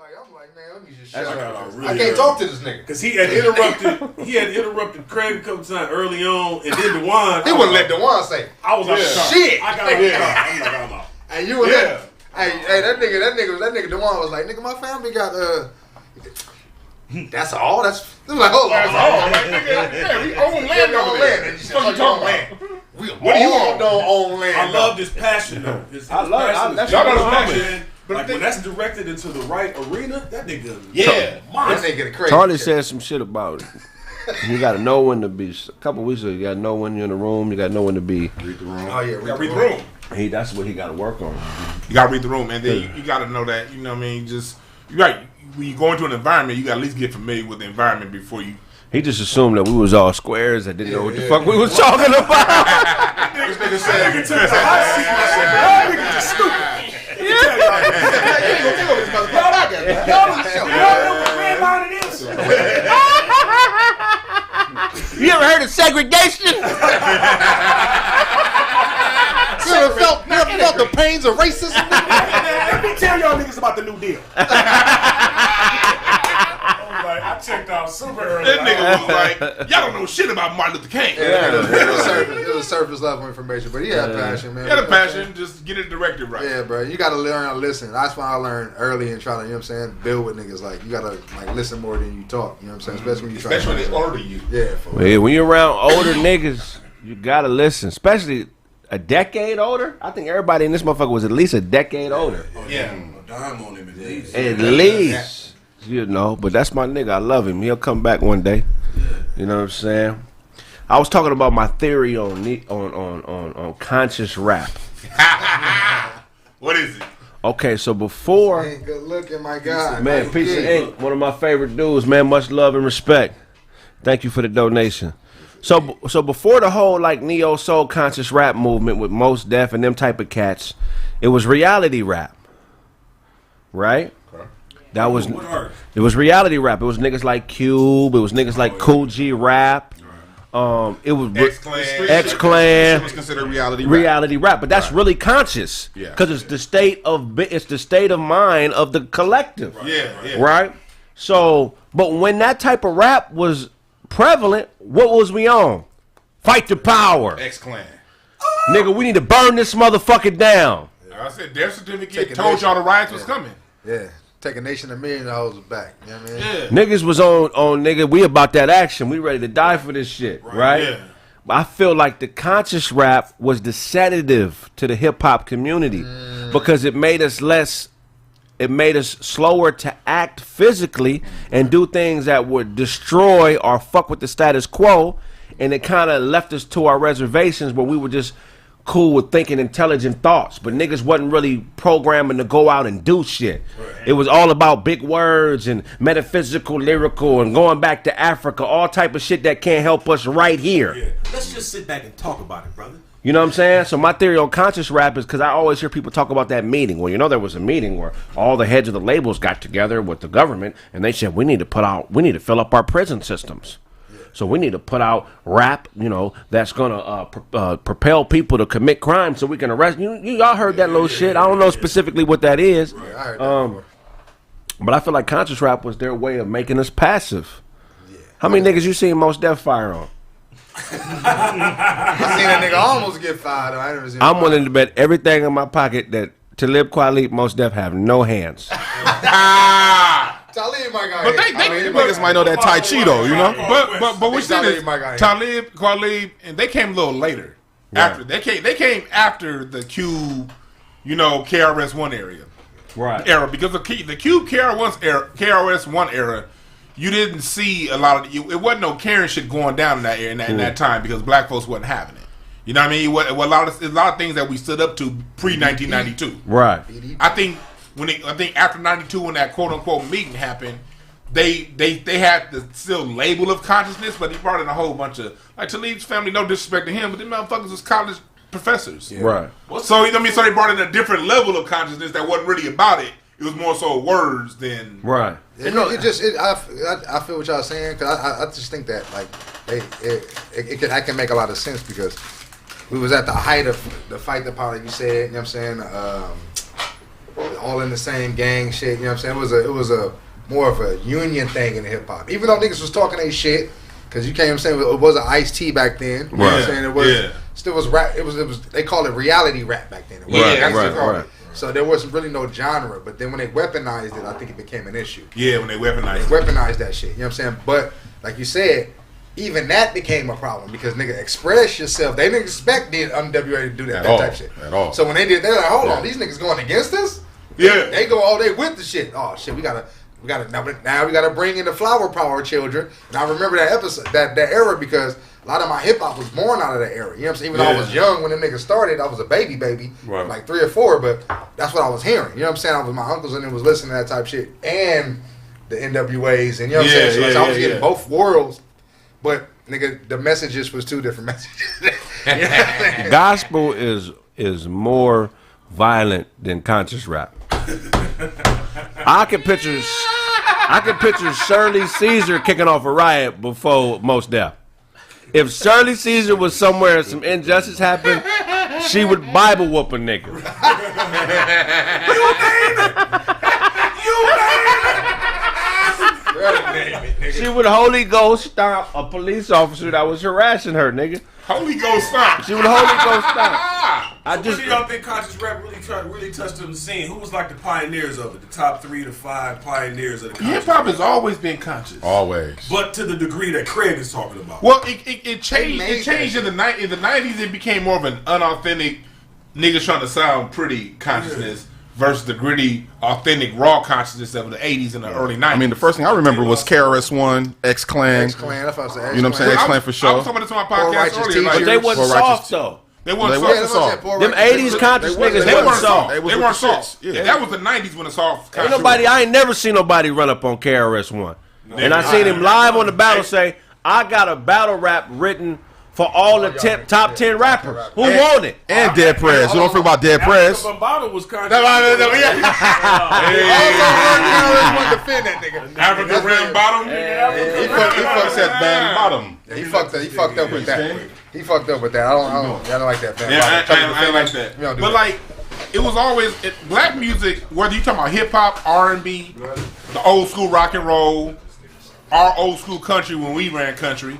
I'm like, man, let me just shut up. Really I can't talk to this nigga because he had interrupted Kraig a couple times early on, and then Dewan. He wouldn't let Dewan say. I was like, shit. I got I'm like, I'm out. And you were there. Hey, that nigga Dewan was like, nigga, my family got That's all. That's like, hold on. That's all. Like, nigga, we own land over there. What you talking about? What do you want? Don't own land. I love this passion though. I love that. Y'all know the passion. But when that's directed into the right arena, that nigga, that nigga crazy. Charlie said some shit about it. You got to know when to be. A couple weeks ago, you got to know when you're in the room. You got to know when to be. Read the room. Oh yeah, read the room. That's what he got to work on. You got to read the room, and then you got to know that. You know what I mean? Just right. When you go into an environment, you got to at least get familiar with the environment before you. He just assumed that we was all squares and didn't know what the fuck we was talking about. This nigga said, nigga just stupid. You ever heard of segregation? You ever felt the pains of racism? Let me tell y'all niggas about the New Deal. I checked out super early. That nigga was like, y'all don't know shit about Martin Luther King. It was surface level information, but he had passion, man. He had a passion, just get it directed right. Yeah, bro. You gotta learn how to listen. That's why I learned early and try to, you know what I'm saying, build with niggas. Like, you gotta listen more than you talk. You know what I'm saying? Especially when you try. Especially when they older you. Yeah. When you're around older niggas, you gotta listen. Especially a decade older. I think everybody in this motherfucker was at least a decade older. Yeah. A dime on him at least. At least. You know, but that's my nigga. I love him. He'll come back one day. You know what I'm saying? I was talking about my theory on conscious rap. What is it? Okay, so before, hey, good looking, my guy. man, Piece of Ink, one of my favorite dudes, man. Much love and respect. Thank you for the donation. So before the whole like neo soul conscious rap movement with Mos Def and them type of cats, it was reality rap, right? That was it was reality rap. It was niggas like Cube. It was niggas like Cool G Rap. It was X-Clan. Was considered reality rap, but that's really conscious because it's the state of mind of the collective. Yeah. Right. So, but when that type of rap was prevalent, what was we on? Fight the power. X-Clan. Nigga, we need to burn this motherfucker down. I said death certificate told y'all the riots was coming. Yeah. Take a nation of million dollars back. You know what I mean? Yeah. Niggas was on nigga, we about that action. We ready to die for this shit, right? Yeah. But I feel like the conscious rap was the sedative to the hip hop community because it made us slower to act physically and do things that would destroy or fuck with the status quo, and it kind of left us to our reservations where we were just cool with thinking intelligent thoughts, but niggas wasn't really programming to go out and do shit. It was all about big words and metaphysical, lyrical, and going back to Africa, all type of shit that can't help us right here. Yeah. Let's just sit back and talk about it, brother. You know what I'm saying? So my theory on conscious rap is because I always hear people talk about that meeting. Well, you know, there was a meeting where all the heads of the labels got together with the government and they said, we need to fill up our prison systems. So we need to put out rap, you know, that's gonna propel people to commit crime, so we can arrest. Y'all heard that little shit. I don't know specifically what that is, Right, I heard that but I feel like conscious rap was their way of making us passive. Yeah. How many niggas you seen Mos Def fire on? I seen that nigga almost get fired. I never seen I'm willing to bet everything in my pocket that Talib Kweli, Mos Def have no hands. Talib might got but niggas might know that Tai Chi though, you know. But we see this Talib, Kweli, and they came a little later. Right. After they came after the Cube, you know, KRS-One era, because the Cube KRS-One era, you didn't see a lot of it wasn't no Karen shit going down in that era, in that time because black folks wasn't having it. You know what I mean? A lot of things that we stood up to pre 1992. Right. I think after 92 when that quote unquote meeting happened, they had the still label of consciousness, but he brought in a whole bunch of like Talib's family, no disrespect to him, but them motherfuckers was college professors. Yeah. Right. So you know what I mean? So they brought in a different level of consciousness that wasn't really about it. It was more so words than right. I feel what y'all saying because I just think that like I can make a lot of sense because we was at the height of the fight the power you said, you know what I'm saying, all in the same gang shit. You know what I'm saying? It was a more of a union thing in hip hop. Even though niggas was talking they shit, because you can't saying it was an Ice-T back then. You know what I'm saying? It was still was rap. It was they called it reality rap back then. Right. So there wasn't really no genre. But then when they weaponized it, I think it became an issue. Yeah, when they weaponized that shit. You know what I'm saying? But like you said, even that became a problem because nigga express yourself. They didn't expect the NWA to do that type shit at all. So when they did, they're like, hold on, these niggas going against us? Yeah, they go all day with the shit. Oh shit, we gotta now we gotta bring in the flower power children. And I remember that episode, that era, because a lot of my hip hop was born out of that era. You know what I'm saying? Even though I was young when the niggas started, I was a baby, right. like 3 or 4, but that's what I was hearing. You know what I'm saying? I was my uncles and then was listening to that type shit and the NWAs, and you know what I'm saying? So I was getting both worlds, but nigga, the messages was 2 different messages. Gospel is more violent than conscious rap. I can picture Shirley Caesar kicking off a riot before Mos Def. If Shirley Caesar was somewhere and some injustice happened, she would Bible whoop a nigga. She would Holy Ghost stomp a police officer that was harassing her, nigga. Holy Ghost stomp. She would Holy Ghost stomp. What do y'all think conscious rap really touched on the scene? Who was like the pioneers of it? The top 3 to 5 pioneers of the conscious hip hop has always been conscious. Always. But to the degree that Kraig is talking about. Well, it changed. It changed in the 90s. It became more of an unauthentic niggas trying to sound pretty consciousness versus the gritty, authentic, raw consciousness of the 80s and the early 90s. I mean, the first thing I remember was KRS-One, X-Clan. X-Clan, that's what I said. You know what I'm saying? X-Clan for sure. I was talking about this on my podcast earlier. But they wasn't soft, though. They weren't soft. Them 80s conscious niggas, they weren't soft. They weren't soft. Yeah. That was the 90s when the soft. I ain't never seen nobody run up on KRS-One. And I seen him live on the battle say, I got a battle rap written for all the top 10 rappers. Who won it? And Dead Prez. You don't forget about Dead Prez. Bambaataa was conscious. African Rim Bottom. He fucks at Bam Bottom. He fucked up with that. He fucked up with that. I don't like that. I like that. But like, it was always black music. Whether you talking about hip hop, R&B, the old school rock and roll, our old school country when we ran country.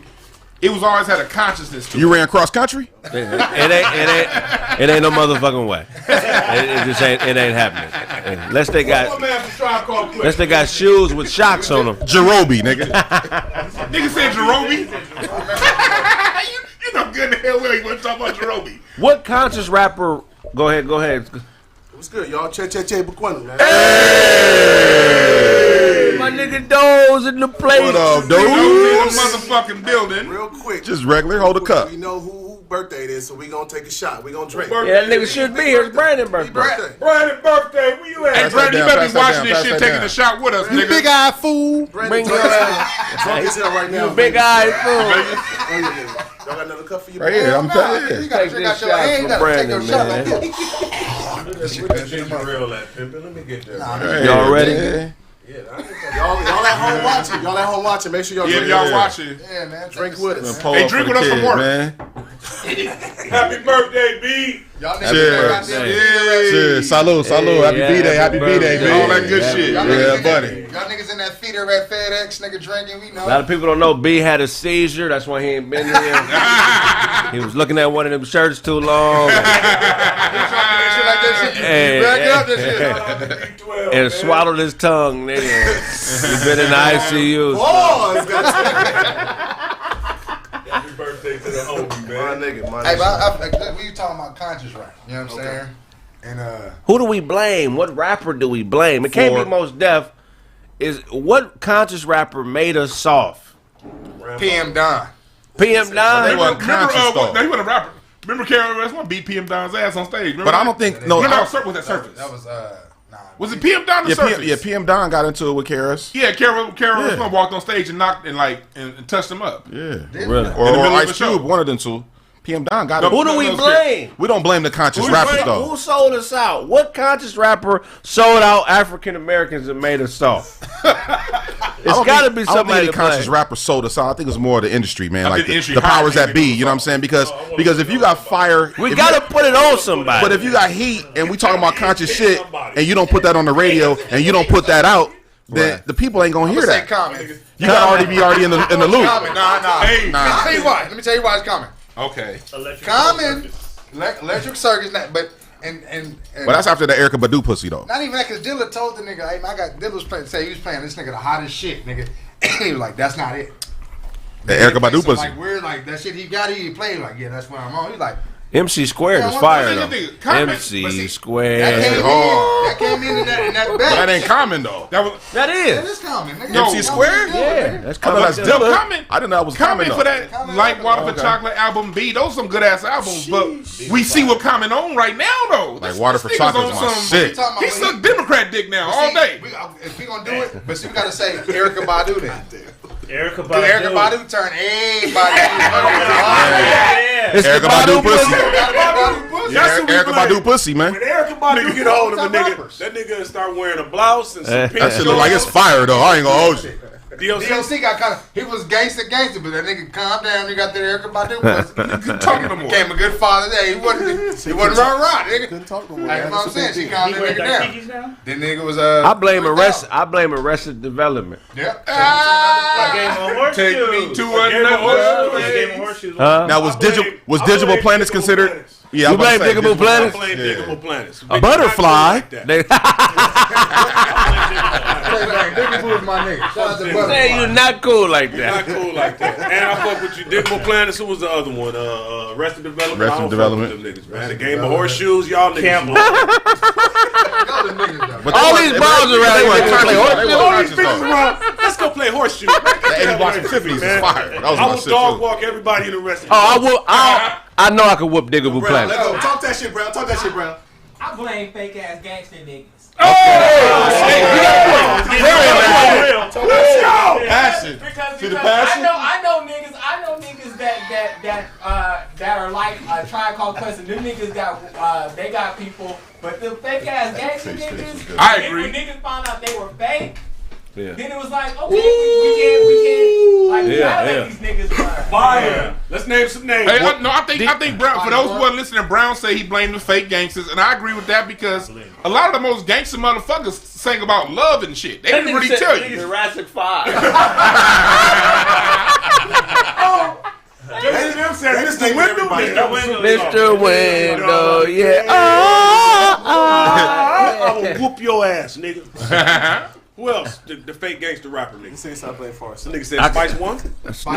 It was always had a consciousness to it. You ran cross country? It ain't no motherfucking way. It just ain't. It ain't happening. Unless they got shoes with shocks on them. Jerobi, nigga. Nigga said Jerobi. you know good in hell well you want to talk about Jerobi. What conscious rapper? Go ahead. What's good, y'all? Che Baquana, man. Hey! My nigga Doze in the place. What up, Doze? In the motherfucking building. Real quick. Just regular, hold a cup. We know who birthday it is, so we gonna take a shot. We gonna drink. Yeah, that nigga should be here. It's Brandon's birthday. Brandon's birthday. Where you at? Hey, Brandon, you better be watching this shit, taking a shot with us, nigga. You big-eyed fool. Bring your ass. Drunk as hell right now. You big-eyed fool. Y'all got another cup for you? Right here, I'm telling you. You gotta drink out your hand. You gotta take your shot like this. Let me get there. Y'all ready? Y'all at home watching. Make sure y'all drink. Y'all watching. Yeah, man. Drink with us. Hey, drink with us from work. Man. Happy birthday, B. Y'all Cheers. Cheers. Salud. Happy B-Day. Happy B-Day, B. All that good shit. Yeah, buddy. Y'all niggas in that feeder at FedEx, nigga drinking, we know. A lot of people don't know B had a seizure. That's why he ain't been here. He was looking at one of them shirts too long. And swallowed his tongue, nigga. He's been in the ICU. Happy birthday to the homie, man. Hey, but we talking about conscious rap. You know what I'm saying? And who do we blame? What rapper do we blame? It can't be Mos Def. Is what conscious rapper made us soft? PM Don. PM Don? He wasn't conscious, though. No, he wasn't a rapper. Remember KRS-One beat PM Don's ass on stage? Remember but that? I don't think no. Remember that was that Surface? That was Was it PM Don or Surface? PM Don got into it with KRS. Yeah, KRS-One walked on stage and knocked and touched him up. Yeah, really? Or Ice Cube, one of them two. PM Don got it. Who do we blame? We don't blame the conscious rappers though. Who sold us out? What conscious rapper sold out African Americans and made us soft? It's got to be somebody the conscious rapper sold us out. I think it's more the industry, man. Like the powers that be. You know what I'm saying? Because if you got fire, we got to put it on somebody. But if you got heat and we talking about conscious shit and you don't put that on the radio and you don't put that out, then the people ain't gonna hear that. You gotta be already in the loop. Nah. Hey, let me tell you why it's coming. Okay. Common, Electric Circus, but that's after the Erykah Badu pussy though. Not even that, because Dilla told the nigga, hey, Dilla was playing, say he was playing this nigga the hottest shit, nigga. He was like, that's not it. The Erykah Badu pussy. Like, we're like, that shit he got, he played like, yeah, that's where I'm on. He's like, MC Squared was fire though. MC Squared. That came in that batch. That ain't Common though. That is Common. MC Squared? Yeah, that's Common. That's Dilla. I didn't know that was Common for that Like Water for Chocolate album B. Those some good ass albums, but we see what Common on right now though. Like Water for Chocolate is my shit. He suck Democrat dick now all day. If we gonna do it, but we gotta say Erykah Badu then. Erykah Badu turn everybody. Erykah Badu pussy. Erykah Badu pussy, man. When Erykah Badu get hold of a nigga, that nigga start wearing a blouse and some pink that shit look like it's fire though. I ain't gonna hold you. DLC got kind of, he was gangster, but that nigga calmed down. He got that Erykah Badu pussy. Talking to him. Became a good father there. He wasn't rah, nigga. Couldn't talk to him. Like what I'm saying, she calmed that nigga down. That nigga was I blame Arrested Development. Yep. Take me to another place. Now was Digital Planets considered? Yeah, you blame Diggable Planets? I blame Diggable Planets. A butterfly. Diggable is my nigga. Shout out to Butterfly. Say you're not cool like that. Not cool like that. And I fuck with you. Diggable Planets. Who was the other one? Arrested Development. Arrested Development. Niggas, man. The Game of Horseshoes. Y'all niggas. But all these balls around here. Let's go play horseshoes. Eddie Blocks and Tiffany's is fire. That was I my will shit dog too. walk everybody in the rest. I know I could whoop Diggable Brown, Planet. let's go. Talk that shit, Brown. Talk that shit, Brown. I blame fake ass gangster niggas. Passion. Because I know niggas that are like Tribe Called Quest, and them niggas got people, but the fake ass gangster niggas. I agree. When niggas found out they were fake. Yeah. Then it was like, okay, we can't like let these niggas fire. Let's name some names. Hey, I think Brown, for those who are listening, Brown say he blamed the fake gangsters, and I agree with that because a lot of the most gangster motherfuckers sang about love and shit. They didn't really tell you. Jurassic 5. Mr. Window, yeah. I will whoop your ass, nigga. Who else? The fake gangster rapper nigga. Say stop playing for us. The nigga said Spice One?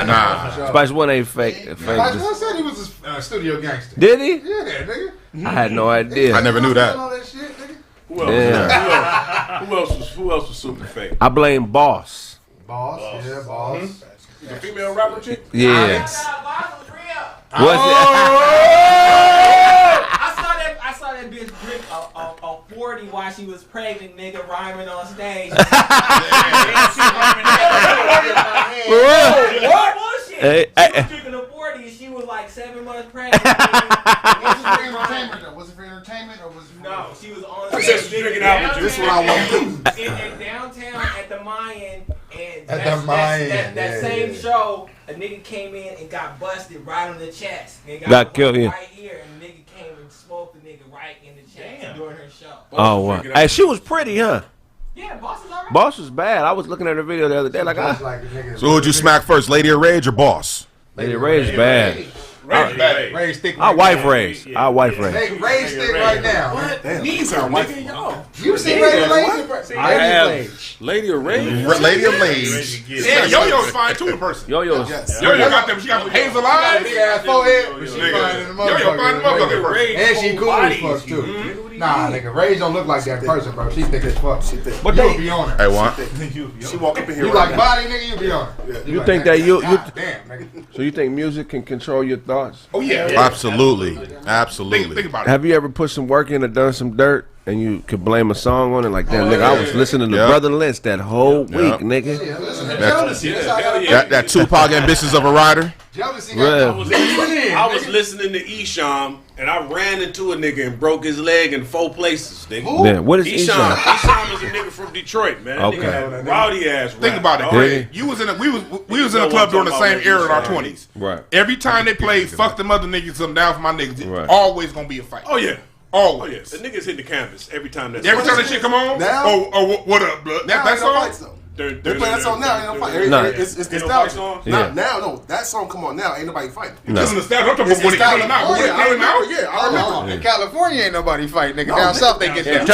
Nah. Spice One ain't fake. Spice One said he was a studio gangster. Did he? Yeah, nigga. I had no idea. I never knew that. Who else? Who else was super fake? I blame Boss. Boss. The female rapper chick? Yeah. I saw that bitch drink a 40 while she was pregnant, nigga, rhyming on stage. What? Bullshit. She was drinking a 40 and she was like 7 months pregnant. Was it for entertainment or was it for... No, she was on stage drinking out. This is what I want to do. In downtown at the Mayan, and that same show, a nigga came in and got busted right on the chest. Got killed, yeah. Right here, and the nigga came and smoked the nigga right in the chest during her show. Oh, wow. Hey, she was pretty, huh? Yeah, Boss is alright. Boss was bad. I was looking at her video the other day. So who'd you smack first, Lady of Rage or Boss? Lady Ray's bad. Ray's thick. I wife Ray's. I wife Ray's. Hey, Ray's thick right now. What? These are nigga, y'all. You see Lady of Rage? I have Lady of Rage. Lady of Rage. Yeah, Yo-Yo's fine too in person. Yo-Yo got them. She got them hazel eyes. Big ass forehead. She fine in the motherfucker. Yo-Yo fine in the motherfucker. And she cool as fuck too. Nah, nigga, Rage don't look like that in person, bro. She thick as fuck. But you be on her. Hey, what? She walk up in here. You like body, nigga? You be on her. You think that you damn, nigga. So you think music can control your thoughts? Oh yeah. Absolutely. Absolutely. Think about it. Have you ever put some work in or done some dirt and you could blame a song on it? Like, damn, nigga, I was listening to Brother Lynch that whole week, nigga. That Tupac Ambitions of a Rider. I was listening to Esham, and I ran into a nigga and broke his leg in 4 places. Nigga. Man, what is Esham? Esham is a nigga from Detroit, man. Okay. Nigga rowdy ass. Think about it, Craig. You was in a, we was in a club during the same era in our 20s. Right. Every time they played "Fuck Them Other Niggas, I'm Down for My Niggas," Right. always gonna be a fight. Oh yeah. Always. Oh yes. The niggas hit the canvas every time that shit come on. Now? Oh, what up, blood? That song. They play that song now, ain't no fight. Nah. It's nostalgia. Not now, no. That song come on now, ain't nobody fighting. It's nostalgia. I'm talking about when it came out. Oh, yeah, I remember. In California, ain't nobody fight, nigga. Down south, they get down. You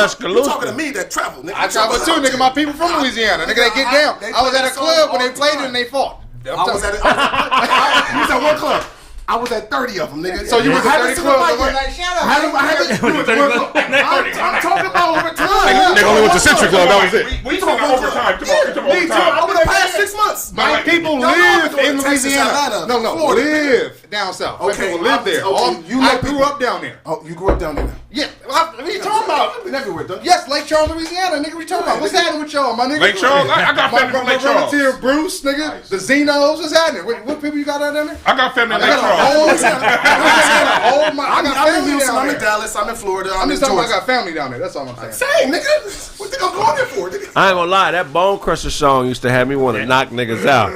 talking to me that travel, nigga. I travel too, nigga. My people from Louisiana, nigga, they get down. I was at a club when they played it and they fought. I was at one club. I was at 30 of them, nigga. So you was at 30 clubs one night? I'm talking about over time. Nigga only went to Century Club. That was it. We talking about overtime. Me too. Over the past 6 months. My people live in Louisiana. No, live down south. Okay, People live there. I grew up down there. Oh, you grew up down there now? Yeah. What are you talking about? I've been everywhere, though. Yes, Lake Charles, Louisiana, nigga. What you talking about? What's happening with y'all, my nigga? Lake Charles. I got family from Lake Charles. My relative Bruce, nigga. The Zenos. What's happening? What people you got out there? I got family in Lake Charles. I got family down I'm there. in Dallas. I'm in Florida. I'm in just talking about I Georgia. got family down there. That's all I'm saying. Same, nigga. What think I'm going there for, nigga? I ain't gonna lie, that Bone Crusher song used to have me want to knock niggas out.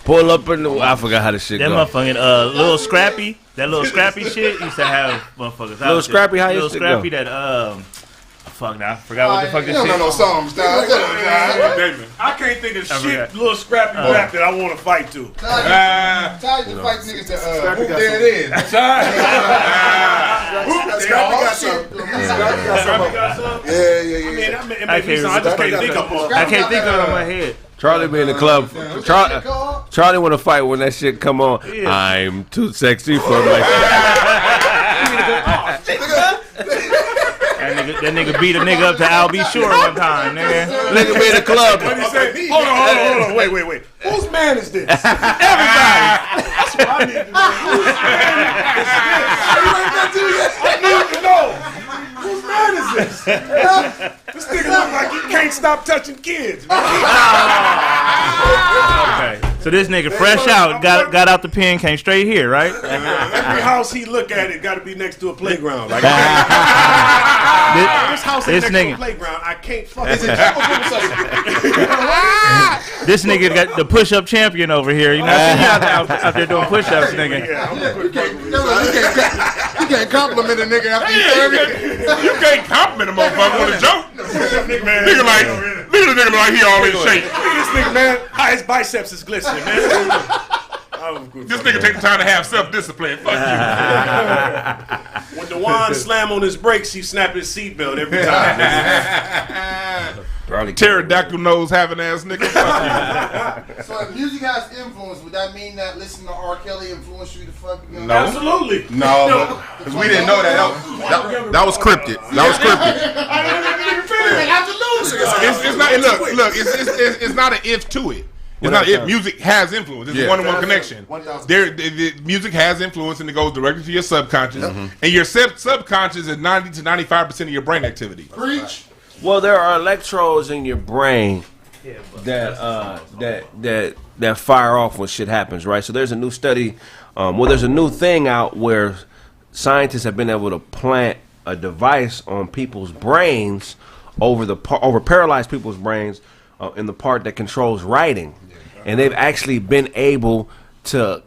Pull up in the. I forgot how this shit That go. motherfucking Little Scrappy, that Little Scrappy shit used to have motherfuckers. Little Scrappy, how Little used to Scrappy go? that fuck now, I forgot what the fuck this You shit. don't know no songs, dog. I can't think of shit little scrappy rap that I want to fight to. Tell you to fight niggas to whoop there it is. Scrappy got some. Yeah. I just can't think of one. I can't think of it on my head. Charlie be in the club. Charlie want to fight when that shit come on. I'm too sexy for my. That nigga beat a nigga up to Al B. Shore one time, nigga. Nigga be in the club. What he say? Hold on. Wait. Whose man is this? Everybody. That's what I need to know. Whose man is this? I need to know. Whose man is this? This nigga look like he can't stop touching kids, man. Okay. So this nigga fresh out, got out the pen, came straight here, right? Every house he look at it got to be next to a playground. Like, this house is next to a playground. I can't fucking. This nigga got the push-up champion over here. You know, out there doing push-ups, nigga. You can't compliment a nigga after you 30. You can't compliment a motherfucker with a joke. Nigga like he all in shape. Look at this nigga, man. How his biceps is glistening, man. This nigga take the time to have self-discipline. Fuck you. When Dewan slam on his brakes, he snap his seatbelt every time. Pterodactyl nose having ass nigga. So if music has influence, would that mean that listening to R. Kelly influenced you to fuck? You know? No. Absolutely. No, because we didn't know that. That was scripted. That was scripted. It's not. Look. It's not an if to it. It's not if music has influence. It's a one-to-one connection. The music has influence, and it goes directly to your subconscious. And your subconscious is 90 to 95% of your brain activity. Preach. Well, there are electrodes in your brain that fire off when shit happens, right? So there's a new study. There's a new thing out where scientists have been able to plant a device on people's brains over paralyzed people's brains in the part that controls writing, and they've actually been able to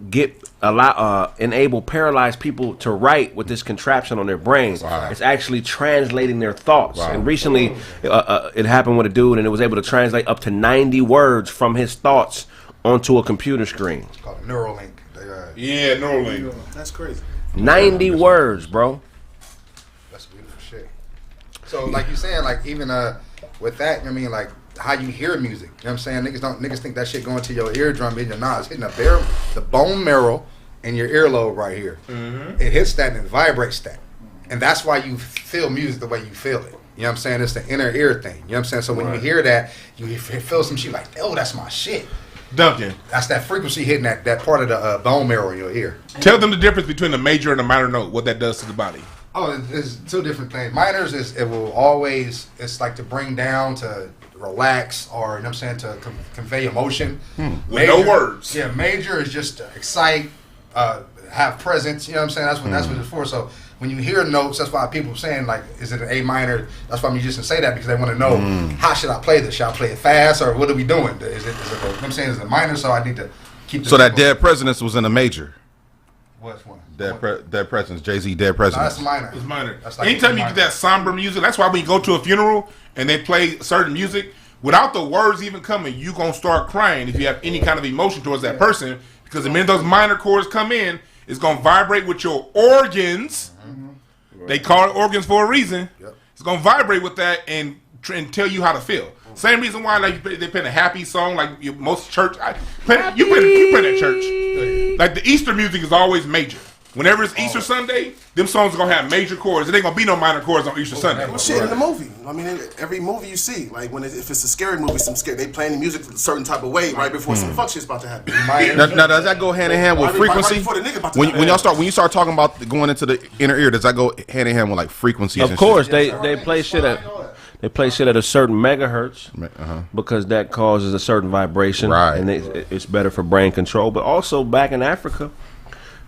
enable paralyzed people to write with this contraption on their brains. Wow. It's actually translating their thoughts. Wow. And recently, it happened with a dude, and it was able to translate up to 90 words from his thoughts onto a computer screen. It's called Neuralink. Yeah, Neuralink. That's crazy. 90 words, bro. That's beautiful shit. So, like you saying, like even with that, I mean, like how you hear music. You know what I'm saying? Niggas think that shit going to your eardrum in your nose, hitting the bone marrow in your earlobe right here. Mm-hmm. It hits that and it vibrates that. And that's why you feel music the way you feel it. You know what I'm saying? It's the inner ear thing. You know what I'm saying? So when you hear that, you feel some shit like, oh, that's my shit. Duncan. That's that frequency hitting that part of the bone marrow in your ear. Tell them the difference between a major and a minor note, what that does to the body. Oh, it's two different things. Minors it will always, it's like to bring down, to relax, or, you know what I'm saying, to convey emotion. With no words. Yeah, major is just to excite, have presence, you know what I'm saying? That's what it's for. So when you hear notes, that's why people are saying, like, is it an A minor? That's why musicians say that, because they want to know, how should I play this? Should I play it fast, or what are we doing? Is it you know what I'm saying, is it a minor? So I need to keep this. So that Dead Presidents was in a major. What's one? Dead Presidents, Jay-Z, Dead Presidents. No, that's minor. It's minor. That's like Anytime you get that somber music, that's why when you go to a funeral and they play certain music, without the words even coming, you gonna start crying if you have any kind of emotion towards that person, because the minute those minor chords come in, it's gonna vibrate with your organs. They call it organs for a reason. It's gonna vibrate with that and tell you how to feel. Same reason why, like, they play a happy song, like most church. You play at church. Like, the Easter music is always major. Whenever it's Easter Sunday, them songs are gonna have major chords. There ain't gonna be no minor chords on Easter Sunday. Well, shit, in the movie. I mean, every movie you see, like if it's a scary movie, they playing the music a certain type of way right before some fuck shit's about to happen. Now, does that go hand in hand with frequency? When you start talking about going into the inner ear, does that go hand in hand with like frequencies? Of course, they play shit at. They play shit at a certain megahertz because that causes a certain vibration, and it's better for brain control. But also back in Africa,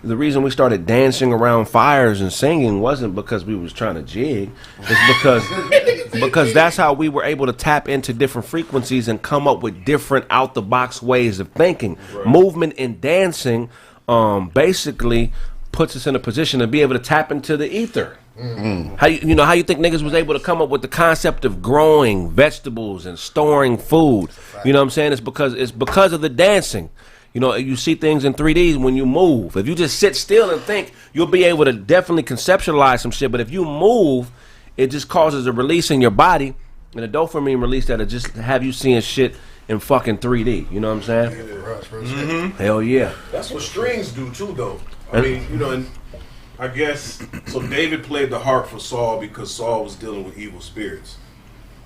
the reason we started dancing around fires and singing wasn't because we was trying to jig. It's because that's how we were able to tap into different frequencies and come up with different out-the-box ways of thinking. Movement and dancing basically puts us in a position to be able to tap into the ether. How you think niggas was able to come up with the concept of growing vegetables and storing food? You know what I'm saying? It's because of the dancing. You know, you see things in 3D when you move. If you just sit still and think, you'll be able to definitely conceptualize some shit. But if you move, it just causes a release in your body, and a dopamine release that'll just have you seeing shit in fucking 3D. You know what I'm saying? Hell yeah. That's what strings do too, though. I mean, you know, and I guess, so David played the harp for Saul because Saul was dealing with evil spirits.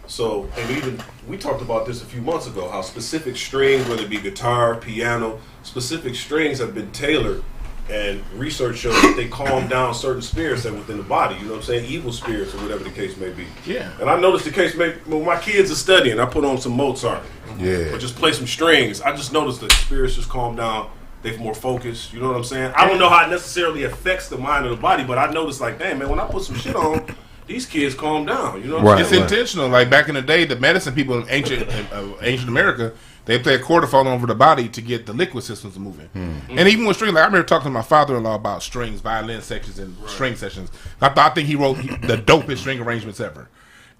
So, and even, we talked about this a few months ago, how specific strings, whether it be guitar, piano, specific strings have been tailored, and research shows that they calm down certain spirits that are within the body, you know what I'm saying? Evil spirits or whatever the case may be. Yeah. And I noticed the case, when my kids are studying, I put on some Mozart. Or just play some strings. I just noticed the spirits just calm down. They're more focused, you know what I'm saying? I don't know how it necessarily affects the mind or the body, but I noticed, like, damn, man, when I put some shit on, these kids calm down, you know what I'm saying? It's intentional. Like, back in the day, the medicine people in ancient America, they play a cortisone over the body to get the liquid systems moving. And even with strings, like, I remember talking to my father-in-law about strings, violin sections and string sessions. I think he wrote the dopest string arrangements ever.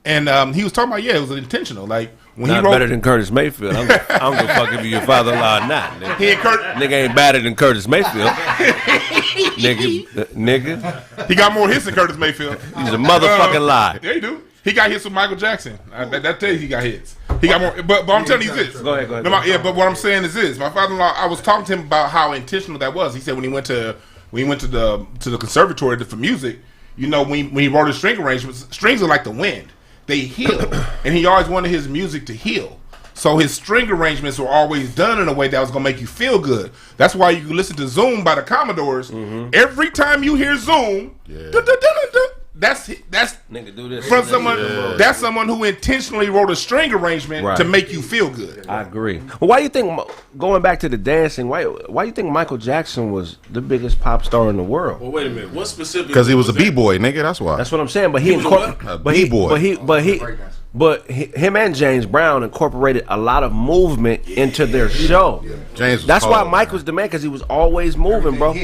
And he was talking about, it was intentional. Like, when not he wrote, better than Curtis Mayfield. I'm gonna fuck if you your father-in-law or not. Nigga ain't better than Curtis Mayfield. nigga. He got more hits than Curtis Mayfield. He's a motherfucking lie. Yeah, he do. He got hits with Michael Jackson. That tell you he got hits. He got more. But I'm telling you this. Go ahead. But what I'm saying is this. My father-in-law, I was talking to him about how intentional that was. He said when he went to the conservatory for music, you know, when he wrote his string arrangements, strings are like the wind. They heal, and he always wanted his music to heal. So his string arrangements were always done in a way that was gonna make you feel good. That's why you listen to Zoom by the Commodores. Every time you hear Zoom, that's nigga do this from someone. That's someone who intentionally wrote a string arrangement to make you feel good. I agree. Well, why do you think, going back to the dancing, why do you think Michael Jackson was the biggest pop star in the world? Well, wait a minute. What specifically? Because he was a b-boy, nigga. That's why. That's what I'm saying. But him and James Brown incorporated a lot of movement into their show. James. That's why Mike was the man, because he was always moving, bro.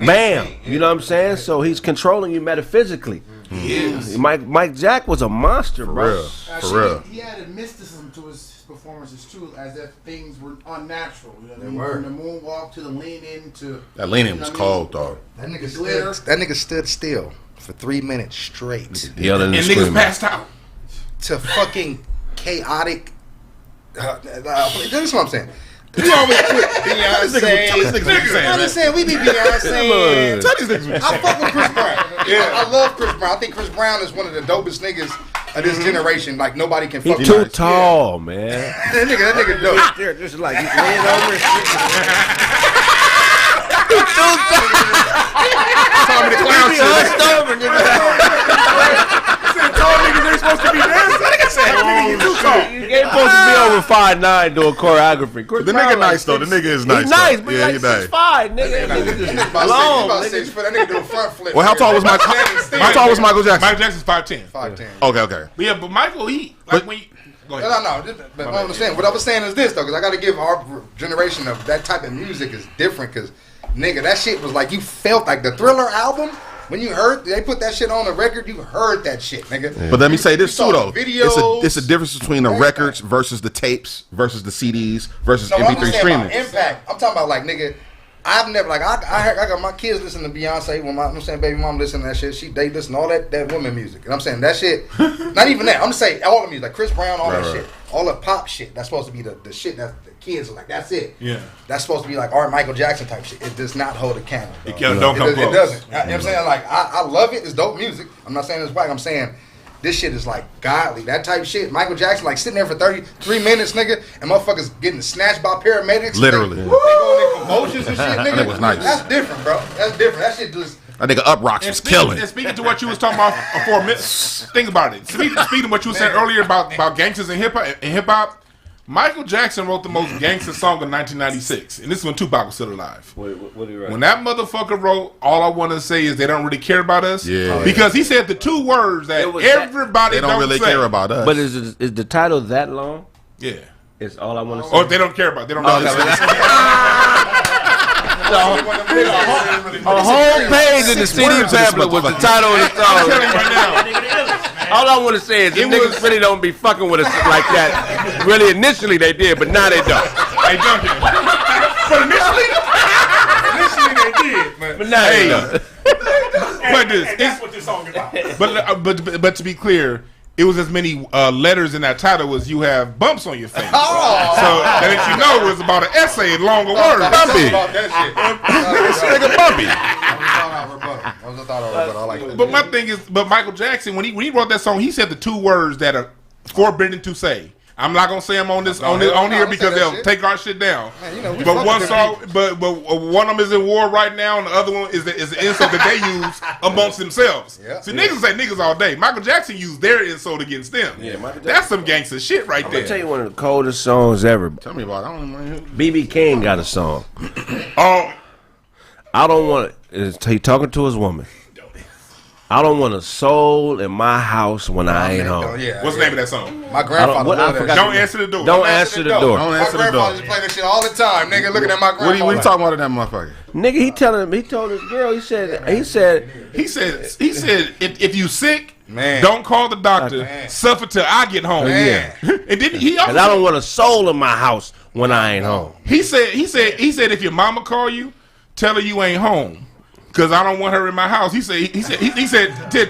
Bam. You know what I'm saying? So he's controlling you metaphysically. He is. Mike Jack was a monster, bro. For real. He had a mysticism to his performances too, as if things were unnatural. You know, from the moonwalk to the lean in to that lean in was cold, dog. That nigga stood still for 3 minutes straight. And niggas passed out to fucking chaotic. This is what I'm saying. We always put Beyonce. I'm saying we be Beyonce. I fuck with Chris Brown. I love Chris Brown. I think Chris Brown is one of the dopest niggas of this generation. Like, nobody can fuck. He's too tall, man. That nigga dope. Just like he's laying over his shit. Tell me the clown shit. Tall niggas ain't supposed to be dancing. Nigga said, nigga, you too tall. You ain't supposed to be over 5'9" doing choreography. The nigga nice though. The nigga is nice. He's nice, but yeah, he's like 6'5", nigga. That nigga just long. About 6 foot. That nigga do a front flip. Well, how tall was Michael? How tall was Michael Jackson? Michael Jackson's 5'10". 5'10". Okay. But yeah, but Michael, he like when you. Go ahead. No. But what I'm saying, what I was saying is this though, because I got to give our generation of that type of music is different. Because nigga, that shit was like you felt like the Thriller album. When you heard they put that shit on the record, you heard that shit, nigga. Yeah. But let me say this too, though. Videos, it's a difference between the records versus the tapes versus the CDs versus MP3 streaming. Impact. I'm talking about like nigga. I've never like I got my kids listening to Beyonce when I'm saying baby mom listen to that shit. They listen to all that women music, and I'm saying that shit. Not even that. I'm just saying all the music, like Chris Brown, all that shit, all the pop shit. That's supposed to be the shit that the kids are like. That's it. Yeah. That's supposed to be like our Michael Jackson type shit. It does not hold a candle. It don't come close. It doesn't. You know what I'm saying? Like I love it. It's dope music. I'm not saying it's whack. I'm saying this shit is like godly. That type of shit. Michael Jackson like sitting there for 33 minutes, nigga, and motherfuckers getting snatched by paramedics. Literally. They going in convulsions and shit, nigga. That was nice. That's different, bro. That's different. That shit just. That nigga Up Rocks was killing. And speaking to what you was talking about for a minute, think about it. Speaking to what you said earlier about gangsters and hip hop, Michael Jackson wrote the most gangster song in 1996, and this is when Tupac was still alive. What did he write? When that motherfucker wrote, all I want to say is they don't really care about us. Yeah. Because he said the two words that everybody they don't really care about us. But is the title that long? Yeah. It's all I want to say. Or they don't care about it. They don't know. A whole page in the CD pamphlet was the title of the song. I'm telling you right now. All I want to say is the niggas really don't be fucking with us like that. Really, initially they did, but now they don't. They don't. But initially they did. But now they don't. But that's what this song is about. But to be clear, it was as many letters in that title as you have bumps on your face. So that lets you know it was about an essay and longer words. Bumpy. This nigga Bumpy. But my thing is, Michael Jackson, when he wrote that song, he said the two words that are forbidden to say. I'm not gonna say them on here because they'll take our shit down. Man, but one song, but one of them is in war right now, and the other one is the insult that they use amongst themselves. Yeah. See, niggas say niggas all day. Michael Jackson used their insult against them. Yeah, that's some gangster shit right there. I'm gonna tell you one of the coldest songs ever. Tell me about it. I don't know. BB King got a song. Oh, I don't want it. He talking to his woman. I don't want a soul in my house when I ain't home. What's the name of that song? My grandfather loved that. Don't answer the door. Don't answer the door. Don't answer the door. My grandfather play that shit all the time, nigga. Looking at my grandfather. What are you talking about in that motherfucker? Nigga, he told his girl. He said if you sick, man, don't call the doctor. Man. Suffer till I get home. Man. And then he also, and I don't want a soul in my house when I ain't home. He said if your mama call you, tell her you ain't home. Cause I don't want her in my house. He said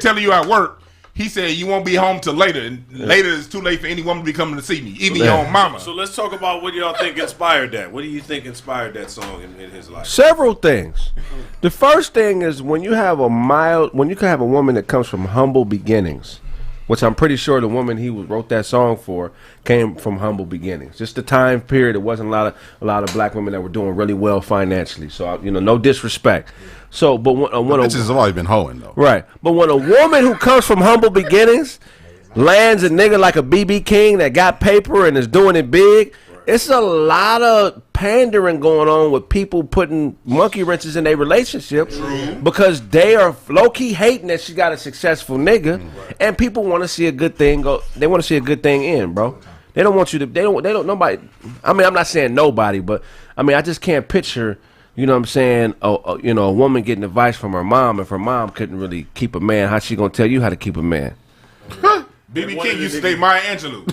tell her you at work. He said you won't be home till later, and later is too late for any woman to be coming to see me, even your own mama. So let's talk about what y'all think inspired that. What do you think inspired that song in his life? Several things. The first thing is when you have a woman that comes from humble beginnings, which I'm pretty sure the woman he wrote that song for came from humble beginnings. Just the time period, it wasn't a lot of black women that were doing really well financially. So no disrespect. So, but when bitches have always been hoeing though, right? But when a woman who comes from humble beginnings lands a nigga like a BB King that got paper and is doing it big, it's a lot of pandering going on with people putting monkey wrenches in their relationships because they are low key hating that she got a successful nigga, and people want to see a good thing go. They want to see a good thing in, bro. They don't want you to. They don't. Nobody. I mean, I'm not saying nobody, but I mean, I just can't picture. You know what I'm saying? A woman getting advice from her mom, if her mom couldn't really keep a man, how's she gonna tell you how to keep a man? BB King used to date Maya Angelou.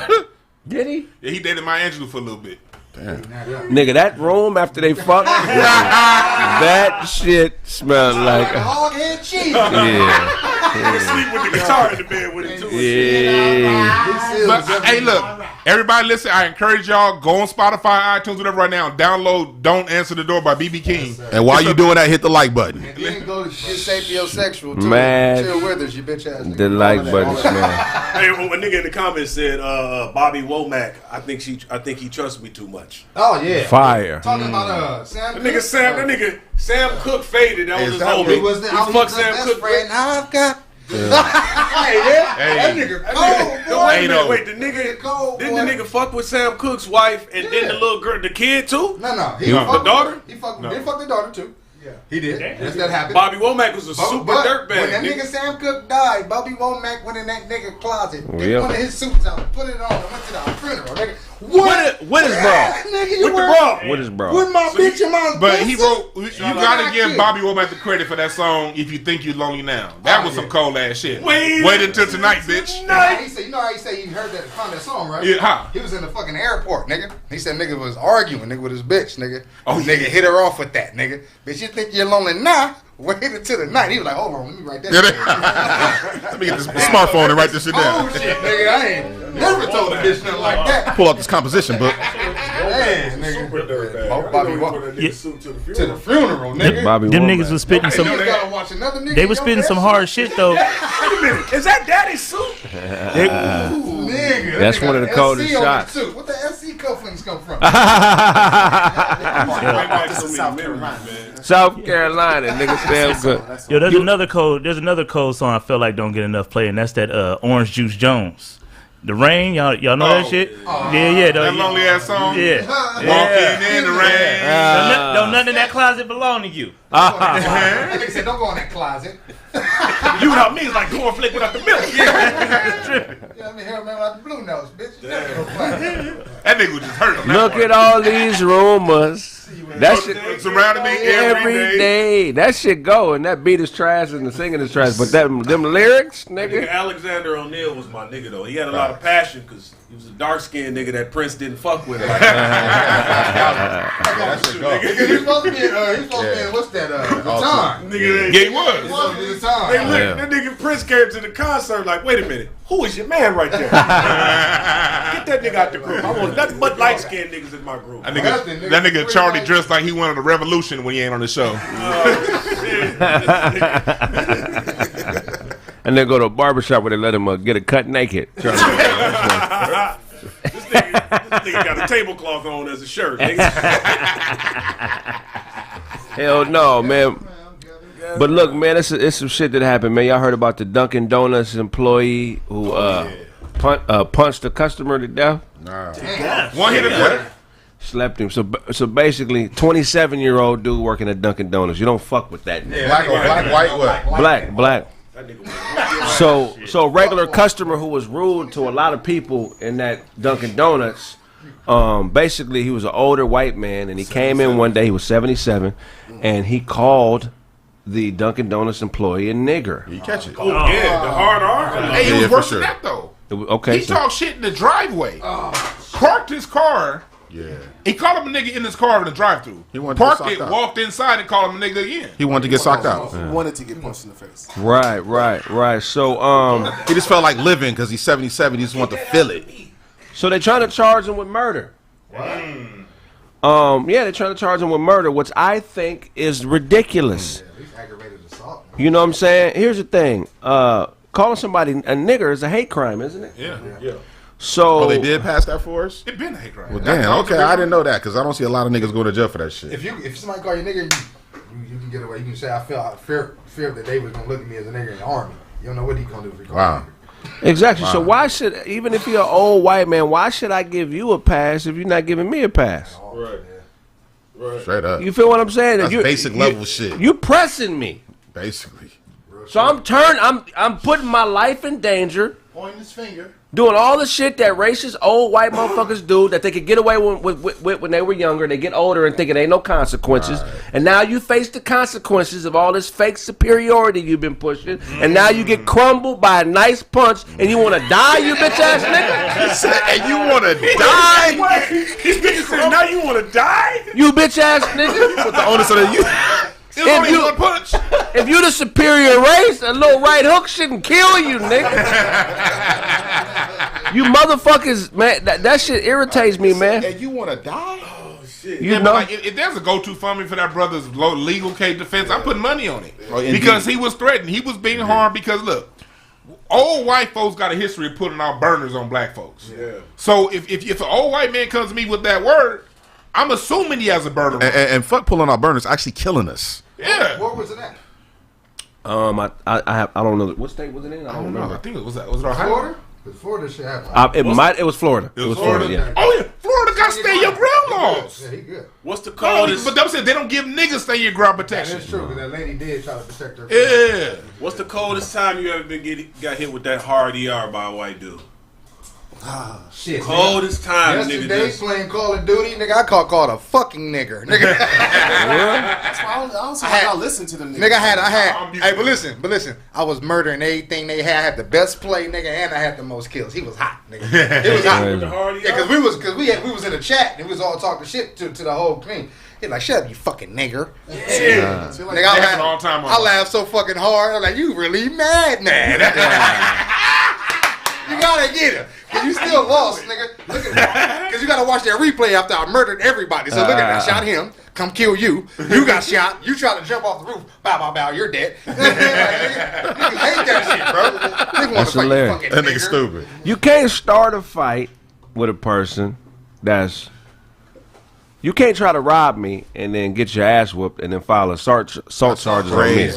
Did he? Yeah, he dated Maya Angelou for a little bit. Damn. Nigga, that room after they fucked, that shit smelled like hog head cheese. Yeah. Sleep with the guitar in the bed with it too. Yeah. But, hey, look, everybody listen, I encourage y'all, go on Spotify, iTunes, whatever right now, download Don't Answer the Door by BB King. And while you doing that, hit the like button. And then go to get sapiosexual too. Man. Chill with us, you bitch ass. The like button smell. Hey, a nigga in the comments said, Bobby Womack, I think he trusts me too much. Oh yeah. Fire. Talking about Sam. That nigga Sam Cooke faded. That was his homie. He was fuck Sam Cooke. Friend I've got. Hey, that nigga cold, wait, the nigga cold, didn't the nigga fuck with Sam Cooke's wife and then the little girl, the kid too? No. The daughter? He fucked the daughter too. Yeah, he did. Yes, that happened. Bobby Womack was a super dirtbag. When that nigga Sam Cooke died, Bobby Womack went in that nigga closet, picked one of his suits out, put it on, and went to the funeral. Nigga, what is bro? Nigga, you bro? What is bro? With my bitch in my But he wrote. You gotta give Bobby Womack the credit for that song. If you think you're lonely now, that was some cold ass shit. Wait until tonight, bitch. He said, you know how he say you heard that, found that song, right? Yeah. How? He was in the fucking airport, nigga. He said nigga was arguing, nigga, with his bitch, nigga. Nigga hit her off with that, nigga. Bitch, you think you're lonely now? Wait until the night. He was like, hold on, let me write that shit. Let me get this smartphone and write this shit down. Oh shit, nigga, I ain't never told a bitch nothing like that. Pull out this composition book. Hey, nigga. Bobby walked to the funeral, nigga. Them niggas was spitting some. They was spitting some hard shit though. Wait a minute, is that Daddy's suit? Nigga, that's one of the coldest shots. What the SC cufflinks come from? South Carolina, nigga, Sam Cooke. Yo, there's another cold song I feel like don't get enough play, and that's that Orange Juice Jones. The Rain, y'all know that shit? Yeah. That lonely ass song? Yeah. Walking in the rain. Don't nothing in that closet belong to you. That nigga said, don't go in that closet. You without me is like cornflake without the milk. Yeah, I mean, hell, man, without the blue nose, bitch. That nigga was just hurt. Look at all these rumors. That shit surrounding me every day. That shit go, and that beat is trash and the singing is trash. But them lyrics, nigga. Alexander O'Neal was my nigga though. He had a lot of passion because he was a dark skinned nigga that Prince didn't fuck with. Like, That's a go. He was supposed to be in, what's that, Baton. Yeah, he was. Hey, look, that nigga Prince came to the concert like, wait a minute, who is your man right there? Get that nigga out the group. I want nothing but light skinned niggas in my group. That nigga Charlie dressed like he wanted a revolution when he ain't on the show. And then go to a barbershop where they let him get a cut naked. This nigga got a tablecloth on as a shirt. Hell no, man. But look, man, it's some shit that happened, man. Y'all heard about the Dunkin' Donuts employee who punched a customer to death? Nah. One hit it. Slept him. So basically, 27-year-old dude working at Dunkin' Donuts. You don't fuck with that. Black, white, what? Black. So regular customer who was rude to a lot of people in that Dunkin' Donuts. Basically, he was an older white man, and he came in one day. He was 77, and he called the Dunkin' Donuts employee a nigger. You catch it? Oh yeah, the hard R. Hey, it was worse than that though. He talked shit in the driveway. Parked his car. Yeah. He called him a nigga in his car in the drive-thru. He wanted parked to get it, socked walked inside, and called him a nigga again. He wanted to get socked out. He wanted to get punched in the face. Right. So he just felt like living because he's 77. He just wanted to feel it. So they're trying to charge him with murder. Yeah, they're trying to charge him with murder, which I think is ridiculous. You know what I'm saying? Here's the thing. Calling somebody a nigger is a hate crime, isn't it? Yeah. So they did pass that for us? It been a hate crime. Well, damn, okay, I didn't know that because I don't see a lot of niggas going to jail for that shit. If somebody call you a nigger, you can get away. You can say, I fear that they was going to look at me as a nigger in the army. You don't know what he going to do if he call you a nigger. Exactly. Wow. So why should, even if you're an old white man, why should I give you a pass if you're not giving me a pass? Right. Straight up. You feel what I'm saying? That's basic level shit. You pressing me. Basically. So I'm putting my life in danger. Pointing his finger. Doing all the shit that racist old white motherfuckers do that they could get away with when they were younger. They get older and think it ain't no consequences. Right. And now you face the consequences of all this fake superiority you've been pushing. And now you get crumbled by a nice punch and you want to die, you bitch ass nigga? He said, and you want to die? What? This nigga said, now you want to die? You bitch ass nigga? With the onus of the youth. If you the superior race, a little right hook shouldn't kill you, nigga. You motherfuckers, man, that shit irritates me, man. And you want to die? Oh, shit. You know? Like, if there's a go-to for me for that brother's legal case defense, I'm putting money on it. Because he was threatened. He was being harmed because, look, old white folks got a history of putting out burners on black folks. Yeah. So if an old white man comes to me with that word, I'm assuming he has a burner. And fuck pulling out burners, actually killing us. Yeah. Where was it at? I don't know what state was it in. I don't remember. I think it was Ohio. Florida. Florida shit happened. It was Florida. It was Florida. Yeah. Oh yeah, Florida got stay your ground laws. Yeah, he good. What's the coldest? But them said they don't give niggas stay your ground protection. That's true. Because that lady did try to protect her. Yeah. What's the coldest time you ever got hit with that hard ER by a white dude? Shit. Coldest time, yesterday nigga. playing Call of Duty, nigga, I called a fucking nigger, nigga. That's why I don't see why I listen to them niggas. Nigga, I had. Hey, but listen. I was murdering everything they had. I had the best play, nigga, and I had the most kills. He was hot, nigga. It was hot. Yeah, because we was in a chat and we was all talking shit to the whole team. He like, shut up, you fucking nigger. Yeah. Nigga, I laughed so fucking hard. I'm like, you really mad. You gotta get him. Cause you still lost, nigga. Look at that. Cause you gotta watch that replay after I murdered everybody. So look at that. Shot him. Come kill you. You got shot. You tried to jump off the roof. Bow, bow, bow. You're dead. Niggas hate that shit, bro. Nigga want to fight you fucking that nigga stupid. You can't start a fight with a person that's... You can't try to rob me and then get your ass whooped and then file assault charges on me.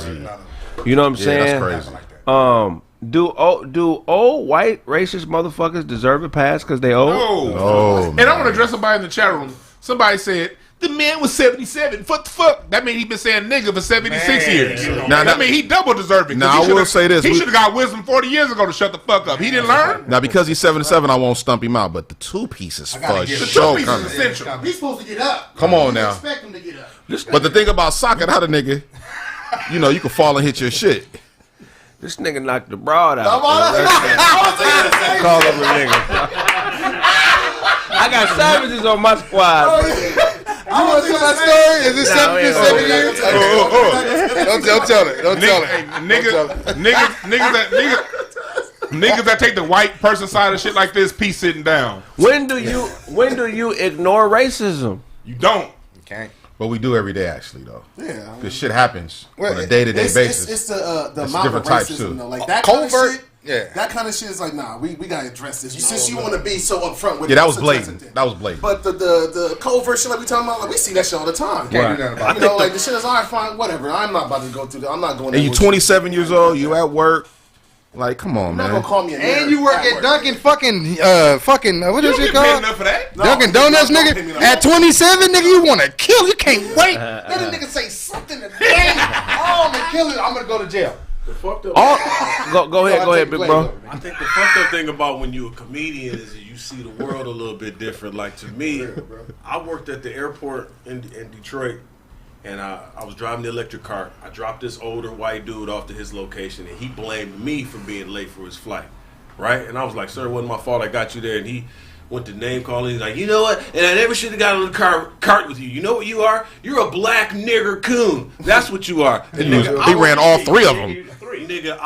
You know what I'm saying? That's crazy. Do old white racist motherfuckers deserve a pass because they old? Oh, and I want to address somebody in the chat room. Somebody said the man was 77. What the fuck? That means he been saying nigga for 76 years. That mean he double deserving. Now I will say this: he should have got wisdom 40 years ago to shut the fuck up. He didn't learn. Now because he's 77, I won't stump him out. But the two pieces for the sure 2 pieces coming. essential. He's supposed to get up. Come on now. Expect him to get up. But the thing about soccer, how the nigga, you know, you can fall and hit your shit. This nigga knocked the broad out. Call him a nigga. I got savages on my squad. You want to tell that story? Is it 7 years? Don't tell it. Don't tell it. Niggas that take the white person side of shit like this, peace sitting down. When do you ignore racism? You don't. You can't. But we do every day, actually, though. Yeah. Because shit happens on a day-to-day basis. It's the It's amount of different types, racism, too. though. Like that Covert, kind of shit. yeah. That kind of shit is like, nah, we gotta address this. Since you want to be so upfront with it. Yeah, that was so blatant. sensitive. That was blatant. But the covert shit like we talking about, like we see that shit all the time. Can't do nothing about You know, like the shit is all right, fine, whatever. I'm not about to go through that. I'm not going. And you 27 years old, you at work. Like, come on, You're man. not gonna call me a nigger And you work at Dunkin' fucking what is it called? Enough for that. Dunkin' Donuts, nigga. At 27, nigga, you want to kill? You can't wait. Let a nigga say something today. Oh, I'm gonna kill it. I'm gonna go to jail. The fucked up. Go ahead, big bro. I think the fucked up thing about when you're a comedian is that you see the world a little bit different. Like to me, I worked at the airport in Detroit, and I was driving the electric car. I dropped this older white dude off to his location, and he blamed me for being late for his flight, right? And I was like, sir, it wasn't my fault. I got you there. And he went to name calling. He's like, you know what? And I never should have got on the cart with you. You know what you are? You're a black nigger coon. That's what you are. And He ran all three of them. Nigga,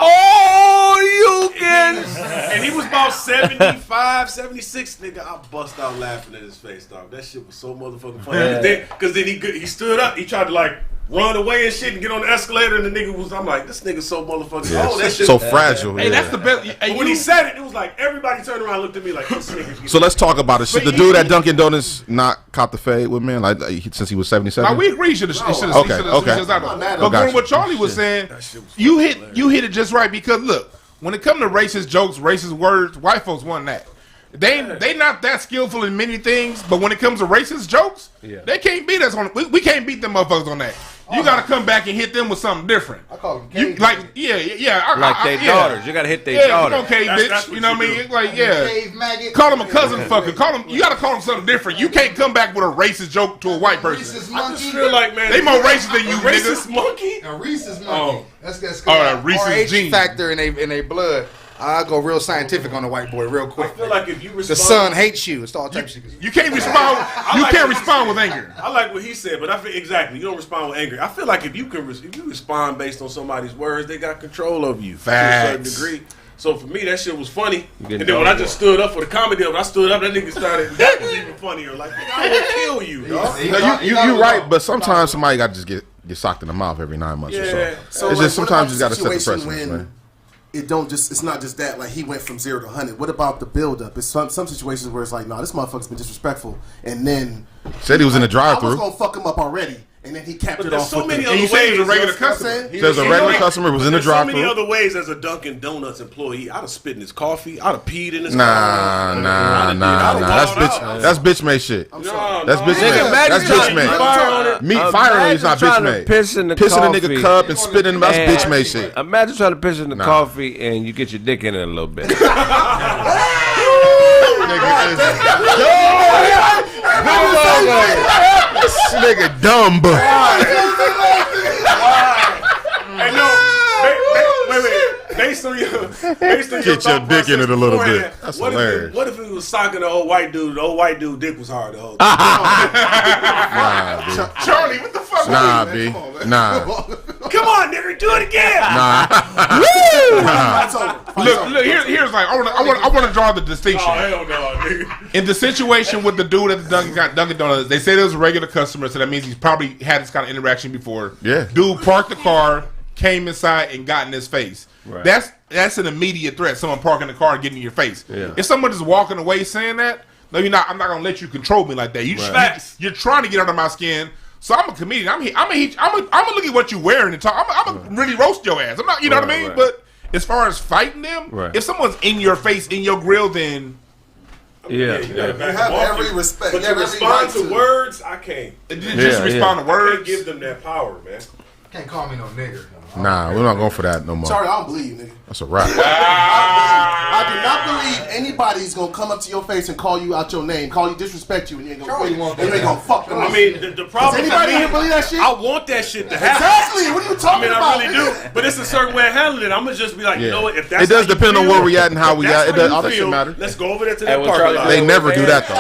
you can. and he was about 75, 76. Nigga, I bust out laughing at his face, dog. That shit was so motherfucking funny. Because then he stood up. He tried to like run away and shit and get on the escalator. And the nigga was, I'm like, this nigga's so motherfucking old. That shit So fragile. Hey, that's the best. But when he said it, it was like everybody turned around and looked at me like, this nigga. So let's talk about it. Should the dude at Dunkin' Donuts not caught the fade with me? Like since he was 77? Now we agree. He should have. Okay. But going what Charlie was saying, you hit it just right because look, when it comes to racist jokes, racist words, white folks want that. They not that skillful in many things, but when it comes to racist jokes, they can't beat us on. We can't beat them motherfuckers on that. You gotta come back and hit them with something different. I call them you like yeah. Like their daughters. You gotta hit their daughters. Okay, bitch. You know what I mean? Like call them a cousin fucker. Call them. You gotta call them something different. You can't come back with a racist joke to a white person. I just feel like, man, they more racist than you, racist nigga. monkey. A rhesus monkey. That's that rhesus RH gene factor in their blood. I'll go real scientific on the white boy real quick. I feel like if you respond, the sun hates you. It's all types of shit. You can't respond. You can't respond with anger. I like what he said, but I feel exactly you don't respond with anger. I feel like if you respond based on somebody's words, they got control over you to a certain degree. So for me, that shit was funny. And then when I just stood up for the comedy of it, I stood up. That nigga started. That was even funnier. Like, nigga, I will kill you, dog. You right, but sometimes somebody got to just get socked in the mouth every 9 months or so. It's just sometimes you got to set the precedence, man. it's not just that, like, he went from 0 to 100. What about the build-up? It's some situations where it's like, nah, this motherfucker's been disrespectful, and then said he was in the drive-thru. I was gonna fuck him up already, and then he capped it off. So many other ways. He was a regular customer. Says a regular customer was in the drive-thru. So many other ways as a Dunkin' Donuts employee. I'd have spit in his coffee. I'd have peed in his car. Nah. That's bitch made shit. That's bitch made. That's bitch made. Firing is not bitch made. Pissing a nigga cup and spitting in him. That's bitch made shit. Imagine trying to piss in the coffee and you get your dick in it a little bit. This nigga dumb. Hey, no. Wait. Based on your get your dick in it a little bit. That's hilarious. What if it was socking the old white dude? The old white dude dick was hard the whole time. Nah, Charlie, what the fuck? Nah, B. Nah. Come on, nigga, do it again. Nah. Look. Here's like I want to draw the distinction. Oh hell no, nigga. In the situation with the dude at the Dunkin' Donuts, they said it was a regular customer, so that means he's probably had this kind of interaction before. Yeah. Dude parked the car, came inside, and got in his face. Right. That's an immediate threat. Someone parking the car and getting in your face. Yeah. If someone is walking away saying that, no, you're not. I'm not gonna let you control me like that. You're trying to get under my skin. So I'm a comedian. I'm gonna look at what you're wearing and talk. I'm gonna really roast your ass. I'm not. You know what I mean? Right. But as far as fighting them, if someone's in your face, in your grill, then you have every respect. But to respond to words, I can't. Just respond to words. I can't give them that power, man. Can't call me no nigger. Nah, we're not going for that no more. Sorry, I don't believe you, nigga. That's a wrap. I do not believe anybody's gonna come up to your face and call you out your name, call you, disrespect you, and you ain't gonna fuck them. I mean, the problem. Does anybody here believe that shit? I want that shit to happen. Exactly. What are you talking about? I really do. But it's a certain way of handling it. I'm gonna just be like, you know what? If that's it does depend on where we at and how we at. It does. All that shit matter. Let's go over there to that parking lot. They never do that though.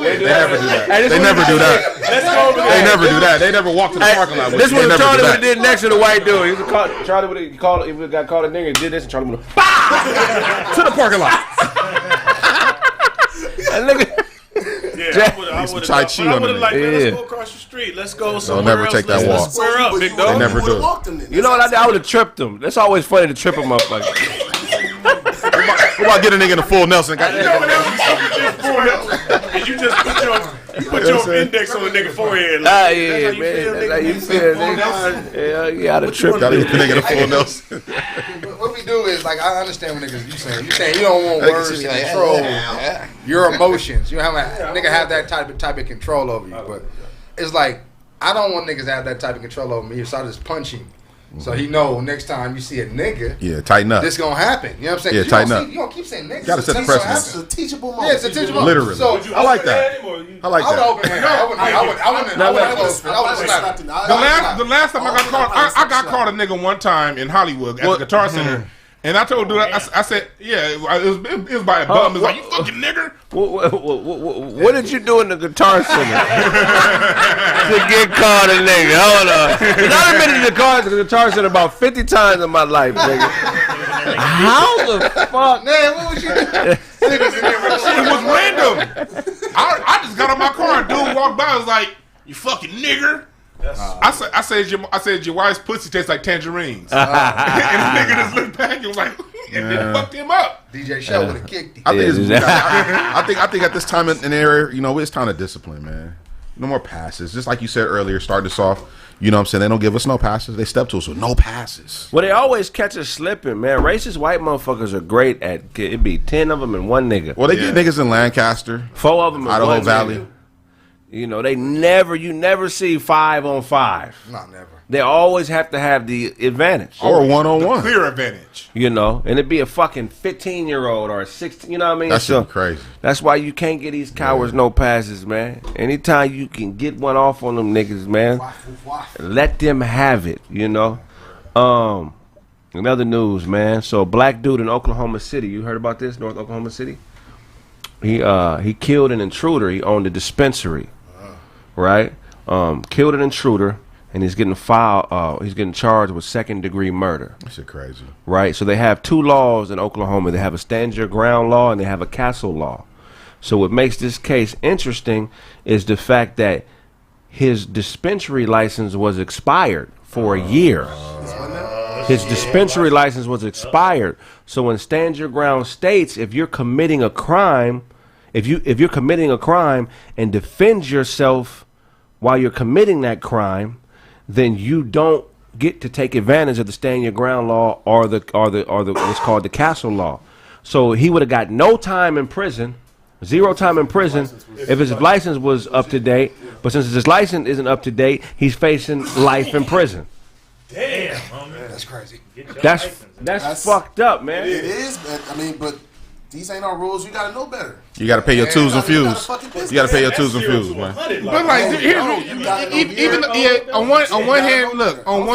They never do that. They never do that. Let's go over there. They never do that. They never walk to the parking lot. This was Charlie would have did next to the white dude. Charlie would have called. If we got called a nigga and did this, and Charlie would have to the parking lot. Yeah, I would have like, let's go across the street. Let's go somewhere never else. take that walk. Let's square up, big dog. They never do. You know what I would have tripped them. That's always funny to trip them up like. What about getting a nigga in a full Nelson? You just put your index on the nigga forehead. Like, yeah, man. That's how you feel, nigga. Yeah, I'd have tripped. Got a nigga in a full Nelson. What we do is, like, I understand what niggas you saying. You saying you don't want words to control your emotions. You have a nigga have that type of control over you, but it's like I don't want niggas to have that type of control over me, so I just punch him. So he know next time you see a nigga, tighten up. This gonna happen. You know what I'm saying? Yeah, tighten up. You don't keep saying niggas. You gotta set the precedent. It's a teachable moment. Yeah, it's a teachable moment. Literally. So I like that. I like that. I wouldn't. The last time I got caught a nigga one time in Hollywood at the Guitar Center. And I told dude, I said, yeah, it was by a bum. It was like, you fucking nigger. What did you do in the Guitar Center to get caught a nigga? Hold on. I've been in the Guitar Center about 50 times in my life, nigga. How the fuck? Man, what was you doing? It was random. I just got on my car and dude walked by. I was like, you fucking nigger. I said your wife's pussy tastes like tangerines. And the nigga just looked back and was like, and then fucked him up. DJ Show would have kicked him. I think at this time in the area, it's time to discipline, man. No more passes. Just like you said earlier, start this off. You know what I'm saying? They don't give us no passes. They step to us with no passes. Well, they always catch us slipping, man. Racist white motherfuckers are great at it. Be 10 of them and one nigga. Well, they get niggas in Lancaster, 4 of them in Idaho one Valley. Nigga. You never see 5 on 5. Not never. They always have to have the advantage. Or 1-on-1. Clear advantage. And it'd be a fucking 15-year-old or a 16, you know what I mean? That shit crazy. That's why you can't get these cowards no passes, man. Anytime you can get one off on them niggas, man, let them have it, Another news, man. So a black dude in Oklahoma City, you heard about this? North Oklahoma City? He killed an intruder. He owned a dispensary. Right? Killed an intruder, and he's getting charged with 2nd-degree murder. That shit crazy. Right? So they have 2 laws in Oklahoma. They have a stand your ground law and they have a castle law. So what makes this case interesting is the fact that his dispensary license was expired for a year. His dispensary license was expired. So when Stand Your Ground states, if you're committing a crime, if you're committing a crime and defend yourself while you're committing that crime, then you don't get to take advantage of the Stand Your Ground law or the what's called the castle law. So he would have got no time in prison, 0 time in prison if his license was up to date. But since his license isn't up to date, he's facing life in prison. Damn, that's crazy. That's fucked up, man. It is, but these ain't our rules. You gotta know better. You gotta pay your twos and fewes. You gotta pay your twos and fewes, man. But like, even on one hand, look, on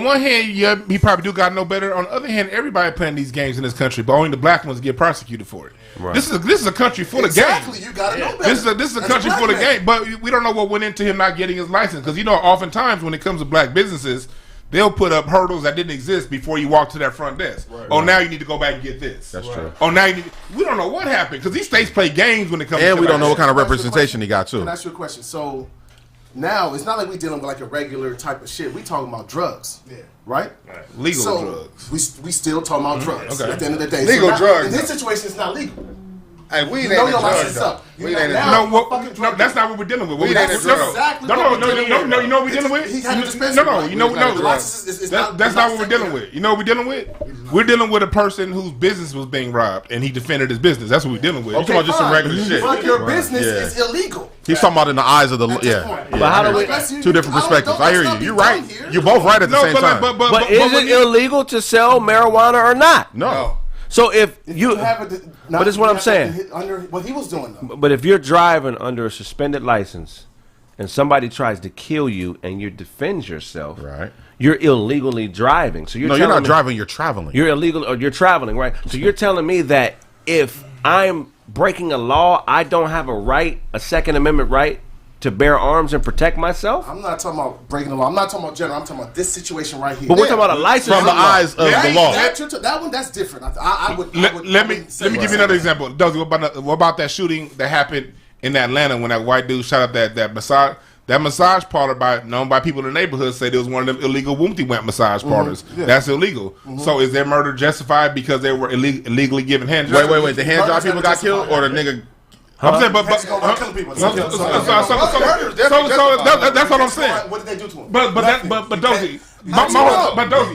one hand, yeah, he probably do gotta know better. On the other hand, everybody playing these games in this country, but only the black ones get prosecuted for it. Right. This is a country full of games. Exactly, you gotta know better. This is a country full of games, but we don't know what went into him not getting his license, because oftentimes when it comes to black businesses, they'll put up hurdles that didn't exist before you walk to that front desk. Right. Now you need to go back and get this. That's true. Now we don't know what happened, because these states play games when it comes to and we don't know what kind of representation he got too. Can I ask you a question? So now it's not like we dealing with like a regular type of shit. We talking about drugs. Yeah. Right? Legal drugs. We still talking about drugs. Okay. At the end of the day. Legal drugs. In this situation, it's not legal. Hey, weed ain't a drug. No, that's not what we're dealing with. Weed ain't a drug. Exactly. No, you know what we're dealing with? That's not what we're dealing with. You know what we're dealing with? We're dealing with a person whose business was being robbed, and he defended his business. That's what we're dealing with. You're talking about just some regular shit. But your business is illegal. He's talking about in the eyes of the But how do we? Two different perspectives. I hear you. You're right. You're both right at the same time. But is it illegal to sell marijuana or not? No. So if you have but it's what I'm saying. Under what he was doing, though. But if you're driving under a suspended license and somebody tries to kill you and you defend yourself, right? You're illegally driving. So you're not driving. You're traveling. You're illegal, or you're traveling, right? So you're telling me that if I'm breaking a law, I don't have a Second Amendment right to bear arms and protect myself? I'm not talking about breaking the law. I'm not talking about general. I'm talking about this situation right here. But we're talking about a license from the eyes of the law. That one, that's different. Let me give you another example. Dozy, what about that shooting that happened in Atlanta when that white dude shot up that massage parlor known by people in the neighborhood say there was one of them illegal Woomty-Wamp massage parlors. Mm-hmm. Yeah. That's illegal. Mm-hmm. So is their murder justified because they were illegally given hand jobs? Wait. The hand job people got killed, or the nigga? I'm saying, but that's what I'm saying. What did they do to him? But Dozy,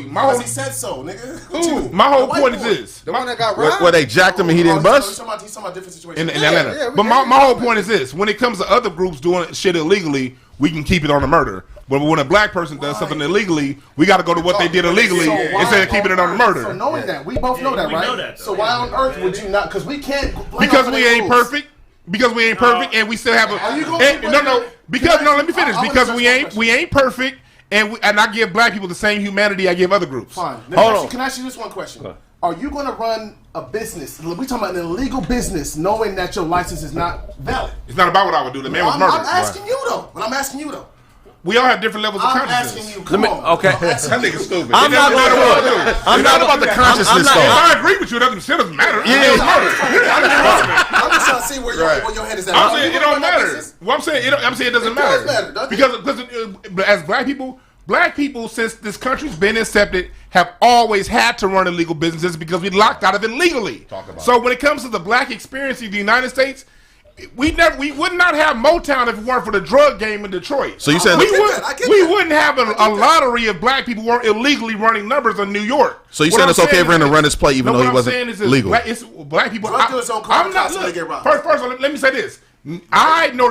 my whole he said so, nigga. Ooh, my whole point is this: the one that got robbed, where they jacked him and he didn't bust. He's talking about a different situation in Atlanta. But my whole point is this: when it comes to other groups doing shit illegally, we can keep it on the murder. But when a black person does something illegally, we got to go to what they did illegally instead of keeping it on the murder. So knowing that, we both know that, right? So why on earth would you not? Because we can't. Because we ain't perfect. Because we ain't perfect, and we still have a let me finish. Because we ain't perfect, and I give black people the same humanity I give other groups. Fine. Hold on. Can I ask you this one question? Are you going to run a business? We talking about an illegal business, knowing that your license is not valid. It's not about what I would do. The man was murdered. I'm asking you though. We all have different levels of consciousness. I'm asking you. Come on. Okay. That nigga's stupid. I'm not about the consciousness though. I agree with you. It doesn't matter. I'm just trying to see where your head is at. I'm saying it don't matter. Well, I'm saying it doesn't matter. Because as black people, since this country's been accepted, have always had to run illegal businesses because we locked out of it legally. So when it comes to the black experience in the United States, we would not have Motown if it weren't for the drug game in Detroit. So you said we wouldn't have a lottery if black people weren't illegally running numbers in New York. So you saying it's okay for him to run his play even though he wasn't legal? Black people. I'm not. First, let me say this. I know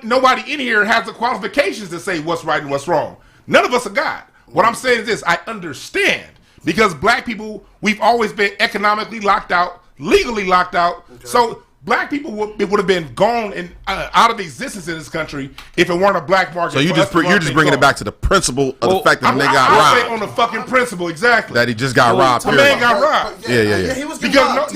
nobody in here has the qualifications to say what's right and what's wrong. None of us are God. What I'm saying is this: I understand because black people, we've always been economically locked out, legally locked out. Okay. So black people would have been gone and out of existence in this country if it weren't a black market. So you're just bringing it back to the principle of the fact that they got robbed. On the fucking principle, exactly. That he just got robbed. The man got robbed. Yeah. He was because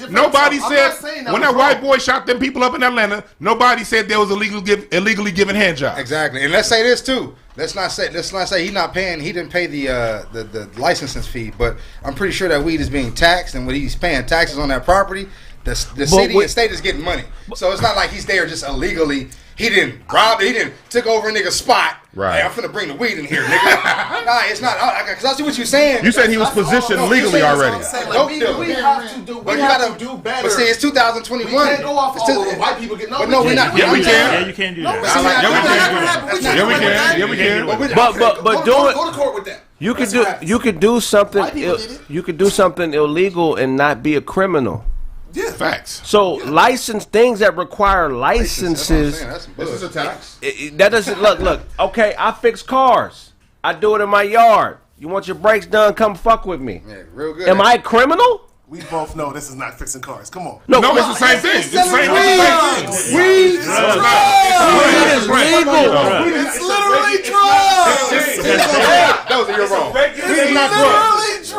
nobody said when that white boy shot them people up in Atlanta, nobody said there was illegally given hand jobs. Exactly. And let's say this too. Let's not say he didn't pay the licensing fee, but I'm pretty sure that weed is being taxed, and when he's paying taxes on that property, the city and state is getting money. So it's not like he's there just illegally he didn't rob. He didn't took over a nigga's spot. Right. Hey, I'm finna bring the weed in here, nigga. Nah, it's not. Because I see what you're saying. You said he was positioned legally already. We have to do better. But see, it's 2021. We can't go off all the white people getting. But no, we're not. Yeah, we can. Yeah, you can't do that. Yeah, we can. But doing. Go to court with that. You could do something. You could do something illegal and not be a criminal. Yeah, facts. So things that require licenses. This is a tax. That doesn't look. Okay, I fix cars. I do it in my yard. You want your brakes done? Come fuck with me. Yeah, real good. Am I a criminal? we both know this is not fixing cars. Come on. No, it's the same thing. It's the same thing. Weed is legal. It's literally drugs. Those are your wrong. Weed is not drugs.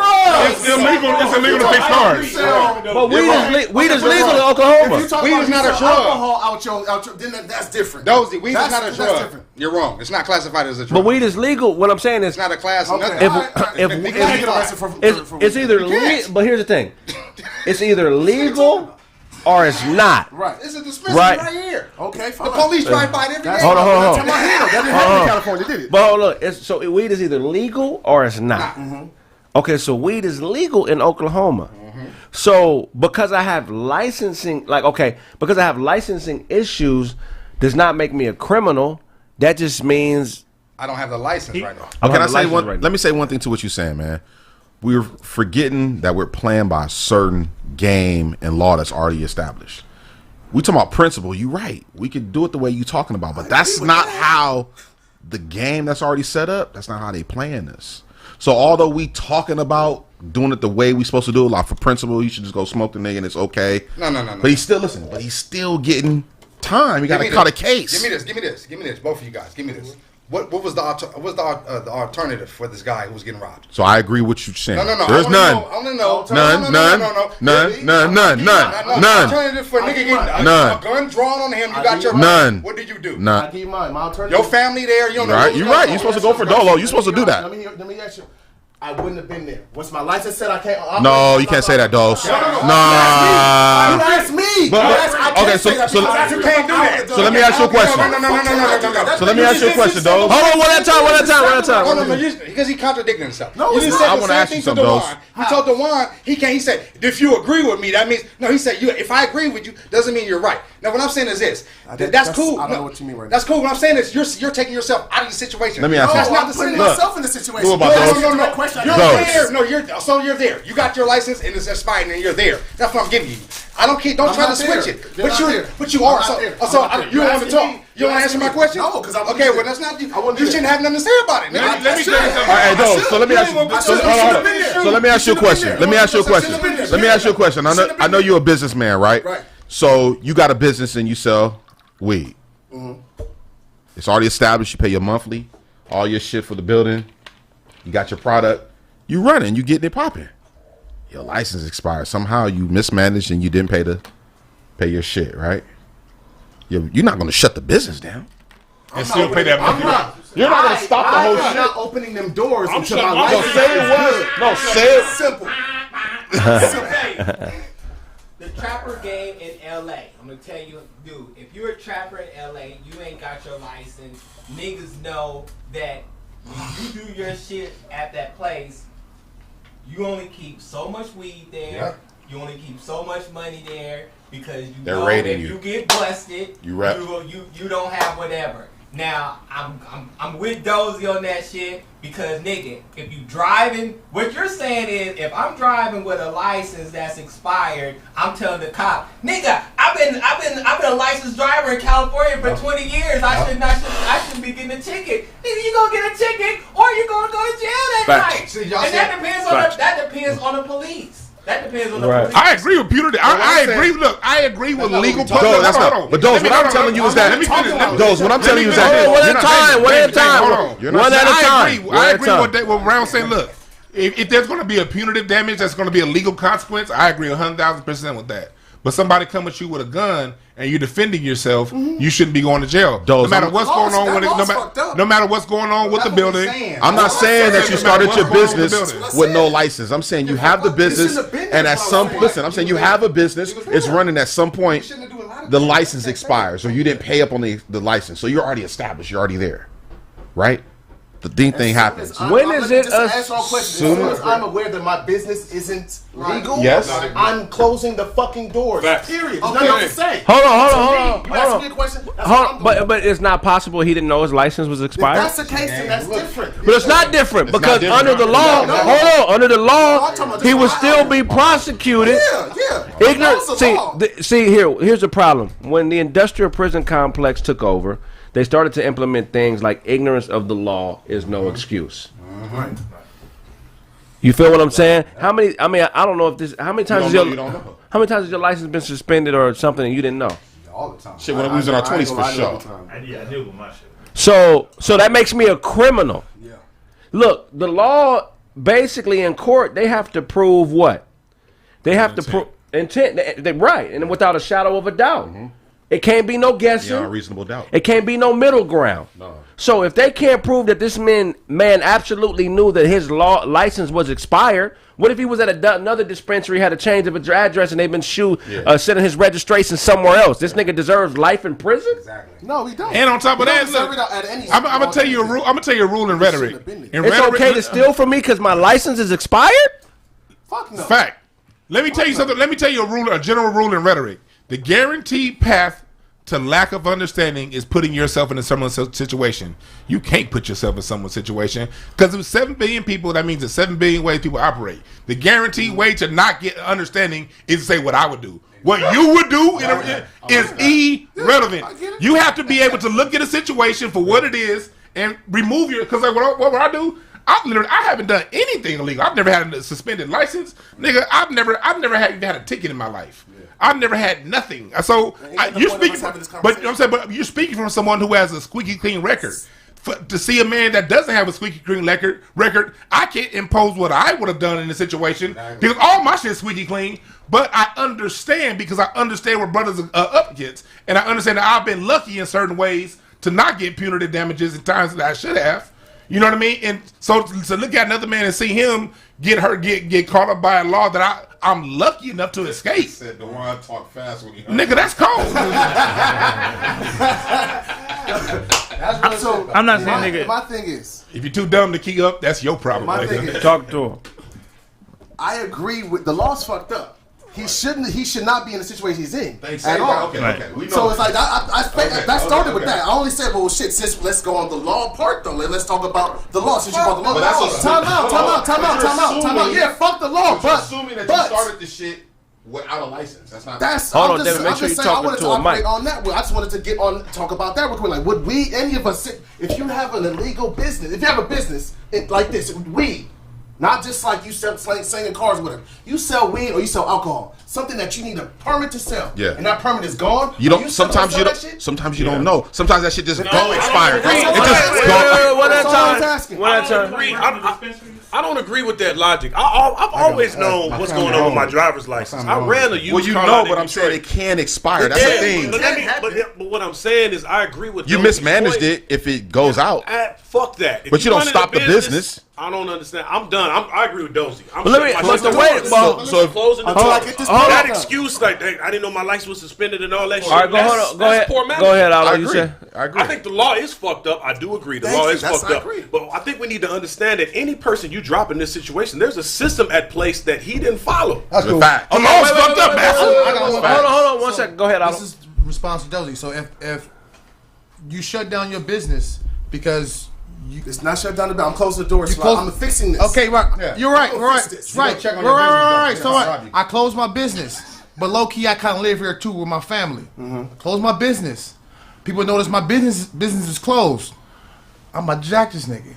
It's illegal. It's illegal to fix cars. But weed is legal in Oklahoma. Weed is not a drug. Alcohol out your then that's different. Weed is not a drug. You're wrong. It's not classified as a drug. But weed is legal. What I'm saying is, it's not a class. It's either legal. But here's the thing: it's either legal or it's not. Right. It's a dispensary right here. Okay, fine. The police drive by it every day. Hold on. That didn't happen in California, did it? But hold on. So weed is either legal or it's not. Mm-hmm. Okay, so weed is legal in Oklahoma. Mm-hmm. So because I have licensing, because I have licensing issues, does not make me a criminal. That just means I don't have the license right now. Can I say one? Let me say one thing to what you're saying, man. We're forgetting that we're playing by a certain game and law that's already established. We talking about principle. You're right. We could do it the way you're talking about, but that's not how the game that's already set up. That's not how they playing this. So although we talking about doing it the way we supposed to do it, like for principle, you should just go smoke the nigga and it's okay. No. But he's still listening. But he's still getting time. You got to cut a case. Give me this. Both of you guys, give me this. What was the alternative for this guy who was getting robbed? So I agree with you saying. No. There's none. I want to know. None. Alternative for a nigga getting a gun drawn on him. You got your none. What did you do? None. I give you mine. My alternative. Your family there. You don't know. Right. You're right. You're supposed to go for dolo. You're supposed to do that. Let me ask you. I wouldn't have been there. Once my license said I can't. No, you can't say that, Dose. No. You asked me. Okay, so you can't do that. So let me ask you a question. No. So let me ask you a question, Dose. hold on, one at a time. No, because he contradicted himself. No, you didn't say I the want to same ask you thing to something, Dose. Dewan. You told Dewan he can't. He said if you agree with me, that means no. He said if I agree with you, doesn't mean you're right. Now what I'm saying is this. That's cool. I don't know what you mean right now. That's cool. What I'm saying is you're taking yourself out of the situation. Let me ask you. That's not the putting same. myself in the situation. No. You're there. So you're there. You got your license and it's expired and you're there. That's what I'm giving you. I don't care. Don't try to switch it. But you are. So you don't want to talk. You don't want to answer my question? No, because I'm okay. Well, that's not you. You shouldn't have nothing to say about it. Let me tell you something. All right, Dose. So let me ask you. So let me ask you a question. I know you're a businessman, right? Right. So you got a business and you sell weed. Mm-hmm. It's already established. You pay your monthly, all your shit for the building. You got your product. You running. You getting it popping. Your license expired. Somehow you mismanaged and you didn't pay your shit, right? You're not going to shut the business down. And still pay that money. You're not going to stop the whole shit. I'm not opening them doors until my No, license. say it was. No, say it. Simple. The trapper game in LA. I'm gonna tell you, dude, if you're a trapper in LA, you ain't got your license. Niggas know that when you do your shit at that place, you only keep so much weed there. Yep. You only keep so much money there because they're raiding if you get busted, you don't have whatever. Now I'm with Dozy on that shit because nigga, if you driving, what you're saying is if I'm driving with a license that's expired, I'm telling the cop, nigga, I've been a licensed driver in California for 20 years. I shouldn't be getting a ticket. Nigga, you gonna get a ticket or you gonna go to jail that night. See, and that depends on the police. That depends on the police. I agree with punitive. I agree. Look, I agree with legal. But Dose, what I'm telling you is that. Dose, what I'm telling you is that. One at a time. I agree with what Brown saying. Look, if there's going to be a punitive damage, that's going to be a legal consequence. I agree 100,000% with that. But somebody come at you with a gun and you're defending yourself, you shouldn't be going to jail. No matter what's going on with it, no matter what's going on with the building. I'm not saying that you started your business with no license. I'm saying you have the business, and at some I'm saying you have a business. It's running at some point. the license expires or you didn't pay up on the license, so you're already established. You're already there, right? The thing happens. When is it? As soon as I'm aware that my business isn't legal, yes, I'm closing the fucking doors. Period. There's nothing else to say. Hold on. You asked me a question. But it's not possible he didn't know his license was expired. If that's the case, then that's different. But it's not different because under the law, under the law, he would still be prosecuted. Yeah. Ignorant. Here's the problem. When the industrial prison complex took over, they started to implement things like ignorance of the law is no excuse. Right. You feel what I'm saying? How many? I mean, I don't know if this. How many times you don't know. How many times has your license been suspended or something and you didn't know? All the time. Shit, when we was in our 20s for sure. I knew with my shit. So that makes me a criminal. Yeah. Look, the law basically in court they have to prove what? They have to prove intent. Right, and without a shadow of a doubt. Mm-hmm. It can't be no guessing. Yeah, reasonable doubt. It can't be no middle ground. No. So if they can't prove that this man absolutely knew that his license was expired, what if he was at another dispensary, had a change of address, and they've been sending his registration somewhere else? This nigga deserves life in prison. Exactly. No, he don't. And on top of that, look, I'm gonna tell you a rule. I'm gonna tell you a rule in rhetoric. It's okay to steal from me because my license is expired. Fuck no. Fact. Let me tell you something. Let me tell you a general rule in rhetoric. The guaranteed path to lack of understanding is putting yourself in someone's situation. You can't put yourself in someone's situation because with 7 billion people, that means there's 7 billion ways people operate. The guaranteed way to not get understanding is to say what I would do. What you would do is irrelevant. You have to be able to look at a situation for what it is and remove your. Because like what would I do? I haven't done anything illegal. I've never had a suspended license, nigga. I've never even had a ticket in my life. I've never had nothing. So you're speaking, but you know what I'm saying. But you're speaking from someone who has a squeaky clean record. To see a man that doesn't have a squeaky clean record, I can't impose what I would have done in the situation because all my shit is squeaky clean. But I understand because I understand what brothers are up against, and I understand that I've been lucky in certain ways to not get punitive damages in times that I should have. You know what I mean? And so to look at another man and see him get caught up by a law that I'm lucky enough to escape. Said the one talk fast when you nigga, that's cold. I'm not saying nigga. My thing is, if you're too dumb to keep up, that's your problem. My thing is, talk to him. I agree with the law's fucked up. He should not be in the situation he's in at all. Okay. We know so it's like that started with that. I only said, well, shit. Since let's go on the law part though. Let's talk about the law. Since you brought the law, time out. Yeah, fuck the law. But assuming that you started the shit without a license, that's not. Hold on, David. Make sure you're talking to a mic. On that, I just wanted to talk about that real quick. Like, would we, any of us, if you have an illegal business, if you have a business like this, weed. Not just like you sell slinging cars with him. You sell weed or you sell alcohol. Something that you need a permit to sell. Yeah. And that permit is gone. You don't. Sometimes you don't. Sometimes you don't know. Sometimes that shit just go expired. I don't agree with that logic. I've always known what's going on with my driver's license. I ran a used car. Well, you know, but I'm saying it can expire. That's the thing. But what I'm saying is, I agree with you. Mismanaged it if it goes out. Fuck that. But you don't stop the business. I don't understand. I'm done. I agree with Dozy. That excuse, like I didn't know my license was suspended and all that shit. All right, go ahead, Aldo. I think the law is fucked up. I do agree. The law is fucked up. But I think we need to understand that any person you drop in this situation, there's a system at place that he didn't follow. That's cool. The law is fucked up, man. Hold on 1 second. Go ahead, Aldo. This is response to Dozy. So if you shut down your business because it's not shut down. I'm closing the doors. I'm fixing this. Okay, right. Yeah. You're right. Right. So I closed my business, but low key I kind of live here too with my family. Close my business. People notice my business is closed. I'm about to jack this nigga.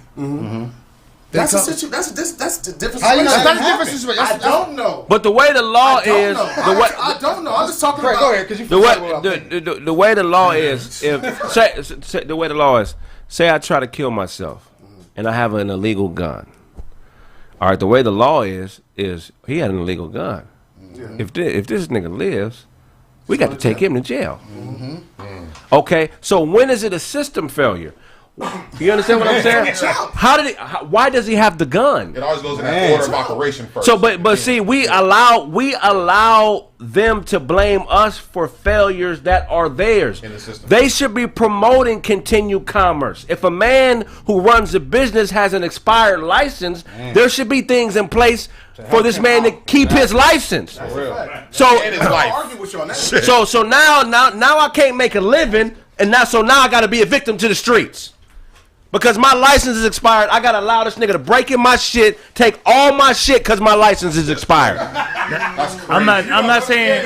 That's a situation. That's the different situation. That's a different situation. I don't know. But the way the law is, I don't know. I'm just talking about. Go ahead, because you. The way the law is, the way the law is. Say I try to kill myself, and I have an illegal gun. All right, the way the law is he had an illegal gun. Yeah. If this nigga lives, we got to take him to jail. Okay, so when is it a system failure? You understand what I'm saying? Why does he have the gun? It always goes in that order of operation first. So, but see, we allow them to blame us for failures that are theirs. In the system. They should be promoting continued commerce. If a man who runs a business has an expired license, there should be things in place for this man to keep his license. For real. So, argue with you on that. so now I can't make a living, and now I got to be a victim to the streets. Because my license is expired, I gotta allow this nigga to break in my shit, take all my shit because my license is expired. I'm not saying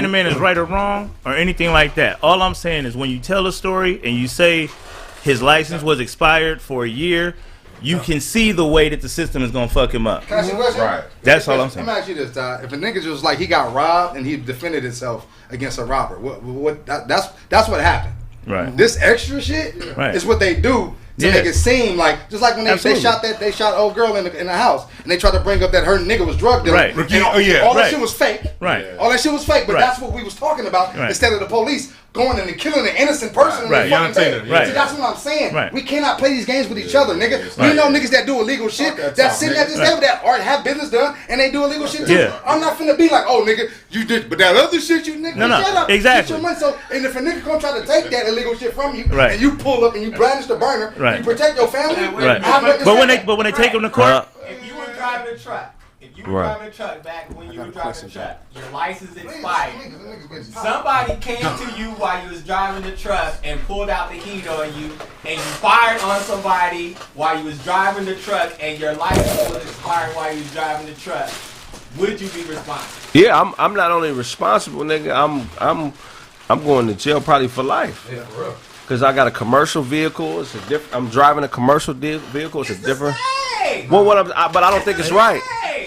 the man is right or wrong or anything like that. All I'm saying is when you tell a story and you say his license was expired for a year, you can see the way that the system is gonna fuck him up. Can I ask you a question? Right. That's all I'm saying. Let me ask you this, Todd. If a nigga just like he got robbed and he defended himself against a robber, that's what happened. Right. This extra shit is what they do to make it seem like, just like when they shot old girl in the house and they tried to bring up that her nigga was drug dealer. Right. All that shit was fake. Right. All that shit was fake, but that's what we was talking about instead of the police going and killing an innocent person in the fucking day. See, that's what I'm saying. Right. We cannot play these games with each other, nigga. You know niggas that do illegal shit, that sitting at this table that or have business done and they do illegal shit too. Yeah. I'm not finna be like, oh nigga, you did, but that other shit you nigga, shut up. Exactly. Get your money. So, and if a nigga come try to take that illegal shit from you and you pull up and you brandish the burner, you protect your family. Right. But when they take him to court, if you were driving a truck. If you were driving a truck back when you were driving a truck, your license expired. Somebody came to you while you was driving the truck and pulled out the heat on you, and you fired on somebody while you was driving the truck, and your license was expired while you was driving the truck. Would you be responsible? Yeah, I'm not only responsible, nigga. I'm going to jail probably for life. Yeah, for real. Cause I got a commercial vehicle. It's a different. I'm driving a commercial vehicle. It's a different. Well, but I don't think it's right.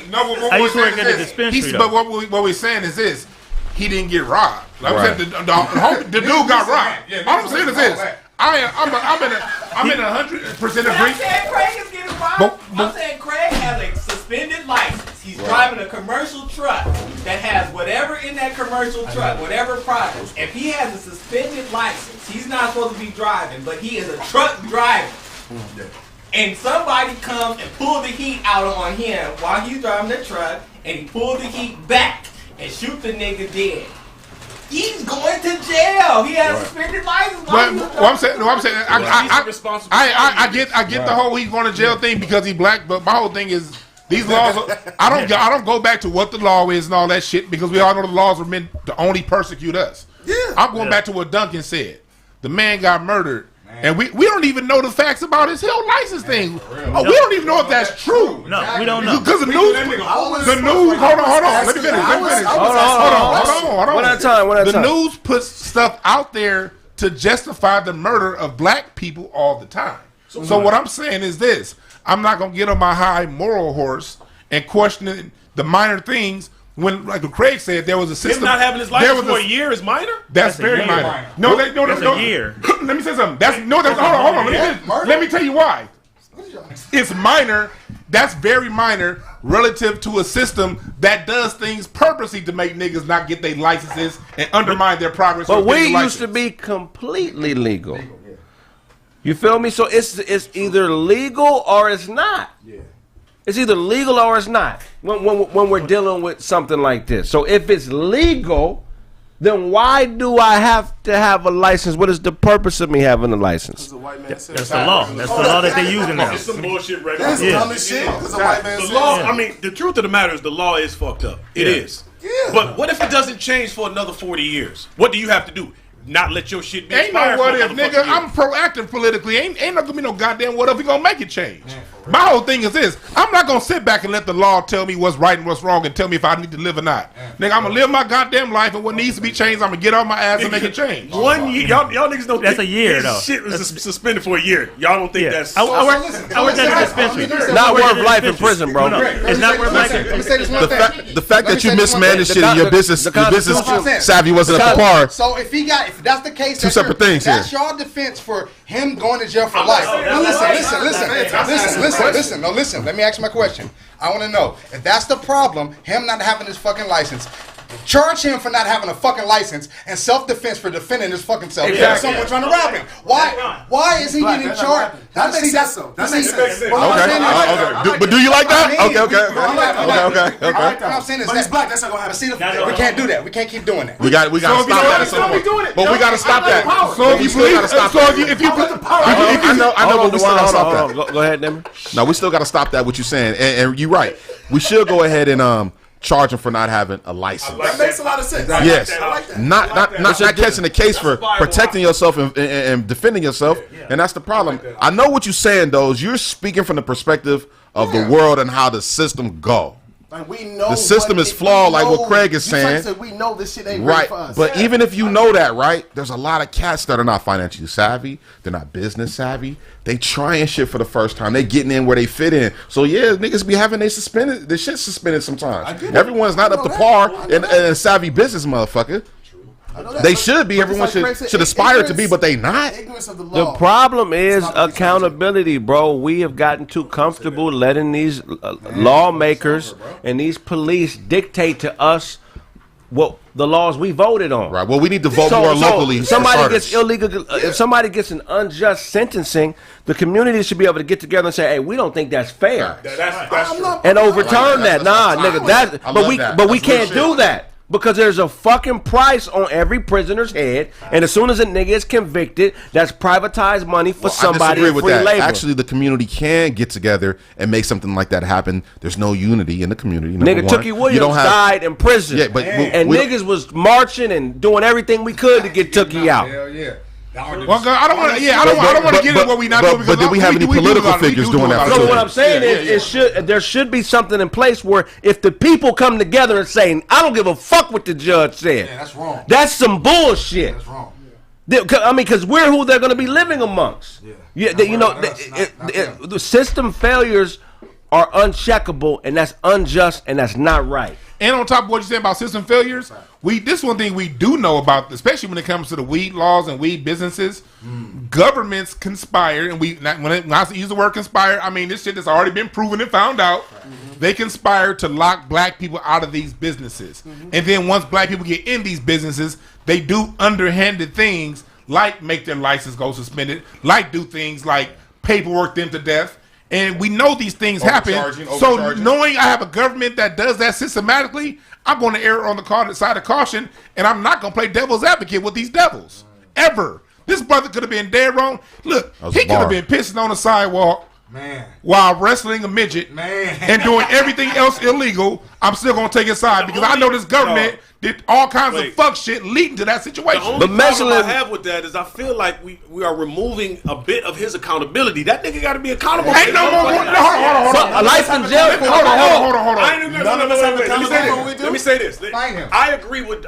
No, what I we're used to work saying at a is this. dispensary, But what we're saying is this: he didn't get robbed. Like I said, the dude got robbed. All I'm saying is this: I'm in 100% I'm agree. saying Kraig is getting robbed. I'm saying Kraig has a suspended license. He's driving a commercial truck that has whatever in that commercial truck, whatever product. If he has a suspended license, he's not supposed to be driving, but he is a truck driver. And somebody comes and pull the heat out on him while he's driving the truck, and he pulled the heat back and shoot the nigga dead. He's going to jail. He has a suspended license. I'm saying, I get the whole he's going to jail thing because he's black, but my whole thing is these laws. I don't go back to what the law is and all that shit because we all know the laws are meant to only persecute us. Yeah, I'm going back to what Duncan said. The man got murdered. And we don't even know the facts about his whole license thing. We don't even know if that's true. No, we don't know. Because the news. Hold on. Let me finish. Hold on. One at a time. The news puts stuff out there to justify the murder of black people all the time. So what I'm saying is this: I'm not gonna get on my high moral horse and question the minor things. When, like Kraig said, there was a system. Him not having his license for a year is minor? That's very minor. No, that's a year. Let me say something. Hold on. Let me tell you why. It's minor. That's very minor relative to a system that does things purposely to make niggas not get their licenses and undermine their progress. But we used to be completely legal. You feel me? So it's either legal or it's not. Yeah. It's either legal or it's not when we're dealing with something like this. So if it's legal, then why do I have to have a license? What is the purpose of me having a license? That's the law. That's the law that they're using now. It's some bullshit right That's now. dumb as shit. Because a white man The law, I mean, the truth of the matter is the law is fucked up. It is. Yeah. But what if it doesn't change for another 40 years? What do you have to do? Not let your shit be expired. Ain't no what if, nigga. I'm proactive politically. Ain't not gonna be no goddamn what if we gonna make it change. My whole thing is this: I'm not gonna sit back and let the law tell me what's right and what's wrong and tell me if I need to live or not. Nigga, I'm gonna live my goddamn life, and what needs to be changed, I'm gonna get off my ass and make it change. 1 year, y'all niggas don't. That's a year though. Shit was suspended for a year. Y'all don't think that's? I worked at a dispensary. Not worth life in prison, bro. It's not worth life in prison. The fact that you mismanaged shit in your business savvy wasn't up to par. So if that's the case, Two separate things here. That's your defense for him going to jail for life. Now listen. No, listen. Let me ask my question. I want to know if that's the problem, him not having his fucking license. Charge him for not having a fucking license and self-defense for defending his fucking self. Exactly. Someone trying to rob him. Why is he getting charged? That makes sense. That makes sense. Okay. But do you like that? Okay. What I'm saying is But he's black. That's not gonna happen. See, we can't do that. We can't keep doing that. We got to stop that at some point. But we got to stop that. So if you still gotta stop that. if you I know, but we still gotta stop that. Go ahead, Nimmer. No, we still got to stop that. What you're saying, and you're right. We should go ahead and charge him for not having a license. That makes a lot of sense. Yes, I like that. not catching the case for protecting yourself and defending yourself, and that's the problem. I know what you're saying, though. You're speaking from the perspective of the world and how the system go. Like we know the system is flawed, like what Kraig is saying. We know this shit ain't right, for us. but even if you know that, right, there's a lot of cats that are not financially savvy. They're not business savvy. They trying shit for the first time. They getting in where they fit in. So yeah, niggas be having their shit suspended sometimes. Everyone's not up to par in a savvy business, motherfucker. They should be. Everyone should aspire to be, but they not. The problem is accountability, bro. We have gotten too comfortable letting these lawmakers and these police dictate to us what the laws we voted on. Right. Well, we need to vote more locally. If somebody gets illegal, if somebody gets an unjust sentencing, the community should be able to get together and say, "Hey, we don't think that's fair," That's true. and overturn that. Nah, nigga, but we can't do that. Because there's a fucking price on every prisoner's head, and as soon as a nigga is convicted, that's privatized money for somebody I disagree in with free that. labor. Actually, the community can get together and make something like that happen. There's no unity in the community. Nigga, Tookie Williams died in prison. Yeah, but and niggas was marching and doing everything we could to get Tookie out. Hell yeah. Well, I don't want to. Yeah, I don't want to get into what we not doing. But did we have any political figures doing that? So what I'm saying is, there should be something in place where if the people come together and say, "I don't give a fuck what the judge said," Yeah, that's wrong. That's some bullshit. That's wrong. I mean, because we're who they're going to be living amongst. Yeah, the system failures are uncheckable, and that's unjust, and that's not right. And on top of what you said about system failures, this one thing we do know about, especially when it comes to the weed laws and weed businesses, governments conspire, and when I use the word conspire, I mean this shit has already been proven and found out. They conspire to lock black people out of these businesses, and then once black people get in these businesses, they do underhanded things like make their license go suspended, like do things like paperwork them to death. And we know these things happen. So knowing I have a government that does that systematically, I'm going to err on the side of caution, and I'm not going to play devil's advocate with these devils. Ever. This brother could have been dead wrong. Look, he could have been pissing on the sidewalk while wrestling a midget and doing everything else illegal. I'm still going to take his side because I know this government did all kinds of fuck shit leading to that situation. The only problem I have with that is I feel like we are removing a bit of his accountability. That nigga got to be accountable. Ain't no more. Hold on. A life in jail. Hold on. Let me say this. I agree with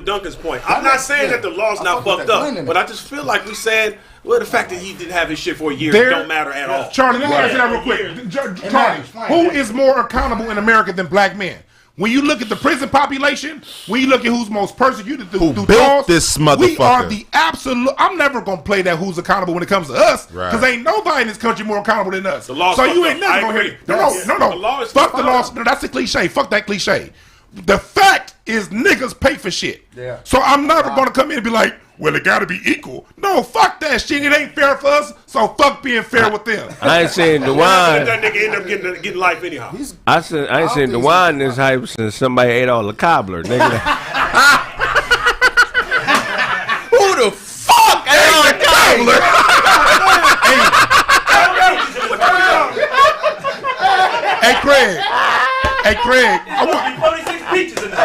Duncan's point. I'm not saying that the law's not fucked up, but I just feel like we said, well, the fact that he didn't have his shit for a year don't matter at all. Charlie, let me answer that real quick. Charlie, who is more accountable in America than black men? When you look at the prison population, when you look at who's most persecuted through built this motherfucker. We are the absolute. I'm never gonna play that who's accountable when it comes to us, because ain't nobody in this country more accountable than us. So you ain't never gonna hear it. No. Fuck the law. No, that's a cliche. Fuck that cliche. The fact is, niggas pay for shit. Yeah. So I'm never gonna come in and be like, well, it gotta be equal. No, fuck that shit. It ain't fair for us, so fuck being fair with them. I ain't saying the wine. That nigga end up getting life anyhow. I ain't saying the wine this hype since somebody ate all the cobbler, nigga. Who the fuck ate all the cobbler? Hey, Kraig. I want 26 peaches in there.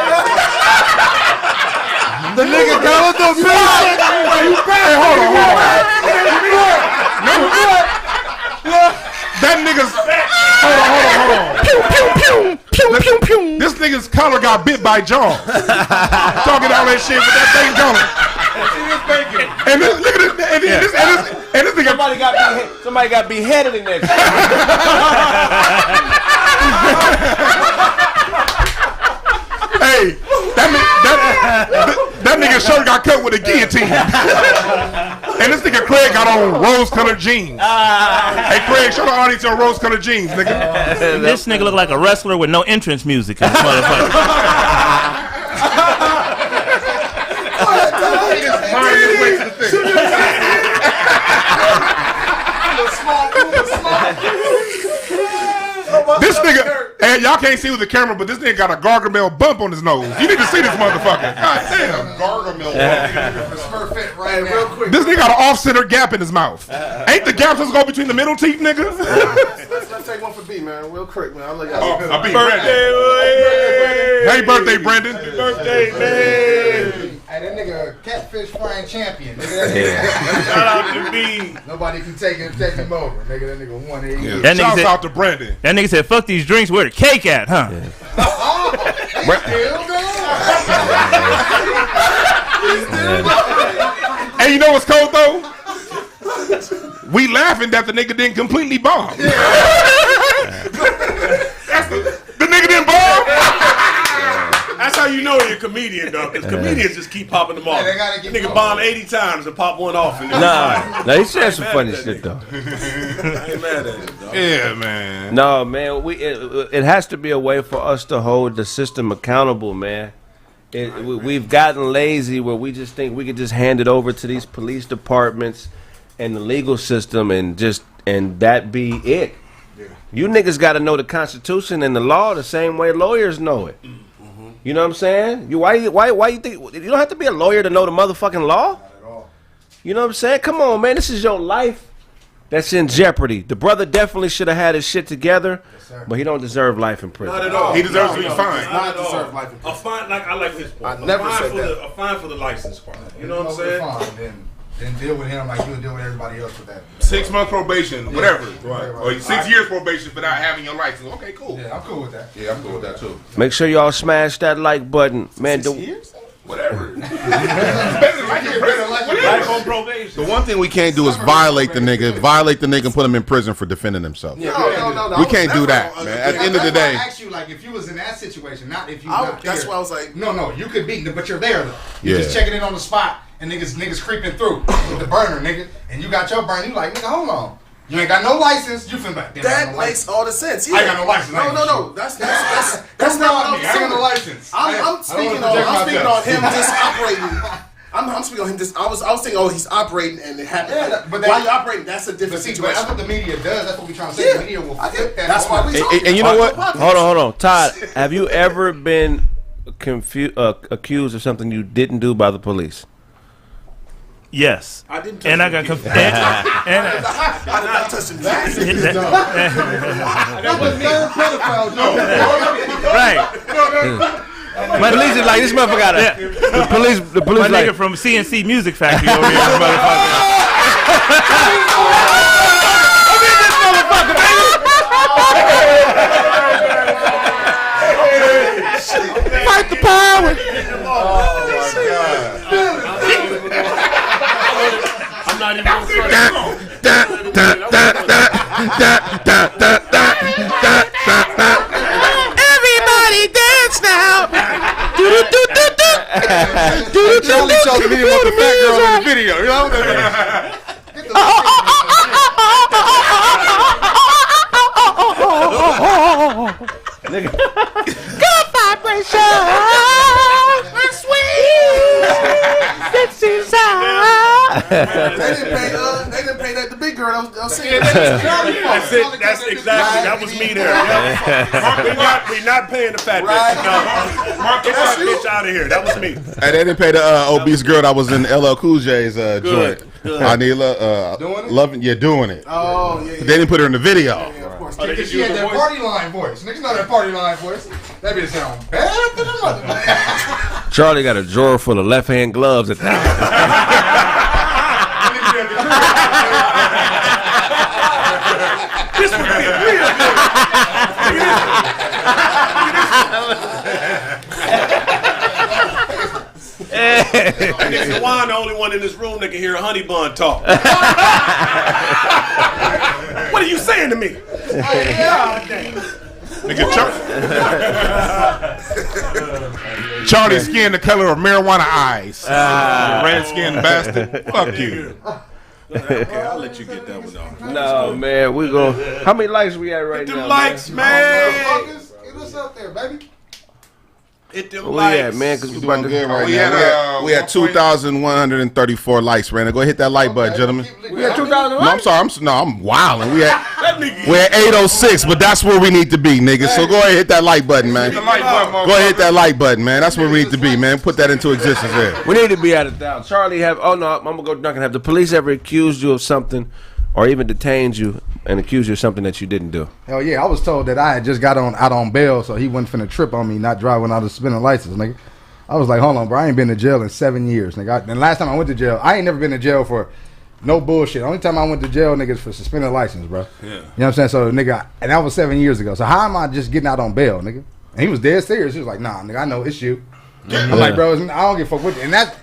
The nigga got with the bitch. Hey, hold on. That nigga's. Hold on. This nigga's collar got bit by John. Talking all that shit with that thing going. And this, look at this. And this nigga. Somebody got beheaded in there. Hey, that nigga shirt got cut with a guillotine. And this nigga Kraig got on rose-colored jeans. Hey, Kraig, show the audience your rose-colored jeans, nigga. This nigga look like a wrestler with no entrance music in this motherfucker. This nigga, and y'all can't see with the camera, but this nigga got a Gargamel bump on his nose. You need to see this motherfucker. God damn. Gargamel. Real quick. This nigga got an off-center gap in his mouth. Ain't the gap supposed to go between the middle teeth, nigga? Let's take one for B, man. Real quick, man. I'll let y'all Hey, birthday, Brandon. Birthday, man. Hey, that nigga catfish frying champion. Shout out to B. Nobody can take him over. Nigga, that nigga won it. Yeah. That nigga Shouts said- out to Brandon. That nigga said, "Fuck these drinks. Where the cake at, huh?" Hey, you know what's cold though? We laughing that the nigga didn't completely bomb. The nigga didn't bomb. That's how you know you're a comedian, though, because comedians just keep popping them off. Nigga bomb 80 times and pop one off. And Nah, he said some funny shit though. I ain't mad at it, dog. Yeah, man. No, man, it has to be a way for us to hold the system accountable, man. We've gotten lazy where we just think we could just hand it over to these police departments and the legal system and that be it. Yeah. You niggas got to know the Constitution and the law the same way lawyers know it. Mm-hmm. You know what I'm saying? Why you think you don't have to be a lawyer to know the motherfucking law? Not at all. You know what I'm saying? Come on, man. This is your life that's in jeopardy. The brother definitely should have had his shit together, but he don't deserve life in prison. Not at all. He deserves to be fined. Not deserve life in prison. A fine, like I like his point. I never said that. A fine for the license part. You know what I'm saying? Then deal with him like you would deal with everybody else with that. 6 months probation, whatever. Right. Or 6 years probation for not having your license. Okay, cool. Yeah, I'm cool with that. Yeah, I'm cool with that too. Make sure y'all smash that like button, man. Whatever. Life on probation. The one thing we can't do is violate the nigga and put him in prison for defending himself. No. We can't do that, man. At the end of the day, I asked you, like, if you was in that situation, not if you. That's why I was like, no, you could be, but you're there though. You're Yeah. just checking it on the spot, and niggas creeping through with the burner, nigga, and you got your burner. You like, nigga, hold on. You ain't got no license. You finna back. that makes all the sense. Yeah. I ain't got no license. No. That's not what I'm I ain't got saying. no license. I'm speaking on him just operating. I'm speaking on him just. I was thinking, he's operating and it happened. Yeah, but while you're operating, that's a different But situation. that's what the media does. That's what we trying to say. Yeah. The media will I get flip that. That's why we talking. And you know what? Hold on. Todd, have you ever been accused of something you didn't do by the police? Yes. I didn't touch And I got the confused. I did not touch him. That was third pedophile. Right. My police is like, this motherfucker got the police My like, nigga from CNC Music Factory over here, motherfucker. fight the power. I'm not even going Everybody dance now. Charlie told me he didn't want the fat girl in the video. You know? Nigga. Good vibration. Sweet. It's inside. They didn't pay that the big girl. I was saying. That's it. That's exactly. That was me there. We're not paying the fat bitch. No. Get that bitch out of here. That was me. hey, they didn't pay the obese girl that was in LL Cool J's joint. Anila, Doing it? loving, doing it. Oh yeah. They didn't put her in the video. Yeah, of course. Because she had that party line voice. Niggas know that party line voice. That bitch sound bad to the mother. Charlie got a drawer full of left-hand gloves at that. I guess Juan the only one in this room that can hear a honey bun talk. What are you saying to me? God damn. Nigga, Charlie's skin the color of marijuana eyes. Red skinned bastard. Fuck you. Okay, I'll let you get that one off. No, man, we go. How many likes we at right Hit now? them likes, man. Get us up there, baby. Hit them Where we likes. at, man? Because we Doing about good to. right we now. had, We had 2,134 likes, Brandon. Go hit that like button, gentlemen. We had 2,000 No, I'm sorry. I'm wilding. We had We're at 8:06, but that's where we need to be, nigga. So go ahead and hit that like button, man. Go ahead and hit that like button, man. That's where we need to be, man. Put that into existence there. We need to be out of doubt. Charlie, I'm gonna go Duncan. Have the police ever accused you of something or even detained you and accused you of something that you didn't do? Hell yeah, I was told that I had just got out on bail, so he wasn't finna trip on me not driving out of suspended license, nigga. I was like, hold on, bro, I ain't been to jail in 7 years, nigga. And last time I went to jail, I ain't never been to jail for no bullshit. Only time I went to jail, niggas, for suspended license, bro. Yeah. You know what I'm saying? So, nigga, and that was 7 years ago. So how am I just getting out on bail, nigga? And he was dead serious. He was like, nah, nigga, I know it's you. I'm like, bro, I don't give a fuck with you. And that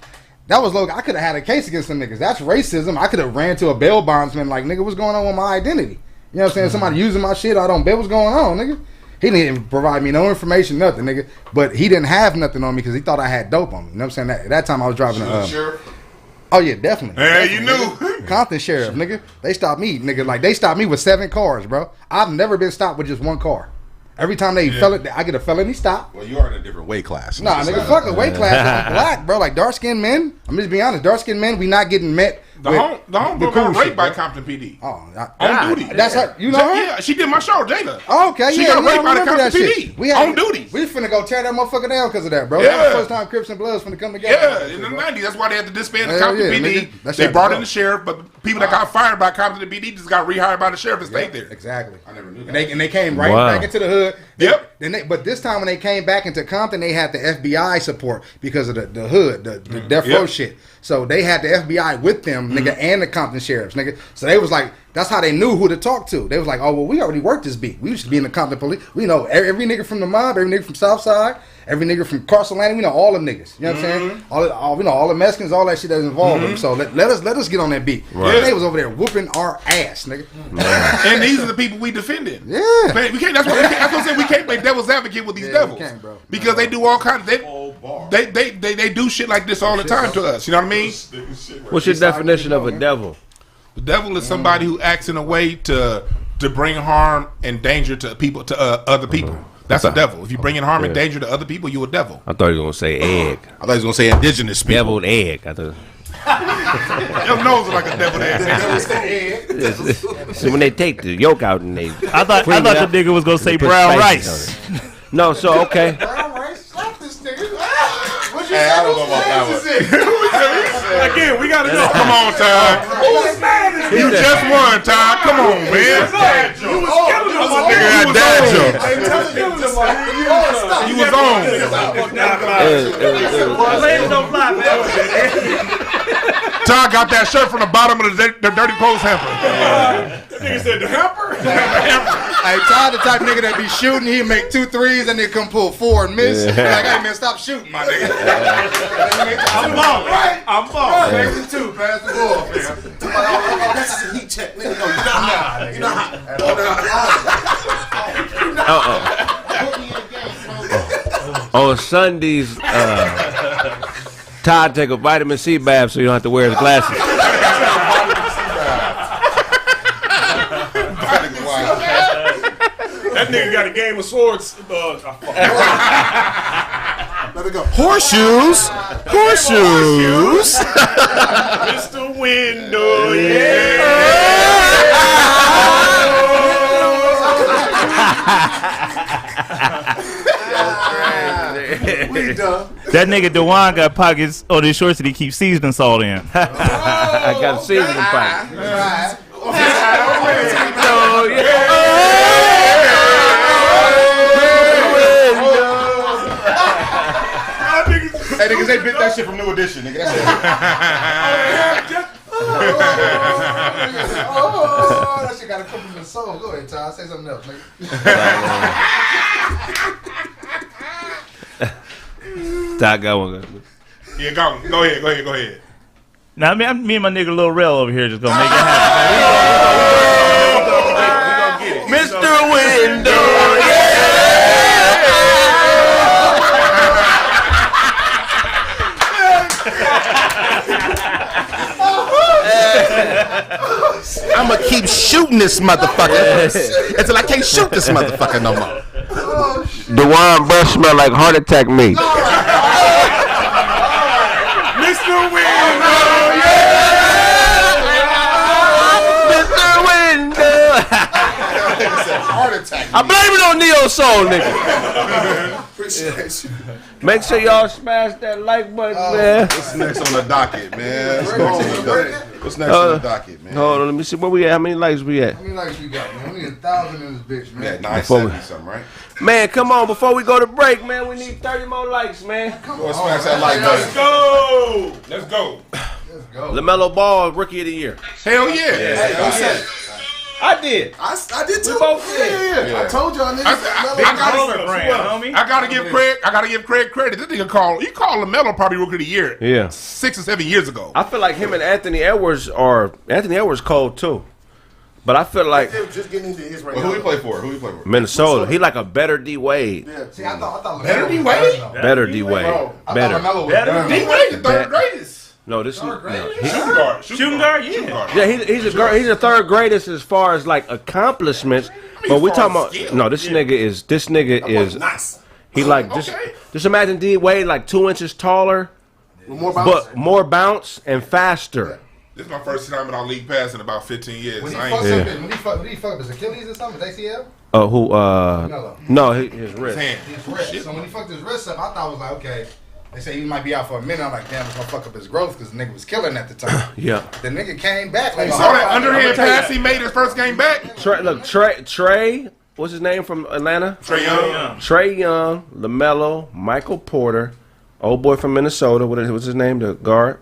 was low. I could have had a case against some niggas. That's racism. I could have ran to a bail bondsman like, nigga, what's going on with my identity? You know what I'm saying? Somebody using my shit out on bail. What's going on, nigga? He didn't provide me no information, nothing, nigga. But he didn't have nothing on me because he thought I had dope on me. You know what I'm saying? At that time, I was driving a... Oh, yeah, definitely. Hey, definitely, you knew. Nigga. Compton Sheriff, nigga. They stopped me, nigga. Like, they stopped me with 7 cars, bro. I've never been stopped with just 1 car. Every time I get a felony stop. Well, you are in a different weight class. Nah, nigga, fuck a weight class. I'm black, bro. Like, dark-skinned men. I'm just being honest. Dark-skinned men, we not getting met. The homegirl got raped by Compton PD. Oh, on duty. That's her. You know her? Yeah, she did my show, Jada. Oh, okay, she got raped by the Compton PD. On duty. We finna go tear that motherfucker down because of that, bro. Yeah. That was the first time Crips and Bloods finna come together. Yeah, in the 90s. That's why they had to disband the Compton PD. They brought in the sheriff, but the people that got fired by Compton PD just got rehired by the sheriff and stayed there. Exactly. I never knew that. And they came right back into the hood. Yep. But this time when they came back into Compton, they had the FBI support because of the hood, the death row shit. So they had the FBI with them, nigga, and the Compton sheriffs, nigga. So they was like, that's how they knew who to talk to. They was like, oh, well, we already worked this beat. We used to be in the Compton police. We know every nigga from the mob, every nigga from Southside, every nigga from Cross Atlantic. We know all them niggas. You know what I'm saying? We know all the Mexicans, all that shit that's involved with them. So let us get on that beat. Right. They was over there whooping our ass, nigga. And these are the people we defended. Yeah. Man, we can't. That's what I'm saying. We can't play devil's advocate with these devils, bro. because they do all kinds. They do shit like this all the time to us. You know what I mean? What's your definition of a devil? The devil is somebody who acts in a way to bring harm and danger to people, to other people. That's a devil. If you bring in harm and danger to other people, you a devil. I thought you were gonna say egg. I thought he was gonna say indigenous people. Deviled egg. I thought. Your nose is like a deviled egg. So when they take the yolk out and they, I thought the nigga was gonna say brown rice. No, so okay. Brown rice? Slap this nigga. Hey, I don't know about that one. Again, we gotta know. Come on, Ty. You just won, Ty. Come on, man. You was killing them. Nigga had dad jokes. You was on. Ladies don't fly, man. Ty got that shirt from the bottom of the Dirty Post hamper. Nigga said the hamper. Hey, Ty the type nigga that be shooting, he make 2 threes and then come pull 4 and miss. Like, hey man, stop shooting, my nigga. I'm balling. Right? I'm balling. Make the 2, pass the ball. That's a heat check, nigga. No, you know how. On Sundays, Todd take a vitamin C bath so you don't have to wear his glasses. That nigga got a game of swords. Let it go. Horseshoes. Mr. Window, yeah. We done. That nigga Dewan got pockets on his shorts that he keeps seasoning salt in. I got a seasoning pocket. Hey, niggas, they bit that shit from New Edition, nigga. That's That shit gotta come from the soul. Go ahead, Ty. Say something else, nigga. Ty got one. Yeah, go ahead. Now, me and my nigga Lil Rel over here just gonna make it happen. Mr. Window, I'ma keep shooting this motherfucker until I can't shoot this motherfucker no more. Dewan breath smell like heart attack meat. Mr. Window, Mr. Window. I blame it on Neo Soul, nigga. Appreciate you. Make sure y'all smash that like button, man. What's next on the docket, man? What's next on the docket, man? Hold on, let me see where we at. How many likes we at? How many likes we got, man? We need 1,000 in this bitch, man. Yeah, 970 something, right? Man, come on, before we go to break, man, we need 30 more likes, man. Go smash that like button. Let's go. LaMelo Ball, Rookie of the Year. Hell yeah. I did. I did too. We both did. Yeah. I told y'all niggas. I gotta give Kraig. I gotta give Kraig credit. This nigga called LaMelo probably Rookie of the Year. Yeah. 6 or 7 years ago. I feel like him and Anthony Edwards cold too. But I feel like They're just getting into his right Well, now. who he play for? Minnesota. He like a better D Wade. Yeah. See, I thought Better LaMelo was D-Wade? done, though. Better D Wade. I thought Better. LaMelo was done. D-Wade, the third greatest. No, this is Shooting guard. Shooting guard, yeah. yeah. He's a third greatest as far as like accomplishments. But we talking about this nigga is Nice. he like just imagine D Wade like 2 inches taller, More bounce. but more bounce and faster. This is my first time in our league pass in about 15 years. When he I fucked ain't up, did he fuck up his Achilles or something? His ACL? His wrist. hand. His wrist. So when he fucked his wrist up, I thought it was like, okay. They say he might be out for a minute. I'm like, damn, it's gonna fuck up his growth because the nigga was killing at the time. Yeah. The nigga came back. Like, You saw that underhand pass he made his first game back? Trey, what's his name from Atlanta? Trae Young. Trey Young, LaMelo, Michael Porter, old boy from Minnesota. What's his name? The guard.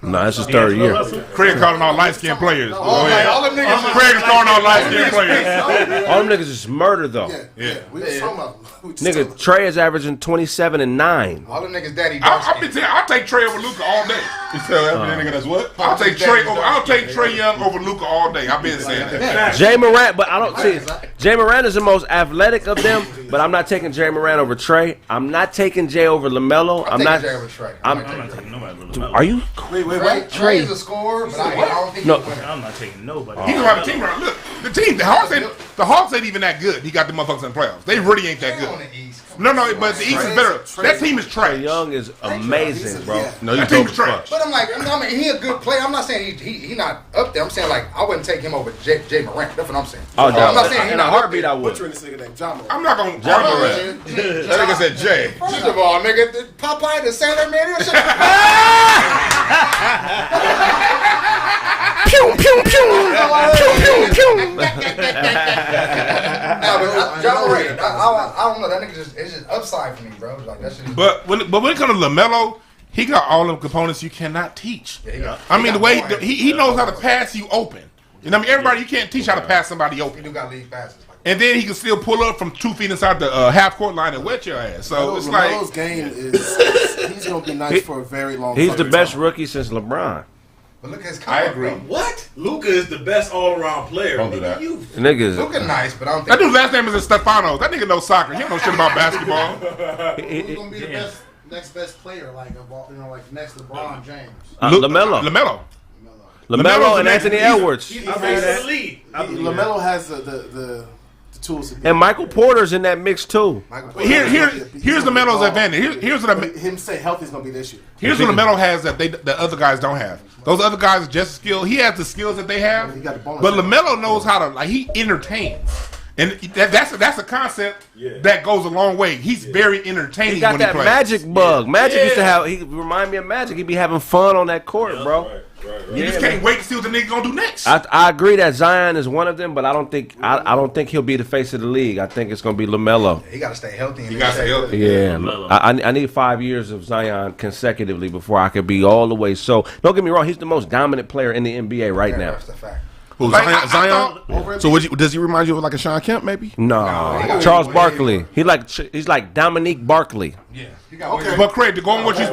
No, that's his third year. Kraig calling all light-skinned players. all them niggas. Kraig is calling all light-skinned players. All them niggas is murder though. Yeah. We was talking about. Nigga, Trey is averaging 27 and 9. All them niggas daddy I'll take Trae over Luka all day. You tell that nigga that's what? I'll take Trae Young over Luka all day. I've been saying that. Jay Morant, but I don't see. Jay Morant is the most athletic of them, but I'm not taking Jay Morant over Trey. I'm not taking Jay over LaMelo. I'm not. Jay over Trey. I'm not taking nobody over LaMelo. Are you? Wait. Trey's a scorer, but I don't think he's a winner. I'm not taking nobody. He don't have a team around. Look, the Hawks ain't even that good. He got the motherfuckers in the playoffs. They really ain't that On good. the East. No, but the East is better. That team is trash. Trey Young is amazing, bro. No, you That team dope is as trash. fuck. But I'm like, he a good player. I'm not saying he not up there. I'm saying like I wouldn't take him over Jay Morant. That's what I'm saying. Oh, I'm not saying he in a not heartbeat, I What's would. your nigga name? John Morant. I'm not gonna. That nigga said Jay. First of all, nigga, the Popeye the Sailor Man. Pew pew pew pew pew pew. John Morant, I don't know. That nigga it's just upside for me, bro. Like that shit. But when it comes to LaMelo, he got all the components you cannot teach. Yeah, The way he knows how to pass you open. You know what I mean? Everybody, you can't teach how to pass somebody He open. do got league passes. And then he can still pull up from 2 feet inside the half court line and wet your ass. So it's like LaMelo's game is he's gonna be nice for a very long time. He's the best rookie since LeBron. But look at his I agree. What? Luka is the best all-around player. Don't do that. Niggas. Luka nice, but I don't that think dude's last name is Stefano. That nigga knows soccer. He don't know shit about basketball. Who's gonna be the next best player, like next LeBron James? LaMelo and Anthony Edwards. He's the face of the league. LaMelo has the tools. And Michael Porter's in that mix too. Here's LaMelo's advantage. Here's what him say healthy is gonna be the issue. Here's what LaMelo has that the other guys don't have. Those other guys are just skilled. He has the skills that they have, He got the bonus. but LaMelo knows how to he entertains, and that's a concept that goes a long way. He's very entertaining. He got when that he plays. magic bug. Magic used to have. He remind me of Magic. He'd be having fun on that court, bro. You just can't wait to see what the nigga gonna do next. I agree that Zion is one of them, but I don't think he'll be the face of the league. I think it's gonna be LaMelo. he got to stay healthy. He got to stay healthy. Yeah, I need 5 years of Zion consecutively before I could be all the way. So don't get me wrong, he's the most dominant player in the NBA right now. That's a fact. Who, Like, Zion? So does he remind you of like a Sean Kemp maybe? No, Charles Barkley. He's like Dominique Barkley. Yeah, he got But Kraig, to go on what you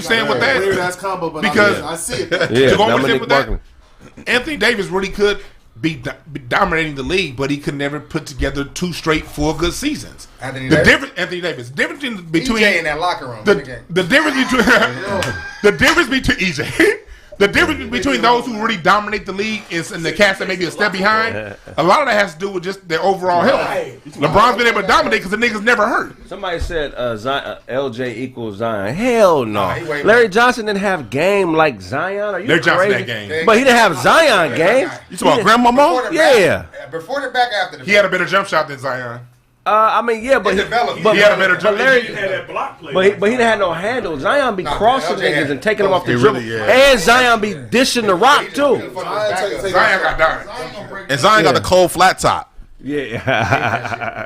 saying with Weird that, ass combo, but because- I see it. Yeah, to go on Dominique with that, Barkley. Anthony Davis really could be dominating the league, but he could never put together 2 straight full good seasons. Anthony The Davis? difference between EJ in that locker room. the difference between EJ. The difference between those who really dominate the league and the cats that may be a step behind, a lot of that has to do with just their overall health. LeBron's been able to dominate because the niggas never hurt. Somebody said LJ equals Zion. Hell no. Larry Johnson didn't have game like Zion. Are you Larry Johnson crazy? had game. But he didn't have Zion game. You talking about Grandmama? Yeah. Before the back, after the He had a better jump shot than Zion. I mean, yeah, but he had a better jump. Larry, He had that block play. but he didn't have no handle. Zion be crossing niggas and taking them off the dribble. Really, yeah. And Zion be dishing the rock too. Zion got done. And Zion got the cold flat top. Yeah.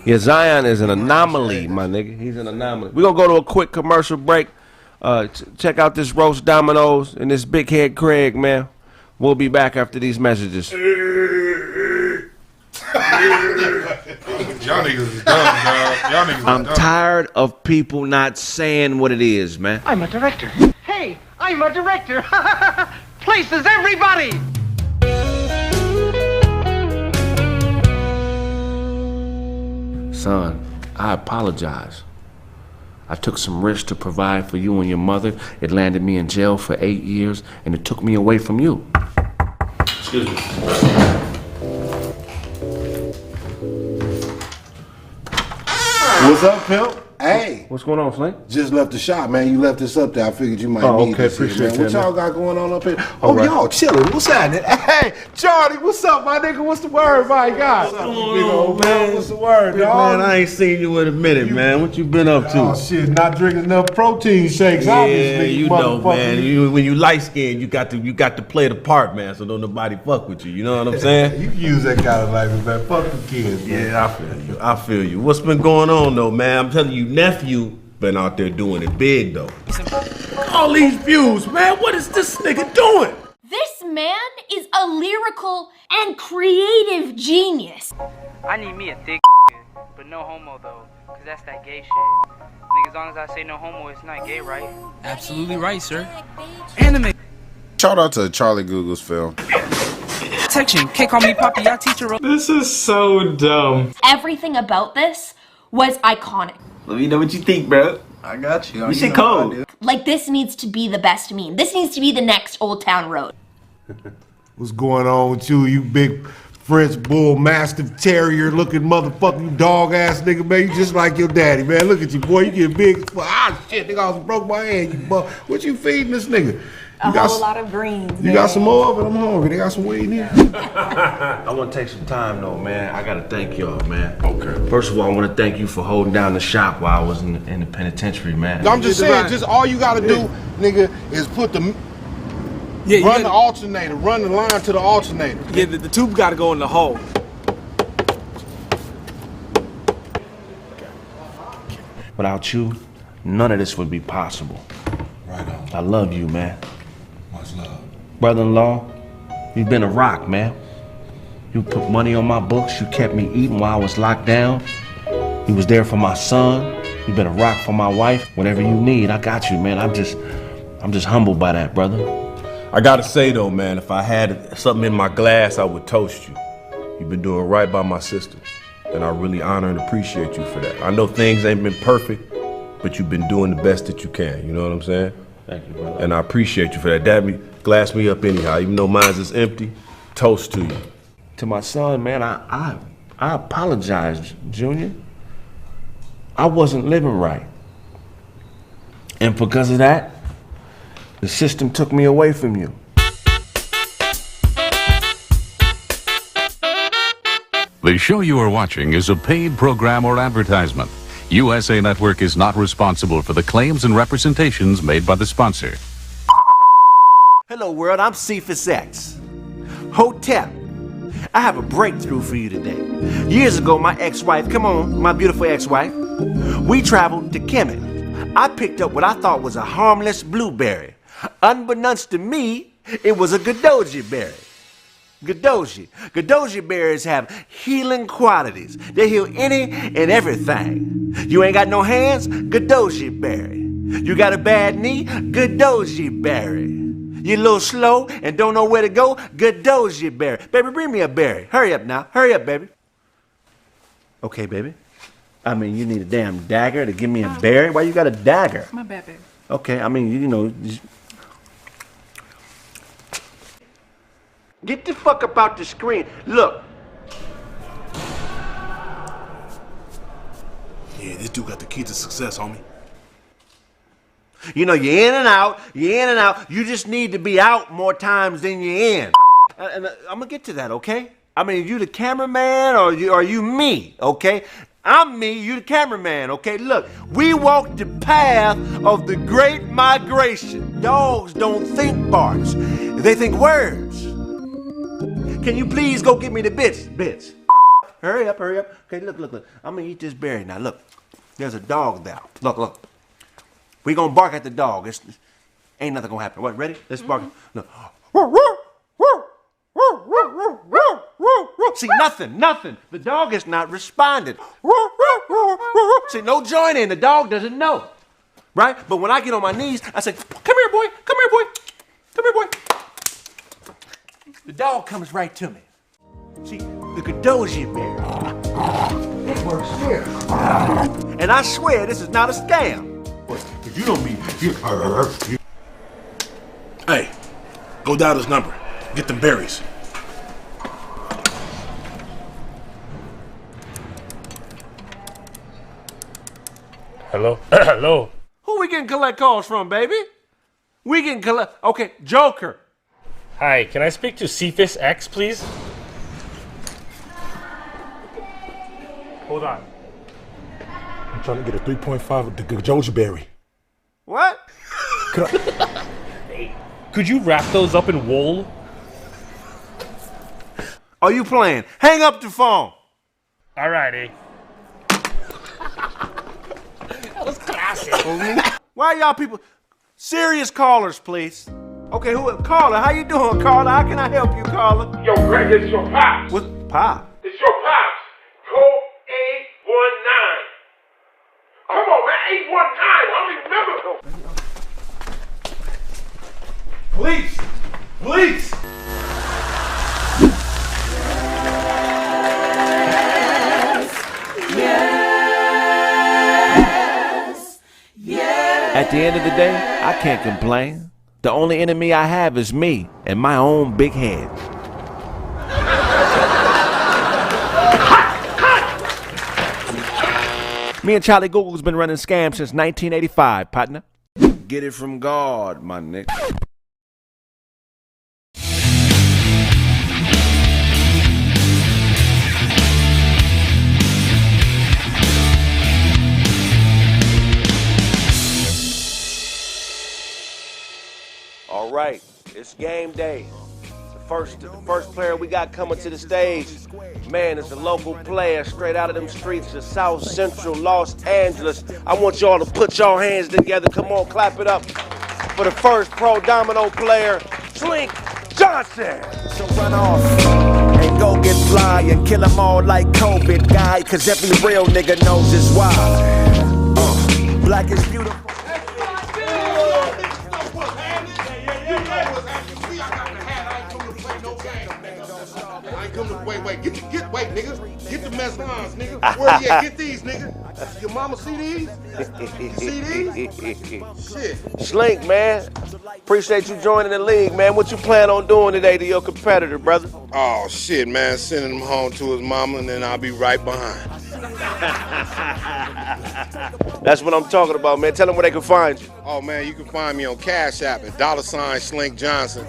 Yeah, Zion is an anomaly, my nigga. He's an anomaly. We're going to go to a quick commercial break. Check out this roast Dominoes and this big head Kraig, man. We'll be back after these messages. Y'all niggas is dumb, dog. Y'all niggas I'm dumb. tired of people not saying what it is, man. I'm a director. Hey, I'm a director. Places everybody. Son, I apologize. I took some risks to provide for you and your mother. It landed me in jail for 8 years, and it took me away from you. Excuse me. What's up, pimp? Hey. What's going on, Flink? Just left the shop, man. You left this up there. I figured you might need okay, this here, appreciate man. that, What y'all man. got going on up here? All Oh, right. y'all chilling. What's happening? Hey, Charlie, what's up, my nigga? What's the word, my God? What's up, big old man? What's the word, dog? Man, I ain't seen you in a minute, man. What you been up to? Oh, shit, not drinking enough protein shakes, Yeah, obviously. you know, man. When you light skinned, you got to play the part, man. So don't nobody fuck with you. You know what I'm saying? You can use that kind of language, man. Fuck the kids, man. Yeah, I feel you. I feel you. What's been going on, though, man? I'm telling you, nephew been out there doing it big, though. All these views, man. What is this nigga doing? This man is a lyrical and creative genius. I need me a thick but no homo though, cause that's that gay shit. Nigga, as long as I say no homo, it's not gay, right? Absolutely right, sir. Anime. Shout out to Charlie Google's film. Section. Can't call me Poppy, I teach her. This is so dumb. Everything about this was iconic. Let me know what you think, bro. I got you. This shit cold. Like, this needs to be the best meme. This needs to be the next Old Town Road. What's going on with you, you big French bull mastiff terrier looking motherfucker, you dog ass nigga, man? You just like your daddy, man. Look at you, boy. You get big. Ah, shit, nigga, I almost broke my hand, you buck. What you feeding this nigga? A whole lot of greens. You got some more of it? I'm hungry. They got some weed in here. I want to take some time, though, man. I got to thank y'all, man. Okay. First of all, I want to thank you for holding down the shop while I was in the penitentiary, man. I'm just saying, just all you gotta do, nigga, is put the run the alternator, run the line to the alternator. Yeah, the tube got to go in the hole. Without you, none of this would be possible. Right on. I love you, man. Much love. Brother-in-law, you've been a rock, man. You put money on my books. You kept me eating while I was locked down. You was there for my son. You've been a rock for my wife. Whatever you need, I got you, man. I'm just humbled by that, brother. I gotta say, though, man, if I had something in my glass, I would toast you. You've been doing right by my sister, and I really honor and appreciate you for that. I know things ain't been perfect, but you've been doing the best that you can. You know what I'm saying? Thank you, brother. And I appreciate you for that. Glass me up anyhow, even though mine's is empty. Toast to you. To my son, man, I apologize, Junior. I wasn't living right. And because of that, the system took me away from you. The show you are watching is a paid program or advertisement. USA Network is not responsible for the claims and representations made by the sponsor. Hello world, I'm Cephas X. Hotep, I have a breakthrough for you today. Years ago, my ex-wife, come on, my beautiful ex-wife, we traveled to Kemet. I picked up what I thought was a harmless blueberry. Unbeknownst to me, it was a Gadoji berry. Gadoji berries have healing qualities. They heal any and everything. You ain't got no hands? Gadoji berry. You got a bad knee? Gadoji berry. You a little slow and don't know where to go? Gadoji berry. Baby, bring me a berry. Hurry up now. Hurry up, baby. Okay, baby. I mean, you need a damn dagger to give me a berry? Why you got a dagger? My bad, baby. Okay, I mean, you know, Get the fuck up out the screen. Look. Yeah, this dude got the key to success, homie. You know, you're in and out. You just need to be out more times than you're in. And I'm gonna get to that, okay? I mean, you the cameraman or are you me, okay? I'm me, you the cameraman, okay? Look, we walk the path of the great migration. Dogs don't think barks, they think words. Can you please go get me the bits? Hurry up. Okay, look. I'm gonna eat this berry now. Look, there's a dog there. Look. We gonna bark at the dog. Ain't nothing gonna happen. What, ready? Let's bark. Look. See, nothing. The dog is not responding. See, no joining. The dog doesn't know. Right? But when I get on my knees, I say, come here, boy. The dog comes right to me. See, the Gadoji bear. It works here. And I swear this is not a scam. You don't mean you. Hey, go dial his number. Get them berries. Hello? Hello? Who we getting collect calls from, baby? We getting collect... Okay, Joker. Hi, can I speak to Cephas X, please? Hold on. I'm trying to get a 3.5 of the Gadoji berry. What? Could you wrap those up in wool? Are you playing? Hang up the phone. Alrighty. That was classic. Why y'all people... Serious callers, please. Okay, Carla, how you doing, Carla? How can I help you, Carla? Yo, Greg, it's your pops. What? Pop? It's your pops. Code 819. Come on, man. 819. I don't remember. Police! At the end of the day, I can't complain. The only enemy I have is me and my own big head. Me and Charlie Google's been running scams since 1985, partner. Get it from God, my nigga. All right, it's game day. The first player we got coming to the stage, man, is a local player straight out of them streets of South Central Los Angeles. I want y'all to put y'all hands together. Come on, clap it up for the first pro domino player, Slink Johnson. So run off and go get fly and kill them all like COVID guy, cause every real nigga knows it's why. Black is beautiful. Wait, nigga. Get the mezclans, nigga. Where you at? Get these, nigga. Your mama see these? You see these? Shit. Slink, man. Appreciate you joining the league, man. What you plan on doing today to your competitor, brother? Oh, shit, man. Sending him home to his mama, and then I'll be right behind. That's what I'm talking about, man. Tell them where they can find you. Oh, man, you can find me on Cash App at $Slink Johnson.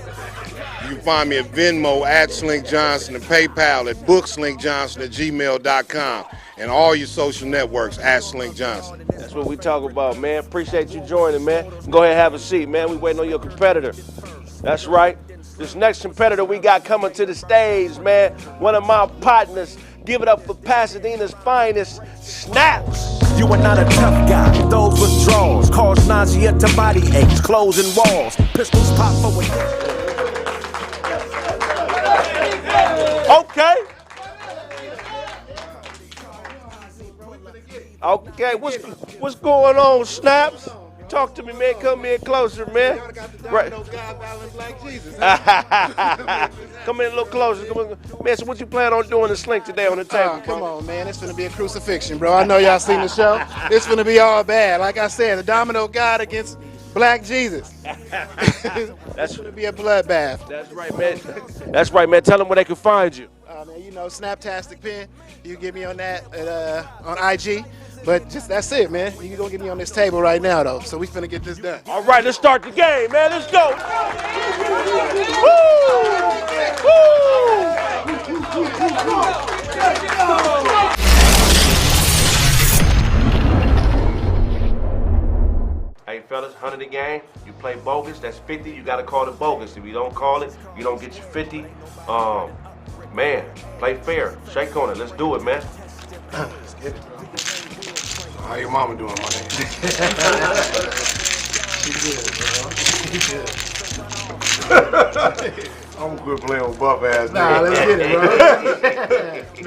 You can find me at Venmo at Slink Johnson and PayPal at bookslinkjohnson@gmail.com and all your social networks at Slink Johnson. That's what we talk about, man. Appreciate you joining, man. Go ahead and have a seat, man. We waiting on your competitor. That's right. This next competitor we got coming to the stage, man. One of my partners. Give it up for Pasadena's finest, Snaps. You are not a tough guy. Those withdrawals cause nausea to body aches, closing walls. Pistols pop for a Okay, what's going on, Snaps? Talk to me, man. Come in closer, man. Right. Come in a little closer. Come on. Man, so what you plan on doing to Slink today on the table, come on, man. It's gonna be a crucifixion, bro. I know y'all seen the show. It's gonna be all bad. Like I said, the Domino God against Black Jesus. That's gonna be a bloodbath. That's right, man. That's right, man. Tell them where they can find you. Man, you know, Snaptastic Pen. You can get me on that on IG. But just that's it, man. You can go get me on this table right now, though. So we finna get this done. All right, let's start the game, man. Let's go. Hey, fellas, 100 a game. You play bogus, that's 50. You got to call it bogus. If you don't call it, you don't get your 50. Man, play fair. Shake on it. Let's do it, man. Let's get it, bro. How your mama doing, my nigga? She good, bro. She good. I'm gonna quit playing with buff ass nigga. Nah, let's get it, bro.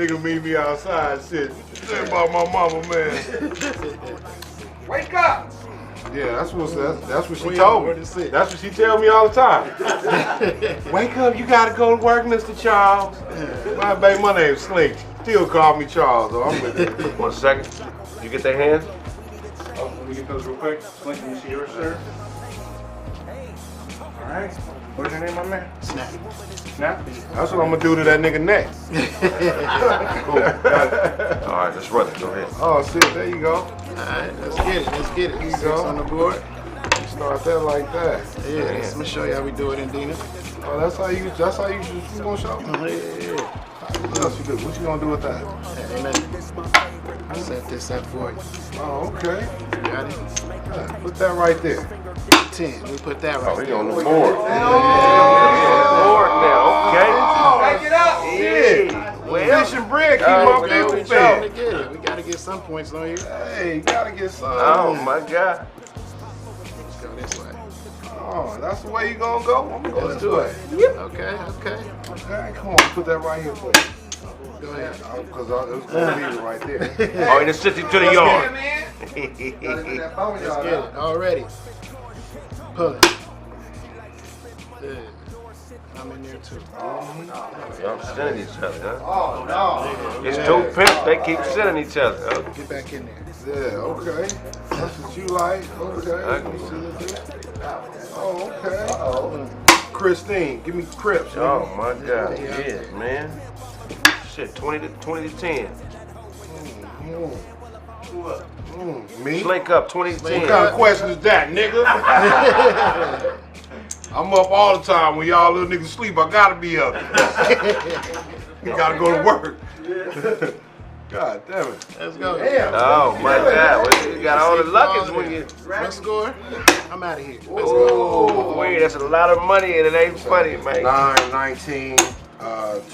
Nigga meet me outside, shit. Say about my mama, man. Wake up! Yeah, that's what she told me. That's what she tell me all the time. Wake up, you gotta go to work, Mr. Charles. My baby, my name's Slink. Still call me Charles, though. I'm with you. 1 second. You get their hands? Oh, let me get those real quick. Slink, can you see yours, sir? All right. What's your name, my man? Snap. Snap? That's what I'm gonna do to that nigga next. Cool. Got it. All right, let's run it. Go ahead. Oh, shit, there you go. All right, let's get it. Let's get it. There you Six go. on the board. Start that like that. Yeah, I'm gonna show you how we do it in Dina. Oh, that's how you gonna show me? Yeah. What else you do? What you gonna do with that? I set this up for you. Oh, okay. You got it? Yeah, put that right there. 10. We put that right he there. on the board. Board now, okay. Take it up! Yeah. Well, Fish and bread keep my bills We fed. We gotta get some points on you. Hey, you gotta get some. Oh, my God. Let's go this way. Oh, that's the way you gonna go? I'm gonna go Let's this do way. it. Okay. Okay, come on, put that right here for you. Go ahead. Because it was gonna leave it right there. Oh, and it's 50 to the yard. Let's get it. Already. Pull it. Good. I'm in there too. Y'all sending each other, huh? Oh, no. It's two pimps. They keep sending each other. Huh? Get back in there. Yeah, okay. That's what you like. Okay. Oh, okay. Christine, give me Crips. Oh, my God. Yeah, man. Shit, 20 to 10. Me? Slink up, 20 to 10. What kind of question is that, nigga? I'm up all the time. When y'all little niggas sleep, I gotta be up. You gotta go to work. God damn it. Let's go. Oh, my God. Well, you got all the luggage when you... Let's score. I'm out of here. Oh, wait, that's a lot of money and it ain't funny, man. 9, 19,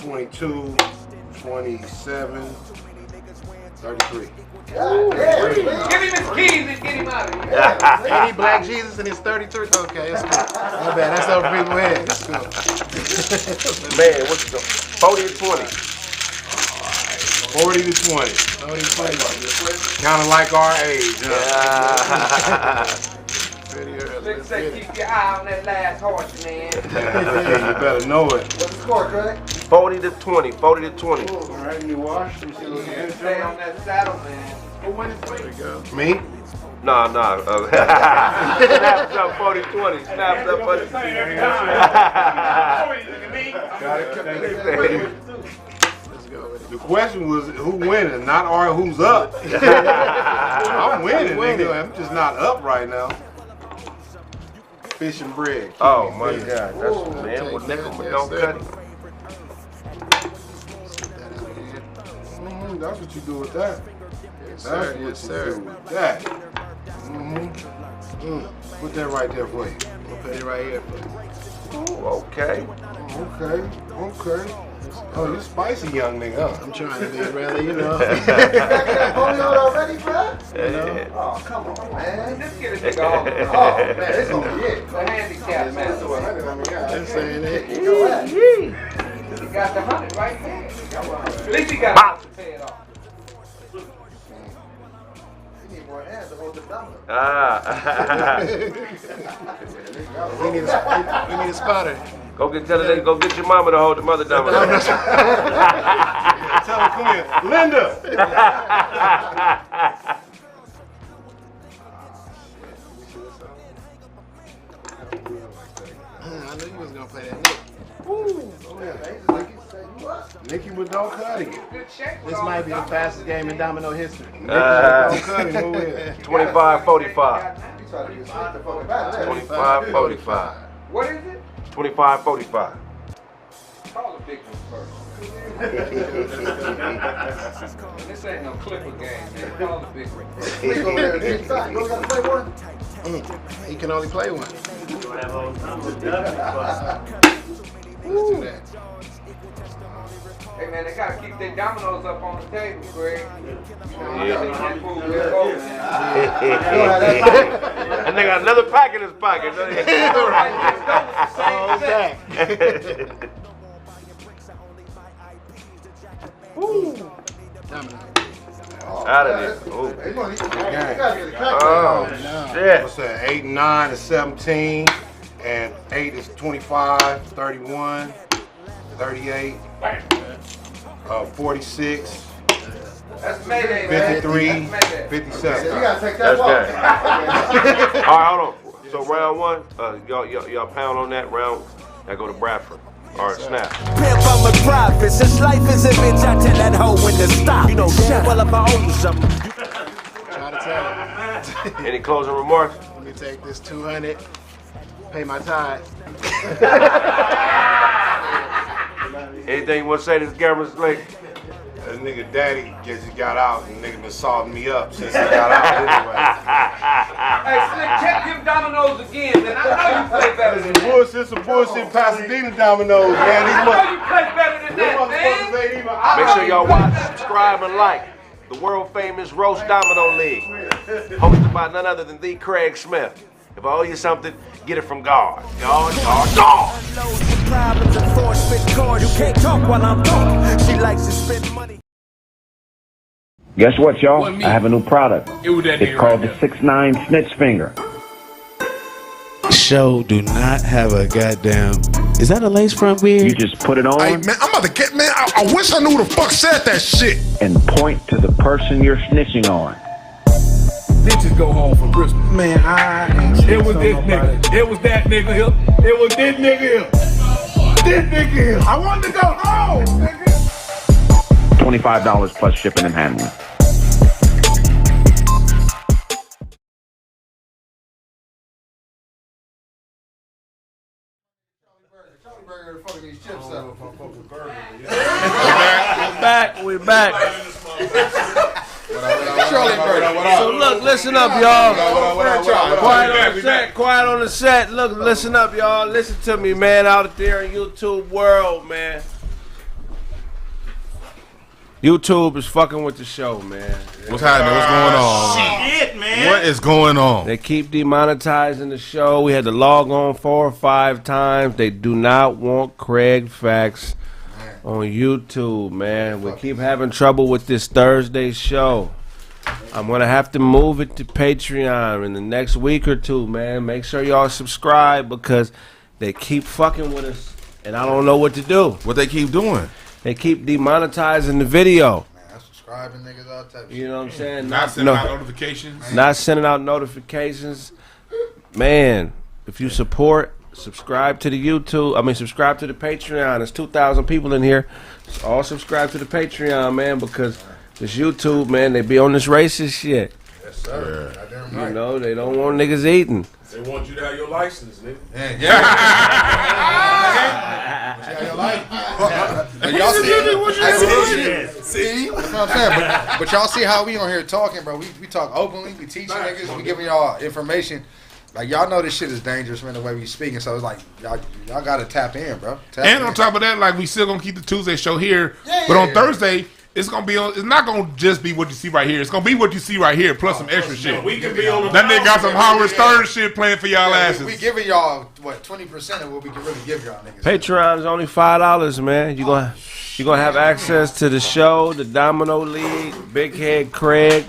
22, 27, 33. Give him his keys and get him out of here. Any Black Jesus and his 33. Okay, that's good. Not bad. That's over people's head. That's good. Man, what's the 40 or 20? 40 to 20. 40, 20. Kind of like our age, huh? Pretty early. Let's say keep your eye on that last horse, man. You better know it. What's the score, Kraig? 40 to 20. 40 to 20. All right, you wash. You see what Yeah, stay on that saddle, man. Who won this There we week? go. Me? Nah. Snaps up 40 20. Snaps up 40 20. Let's go with it. The question was who winning, not who's up. I'm winning, nigga. I'm just not up right now. Fish and bread. Oh my God. That's man with nickel but don't cut it. That's what you do with that. Yes, That's sir. what Yes, you sir. do with that. Put that right there for you. We'll put it right here for you. Ooh, okay. Okay. Oh, you spicy young nigga, huh? I'm trying to be brother, you know. already, bro? Yeah. Oh, come on, man. Just get a nigga off. Oh, man, it's gonna be it. The handicap, man. I'm saying it. You got the 100 right there. At least he got to pay it off. We need a spotter. Go get your mama to hold the mother domino. Tell her, come here. Linda! was gonna play that Nick. Nicky with no cutting. This might be the fastest game in Domino history. 25-45. 25-45. What is it? 25-45. Call the big one first. This ain't no clipper game, man. Call the big one. He can only play one. Let's do that. Hey man, they gotta keep their dominoes up on the table, Greg. And they got another pack in his pocket. Out of there. Oh, shit. What's that? 8 and 9 is 17. And 8 is 25, 31, 38, 46. That's Mayday, 53, man. 57. You gotta take that ball. All right, hold on. So round one, y'all pound on that round. That go to Bradford. All right, snap. Pimp, I'm a prophet. Since life is a bitch, I tell that hoe when to stop. You know damn well if I owe you something. Try to tell him. Any closing remarks? Let me take this 200. Pay my tithe. Anything you want to say to this camera, Slick? That nigga daddy just got out and nigga been salting me up since he got out anyway. Hey, Slick, check them dominoes again, man. I know you play better than that. Some bullshit Pasadena Dominoes, man. I know you play better than that, man. Make sure y'all watch, subscribe, and like the world famous Roast Domino League, hosted by none other than the Kraig Smith. If I owe you something, get it from God. God. You can't talk while I'm talking. She likes to spend money. Guess what, y'all? I have a new product. It's called the 6'9" Snitch Finger. Show do not have a goddamn. Is that a lace front beard? You just put it on. Hey, man, I'm about to get, man. I wish I knew who the fuck said that shit. And point to the person you're snitching on. Bitches go home for Christmas. Man, it was this nigga. It was that nigga here. It was this nigga here. This nigga here. I wanted to go home, nigga. $25 plus shipping and handling. We're back. So look, listen up, y'all. Quiet on the set. Look, listen up, y'all. Listen to me, man, out there in YouTube world, man. YouTube is fucking with the show, man. What's happening? What's going on? Shit, man. What is going on? They keep demonetizing the show. We had to log on 4 or 5 times. They do not want Kraig Facts on YouTube, man. We keep having trouble with this Thursday show. I'm going to have to move it to Patreon in the next week or two, man. Make sure y'all subscribe because they keep fucking with us, and I don't know what to do. What they keep doing? They keep demonetizing the video. Man, subscribing niggas all type of shit. You know what I'm saying? Not sending out notifications. Not sending out notifications. Man, if you subscribe to the YouTube. Subscribe to the Patreon. There's 2,000 people in here. All subscribe to the Patreon, man, because this YouTube, man, they be on this racist shit. Yes, sir. Goddamn right. You know, they don't want niggas eating. They want you to have your license, nigga. Yeah. Y'all see what I'm saying? But y'all see how we on here talking, bro. We talk openly. We teach niggas. We giving y'all information. Like, y'all know this shit is dangerous, man, the way we speaking. So it's like, y'all got to tap in, bro. On top of that, like, we still going to keep the Tuesday show here. But on Thursday, it's gonna be on. It's not gonna just be what you see right here. It's gonna be what you see right here, plus some extra shit. We can be on. That nigga got some Howard Stern shit playing for y'all asses. We giving y'all what 20% of what we can really give y'all niggas. Patreon is only $5, man. You gonna have access to the show, the Domino League, Big Head Kraig.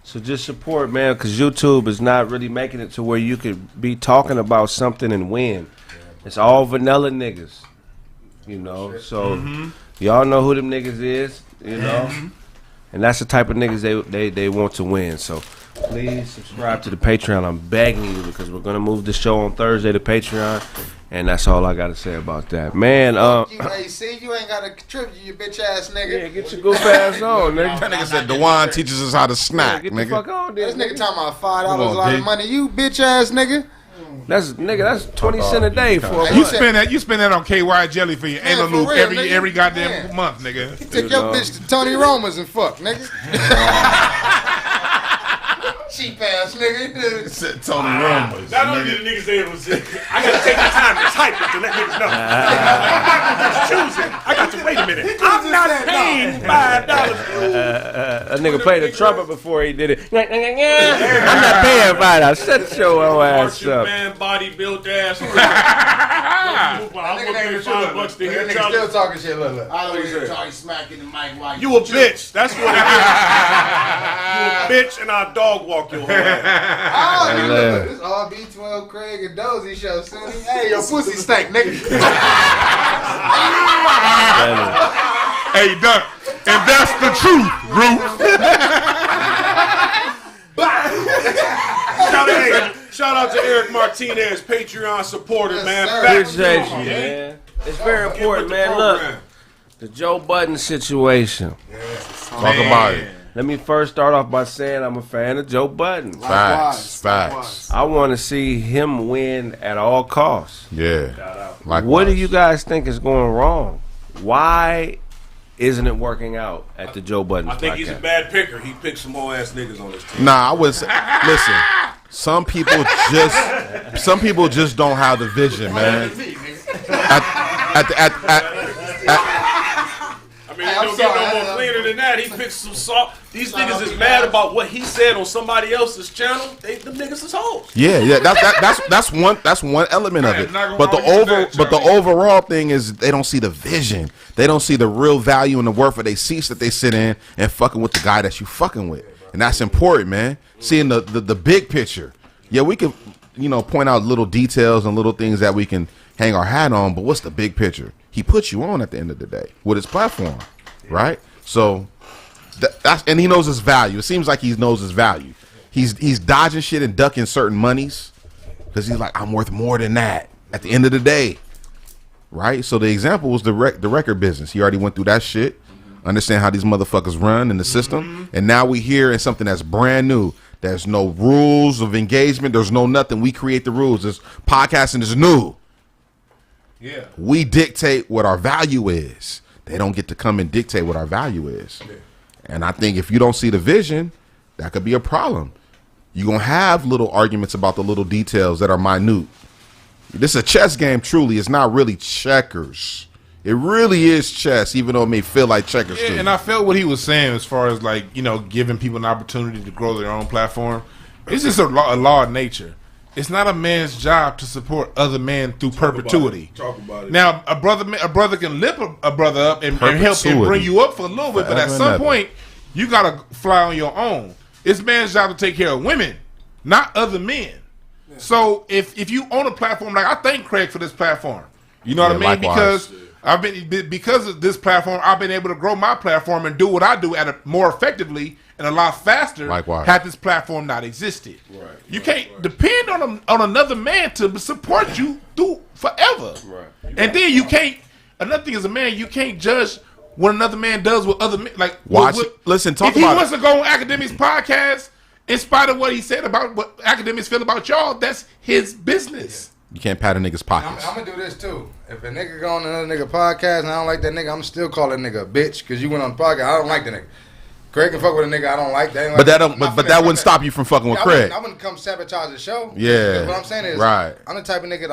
So just support, man, because YouTube is not really making it to where you could be talking about something and win. It's all vanilla niggas, you know. So y'all know who them niggas is. You know, and that's the type of niggas they want to win. So please subscribe to the Patreon. I'm begging you because we're gonna move the show on Thursday to Patreon, and that's all I gotta say about that, man. See, you ain't gotta contribute, you bitch ass nigga. Yeah, get your goof ass on, nigga. That nigga said Dewan teaches us how to snack, get nigga. the fuck on, this nigga talking about $5 a lot of money. You bitch ass nigga. That's 20 cents a day for a month. You spend that on KY jelly for your anal loop every goddamn month, nigga. You take your bitch to Tony Roma's and fuck, nigga. Cheap ass nigga. Said Tony Roma's. Not only did the niggas say it was, I gotta take the time to type it to let niggas know. I'm not gonna just choose it. I got to wait a minute. I'm not paying $5. A nigga played the trumpet before he did it. I'm not paying $5. Shut your ass up. Man, body built ass. That nigga still talking shit. Look. I don't even talk smacking the mic while you a bitch. That's what it is. You a bitch and I dog walk your whole ass. Look, this all B12 Kraig and Dozy show, son. Hey, your pussy stank, nigga. Hey, Duck. And that's the truth, Ruth. Shout out to Eric Martinez, Patreon supporter, man. Appreciate you, man. It's very important, man. Look, the Joe Budden situation. Talk about it. Let me first start off by saying I'm a fan of Joe Budden. Facts. I want to see him win at all costs. Yeah. What do you guys think is going wrong? Why isn't it working out at the Joe Budden I think podcast? he's a bad picker. He picked some whole ass niggas on his team. Nah, I would say, listen. Some people just don't have the vision, man. I mean, it don't get no more cleaner than that. He picked some salt. These niggas is mad about what he said on somebody else's channel. Them niggas is hoes. Yeah. That's one element of it. But the overall thing is they don't see the vision. They don't see the real value in the worth of their seats that they sit in and fucking with the guy that you fucking with. And that's important, man. Seeing the big picture. Yeah, we can, point out little details and little things that we can hang our hat on, but what's the big picture? He puts you on at the end of the day with his platform, right? So that's and he knows his value. It seems like he knows his value. He's dodging shit and ducking certain monies because he's like, I'm worth more than that at the end of the day, right? So the example was the record business. He already went through that shit. Understand how these motherfuckers run in the system, and now we here in something that's brand new. There's no rules of engagement. There's no nothing. We create the rules. This podcasting is new. Yeah. We dictate what our value is. They don't get to come and dictate what our value is. Yeah. And I think if you don't see the vision, that could be a problem. You're going to have little arguments about the little details that are minute. This is a chess game, truly. It's not really checkers. It really is chess, even though it may feel like checkers. Yeah, and I felt what he was saying as far as giving people an opportunity to grow their own platform. It's just a law of nature. It's not a man's job to support other men through perpetuity. Talk about it. Now, a brother can lift a brother up and help and bring you up for a little bit, but at some point, you gotta fly on your own. It's man's job to take care of women, not other men. Yeah. So if you own a platform, I thank Kraig for this platform. You know what I mean? Likewise. Because of this platform, I've been able to grow my platform and do what I do more effectively and a lot faster. Likewise. Had this platform not existed, you can't depend on another man to support you through forever. Right. And then you can't. Another thing, as a man, you can't judge what another man does with other men. Listen, talk if about he wants to go on Academics podcast, in spite of what he said about what Academics feel about y'all, that's his business. You can't pat a nigga's pockets. I'm gonna do this too. If a nigga go on another nigga podcast and I don't like that nigga, I'm still calling that nigga a bitch because you went on the podcast. I don't like that nigga. Kraig can fuck with a nigga I don't like. But that wouldn't stop you from fucking with Kraig. I wouldn't come sabotage the show. Yeah. What I'm saying is, right. I'm the type of nigga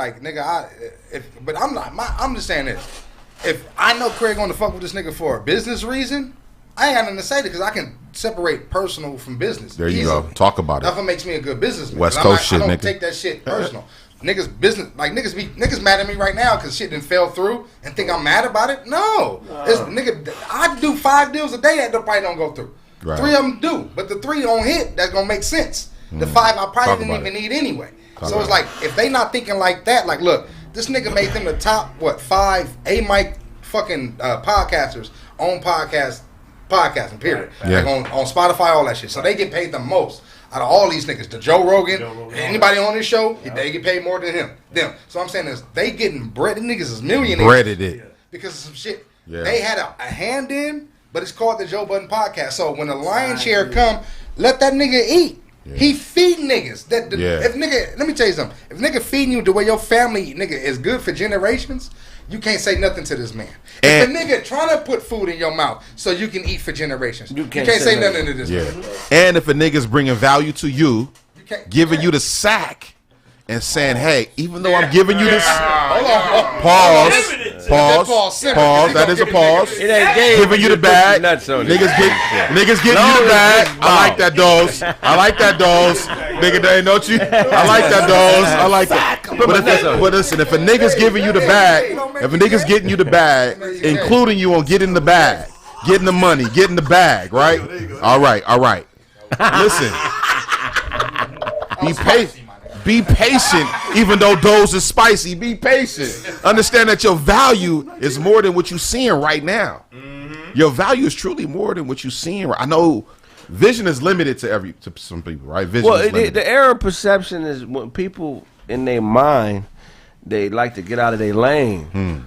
but I'm not. I'm just saying this. If I know Kraig going to fuck with this nigga for a business reason, I ain't got nothing to say because I can separate personal from business. There you go. Talk about it. That's what makes me a good businessman. West Coast shit, I don't nigga. take that shit personal. Niggas business niggas mad at me right now because shit didn't fell through and think I'm mad about it. No, it's nigga. I do 5 deals a day that probably don't go through. Right. 3 of them do, but the 3 don't hit. That's gonna make sense. The 5 I probably didn't even need anyway. So it's like if they not thinking like that, like look, this nigga made them the top 5 A-mic fucking podcasters on podcasting period. Yeah. Like on Spotify, all that shit. So they get paid the most. out of all these niggas, the Joe Rogan, anybody on this show, they get paid more than them. So I'm saying is they getting bread. Niggas is millionaires. Breaded it because of some shit they had a hand in, but it's called the Joe Budden Podcast. So when the lion's share come, let that nigga eat. Yeah. He feeding niggas. If nigga, let me tell you something. If nigga feeding you the way your family nigga is good for generations, you can't say nothing to this man. If a nigga trying to put food in your mouth so you can eat for generations, you can't say nothing to this man. And if a nigga's bringing value to you, giving you the sack, and saying, hey, even though I'm giving you this, pause. That is a pause. It ain't game. Giving you the bag. Niggas getting you the bag. I like that dose. Nigga, they know you. I like that dose. I like that. But listen, if a nigga's giving you the bag, including you on getting the bag, getting the money, getting the bag, right? All right. Listen. Be patient, even though those is spicy. Be patient. Understand that your value is more than what you're seeing right now. Your value is truly more than what you're seeing. I know vision is limited to some people, right? The error of perception is when people in their mind, they like to get out of their lane.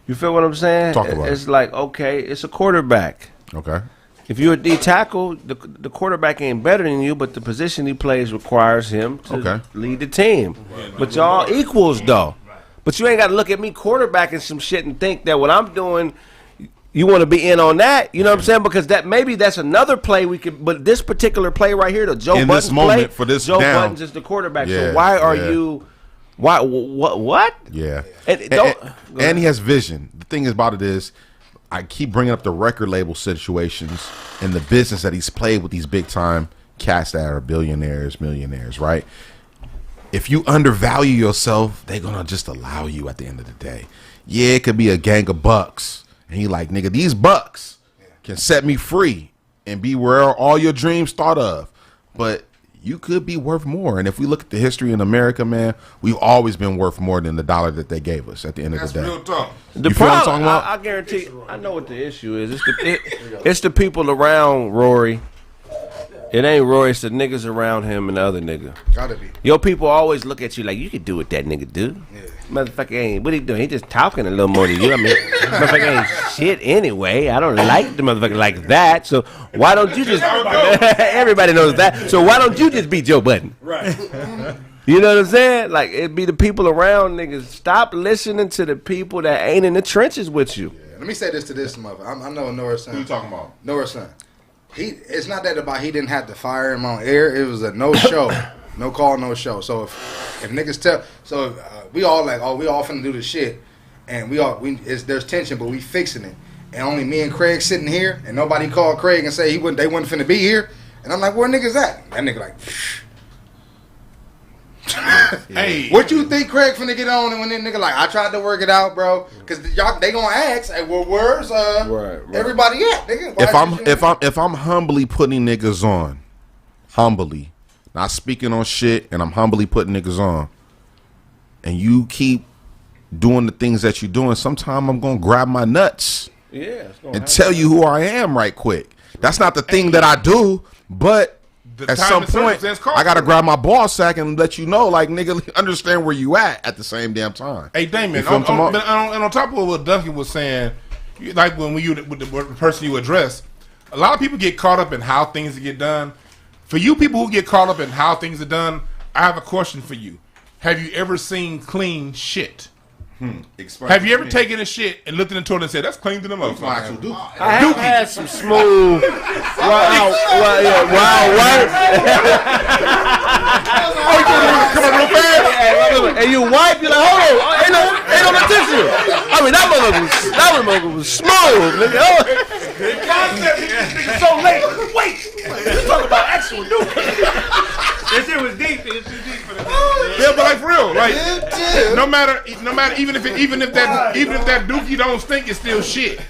You feel what I'm saying? Talk about it's like, okay, it's a quarterback. Okay. If you're a D tackle, the quarterback ain't better than you, but the position he plays requires him to lead the team. But y'all equals though. But you ain't got to look at me quarterbacking some shit and think that what I'm doing, you want to be in on that. You know what I'm saying? Because maybe that's another play we could. But this particular play right here, the Joe Budden this moment play, for this Joe down, Budden's is the quarterback. So why are you? Why? What? Yeah. And he has vision. The thing about it is, I keep bringing up the record label situations and the business that he's played with these big time cats that are billionaires, millionaires, right? If you undervalue yourself, they're going to just allow you at the end of the day. Yeah, it could be a gang of bucks. And he like, nigga, these bucks can set me free and be where all your dreams thought of. But you could be worth more. And if we look at the history in America, man, we've always been worth more than the dollar that they gave us at the end of the day. Real talk. The problem, I guarantee, I know what the issue is. It's the people around Rory. It ain't Rory, it's the niggas around him and the other nigga. Gotta be. Your people always look at you like, you could do what that nigga do. Yeah. Motherfucker ain't, what he doing? He just talking a little more than you. I mean, motherfucker ain't shit anyway. I don't like the motherfucker like that. So why don't you just, everybody knows that. So why don't you just be Joe Budden? Right. You know what I'm saying? Like, it be the people around niggas. Stop listening to the people that ain't in the trenches with you. Yeah. Let me say this to this motherfucker. I know Nora's son. Who you talking about? Nora's son. It's not that about he didn't have to fire him on air. It was a no show, no call, no show. So if niggas tell, we all like, we all finna do the shit, and there's tension, but we fixing it. And only me and Kraig sitting here, and nobody called Kraig and say they wasn't finna be here. And I'm like, where niggas at? That nigga like, hey, what you think Kraig finna get on? And when that nigga like, I tried to work it out, bro, because they gonna ask, hey, well, where's everybody at, nigga? If I'm humbly putting niggas on, humbly, not speaking on shit, and I'm humbly putting niggas on, and you keep doing the things that you're doing, sometime I'm gonna grab my nuts and tell you who I am right quick. That's not the thing that I do, but at some point, I gotta grab my ball sack and let you know, like, nigga, understand where you at the same damn time. Hey, Damon, on top of what Duncan was saying, like when you with the person you address, a lot of people get caught up in how things get done. For you people who get caught up in how things are done, I have a question for you. Have you ever seen clean shit? Have you ever taken a shit and looked in the toilet and said, that's clean to the motherfucker? I have had some smooth wild come on real fast. And you wipe, you're like, hold on, ain't no tissue. I mean, that motherfucker was smooth, nigga. The concept is so late. Wait, you talking about actual new. This shit was deep. It's too deep for the yeah, but like for real, like no matter, even if that dookie don't stink, it's still shit.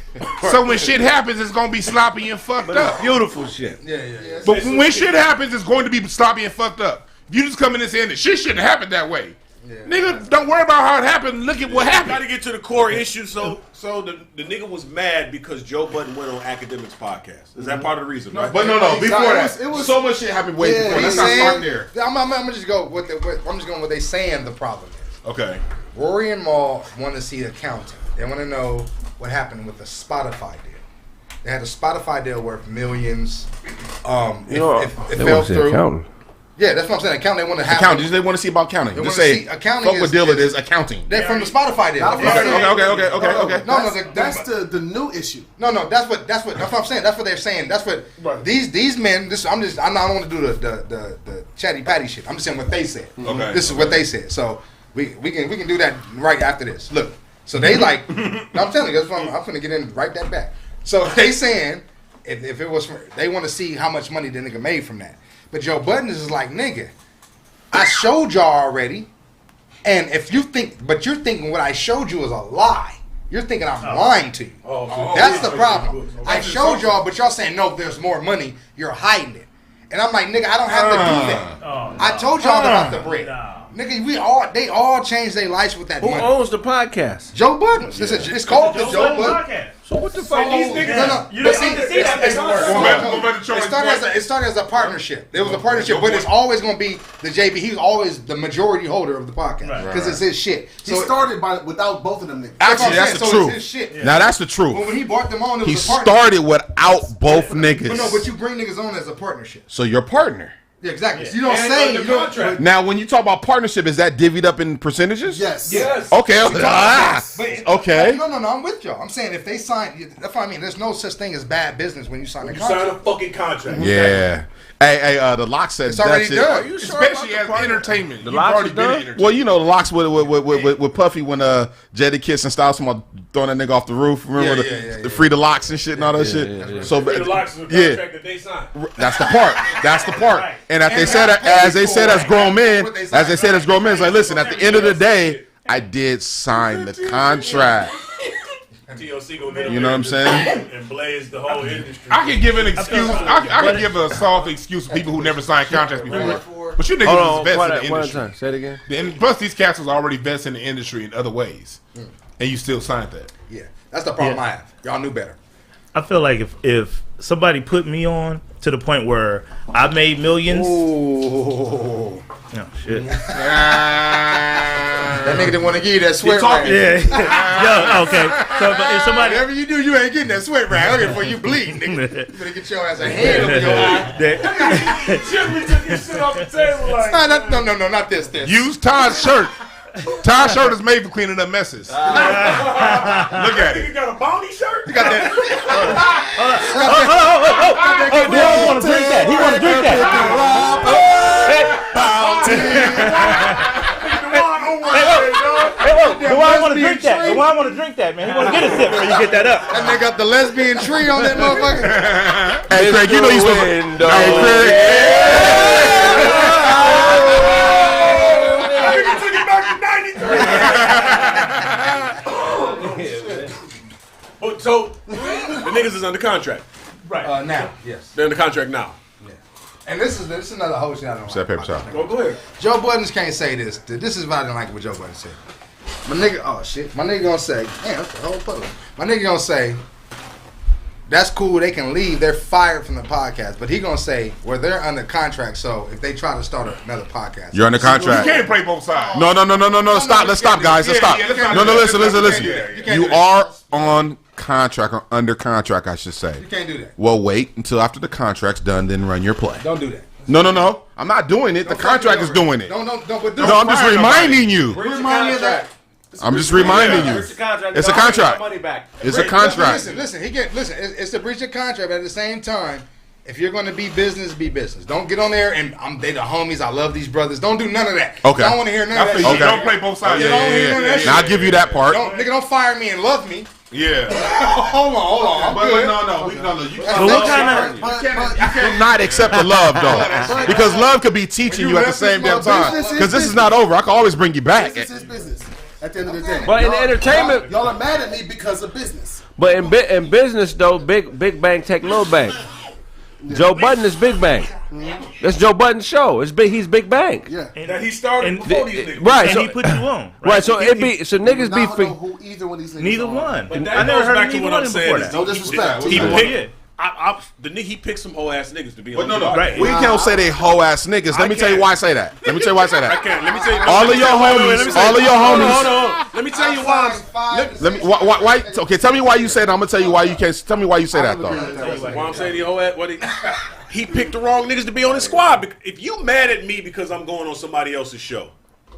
So when shit happens, it's gonna be sloppy and fucked up. Beautiful shit. Yeah. But when shit happens, it's going to be sloppy and fucked up. If you just come in and saying that shit shouldn't happen that way, Nigga, don't worry about how it happened. Look at what happened. Got to get to the core issue. So the nigga was mad because Joe Budden went on Academics podcast. Is that part of the reason? Right? But no. Before that, it was so much shit happened way before. Let's not start there. I'm just going with what they saying the problem is. Okay. Rory and Mal want to see accounting. They want to know what happened with the Spotify deal. They had a Spotify deal worth millions. It fell through. Accounting. Yeah, that's what I'm saying. Accounting. They want to have accounting. They want to see about accounting. They just say accounting. Fuck what deal it is. Accounting. They're from the Spotify deal. Okay. No, that's the new issue. No, that's what I'm saying. That's what they're saying. That's what these men. I'm not want to do the chatty patty shit. I'm just saying what they said. Okay. This is what they said. So we can do that right after this. Look. So they like. No, I'm telling you. That's what I'm going to get in right that back. So they saying if it was they want to see how much money the nigga made from that. But Joe Budden is like, nigga, I showed y'all already, and if you think, but you're thinking what I showed you is a lie. You're thinking I'm lying to you. That's the problem. I showed y'all, but y'all saying, no, there's more money. You're hiding it. And I'm like, nigga, I don't have to do that. I told y'all about the bread. Nigga, they all changed their lives with that money. Who owns the podcast? Joe Budden. It's called the Joe Budden. So what the fuck? These niggas, you don't need to see that. It started as a partnership. It was a partnership, but it's always going to be the JB. He's always the majority holder of the podcast because it's his shit. He started without both of them niggas. Actually, that's the truth. His shit. Now that's the truth. When he brought them on, it was he a partnership. started without both niggas. But you bring niggas on as a partnership. So you're partner. Yeah, exactly. So you don't say you don't. Now, when you talk about partnership, is that divvied up in percentages? Yes. Okay. Okay. No. I'm with y'all. I'm saying if they sign, that's what I mean. There's no such thing as bad business when you sign a contract. You sign a fucking contract. Yeah. Hey, the Lock said it's already done. Especially as entertainment. The Lock's done? Well, you know, the Lock's with Puffy when Jetty Kiss and Styles throwing that nigga off the roof. Remember the free the Locks and shit and all that shit? So free the Locks is a contract that they signed. That's the part. That's the part. And as they said as grown men, it's like, listen, at the end of the day, I did sign the contract. TLC go get you know what I'm saying? And blaze the whole industry. I can give an excuse. I can give a soft excuse for people who never signed contracts before. But you niggas is vested in the industry. Say it again. And plus, these cats was already vested in the industry in other ways, and you still signed that. Yeah, that's the problem I have. Y'all knew better. I feel like if somebody put me on to the point where I made millions. Oh shit. That nigga didn't want to give you that sweat rag. Yeah. Okay. So if somebody, whatever you do, you ain't getting that sweat rag. Okay, before you bleed, nigga. You better get your ass a head over your eye. Jimmy took his shit off the table like. No, not this. Use Todd's shirt. Todd's shirt is made for cleaning up messes. Look at it. You got a bounty shirt? You got that. He want to drink that. He want to drink that. Dewan want to drink that. Dewan want to drink that, man. He want to get a sip before you get that up. That nigga got the lesbian tree on that motherfucker. Hey, Craig, you know you supposed to. Hey, Craig. Nigga took it back to 93. So, the niggas is under contract. Right. Now, yes. They're under contract now. And this is another whole shit I don't like. Paper shot. Go ahead. Joe Budden can't say this. This is what I didn't like what Joe Budden said. My nigga gonna say, damn, that's the whole post. My nigga gonna say, that's cool, they can leave, they're fired from the podcast. But he gonna say, well, they're under contract, so if they try to start another podcast. You're under contract. You can't play both sides. No. Stop. Let's stop, guys. Let's stop. No, listen. You are on contract or under contract, I should say. You can't do that. Well, wait until after the contract's done, then run your play. Don't do that. No. I'm not doing it. The contract is doing it. No, I'm just reminding you. Remind me of that. I'm just reminding you. It's a contract. It's a contract. Listen. It's a breach of contract. But at the same time, if you're going to be business, be business. Don't get on there and they the homies. I love these brothers. Don't do none of that. Okay. I don't want to hear none of that. Okay. Don't play both sides. Now I'll give you that part. Nigga, don't fire me and love me. Yeah. Hold on. But no. You cannot accept the love though, because love could be teaching you at the same damn time. Because this is not over. I can always bring you back. Business is business. At the end of the day. But in entertainment, y'all are mad at me because of business. But in business though, big bank take little bank. Joe Budden is Big Bang. That's Joe Budden's show. It's big. He's Big Bang. Yeah. And that he started before these niggas. Right. And So he put you on. right. So niggas be for who either one of these niggas neither are. one. But I that never goes heard back of to either what one I'm before saying. that. No disrespect. He Either picked, he picked some whole ass niggas to be on. No. Right. We can't say they hoe ass niggas. Let me tell you why I say that. I can't. Let me tell you. All of your homies. All of your homies. Hold on. Let me tell you why. Let me. Why? Okay, tell me why you say that. I'm gonna tell you why you can't. Tell me why you say that though. Why I'm saying the whole ass. He picked the wrong niggas to be on his squad. If you mad at me because I'm going on somebody else's show,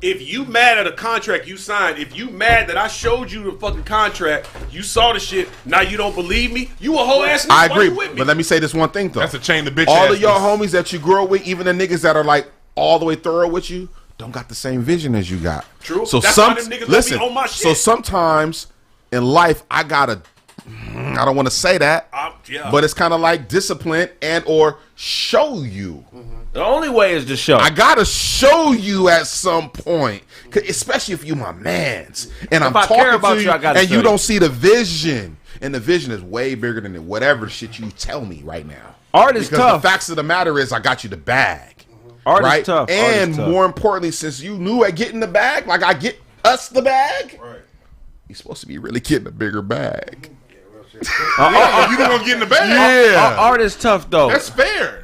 if you mad at a contract you signed, if you mad that I showed you the fucking contract, you saw the shit, now you don't believe me, you a whole ass nigga. I agree, with me? but let me say this one thing though. That's a chain of bitch. All of your homies that you grew up with, even the niggas that are like all the way thorough with you, don't got the same vision as you got. True. So That's why them niggas let me own my shit. So sometimes in life, I don't want to say that, but it's kind of like discipline and or show you. The only way is to show. I gotta show you at some point, especially if you my mans and I'm talking to you, and you don't see the vision, and the vision is way bigger than whatever shit you tell me right now. Art is tough. The facts of the matter is, I got you the bag. Art right? is tough. And more importantly, since you knew at getting the bag, like I get us the bag, you're supposed to be really getting a bigger bag. You don't want to get in the bag. Yeah. Art is tough though. That's fair.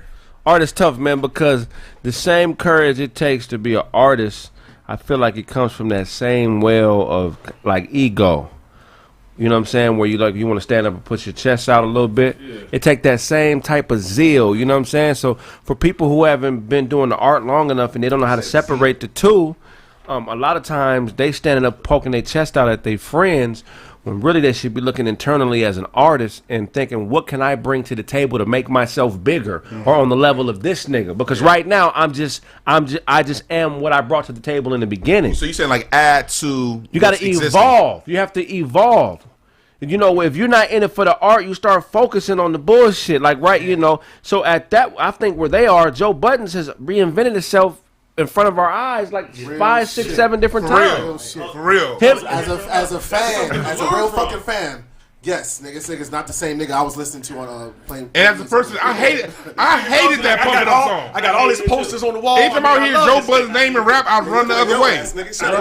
Art is tough, man, because the same courage it takes to be an artist, I feel like it comes from that same well of like ego. You know what I'm saying? Where you want to stand up and put your chest out a little bit. Yeah. It take that same type of zeal. You know what I'm saying? So for people who haven't been doing the art long enough and they don't know how to separate the two, a lot of times they standing up poking their chest out at their friends when really they should be looking internally as an artist and thinking, what can I bring to the table to make myself bigger or on the level of this nigga? Because right now I just am what I brought to the table in the beginning. So you saying like add to? You got to evolve. You have to evolve. You know, if you're not in it for the art, you start focusing on the bullshit. Like, right, you know. So at that, I think where they are, Joe Budden has reinvented itself in front of our eyes like real 5, 6, 7 different times. For real. As a fan, as a real fucking fan, yes, nigga's not the same nigga I was listening to on playing. And as a person, I hated that Pump It Up song. I got all his posters on the wall. Anytime I hear Joe Budden's name and rap, I run the other way.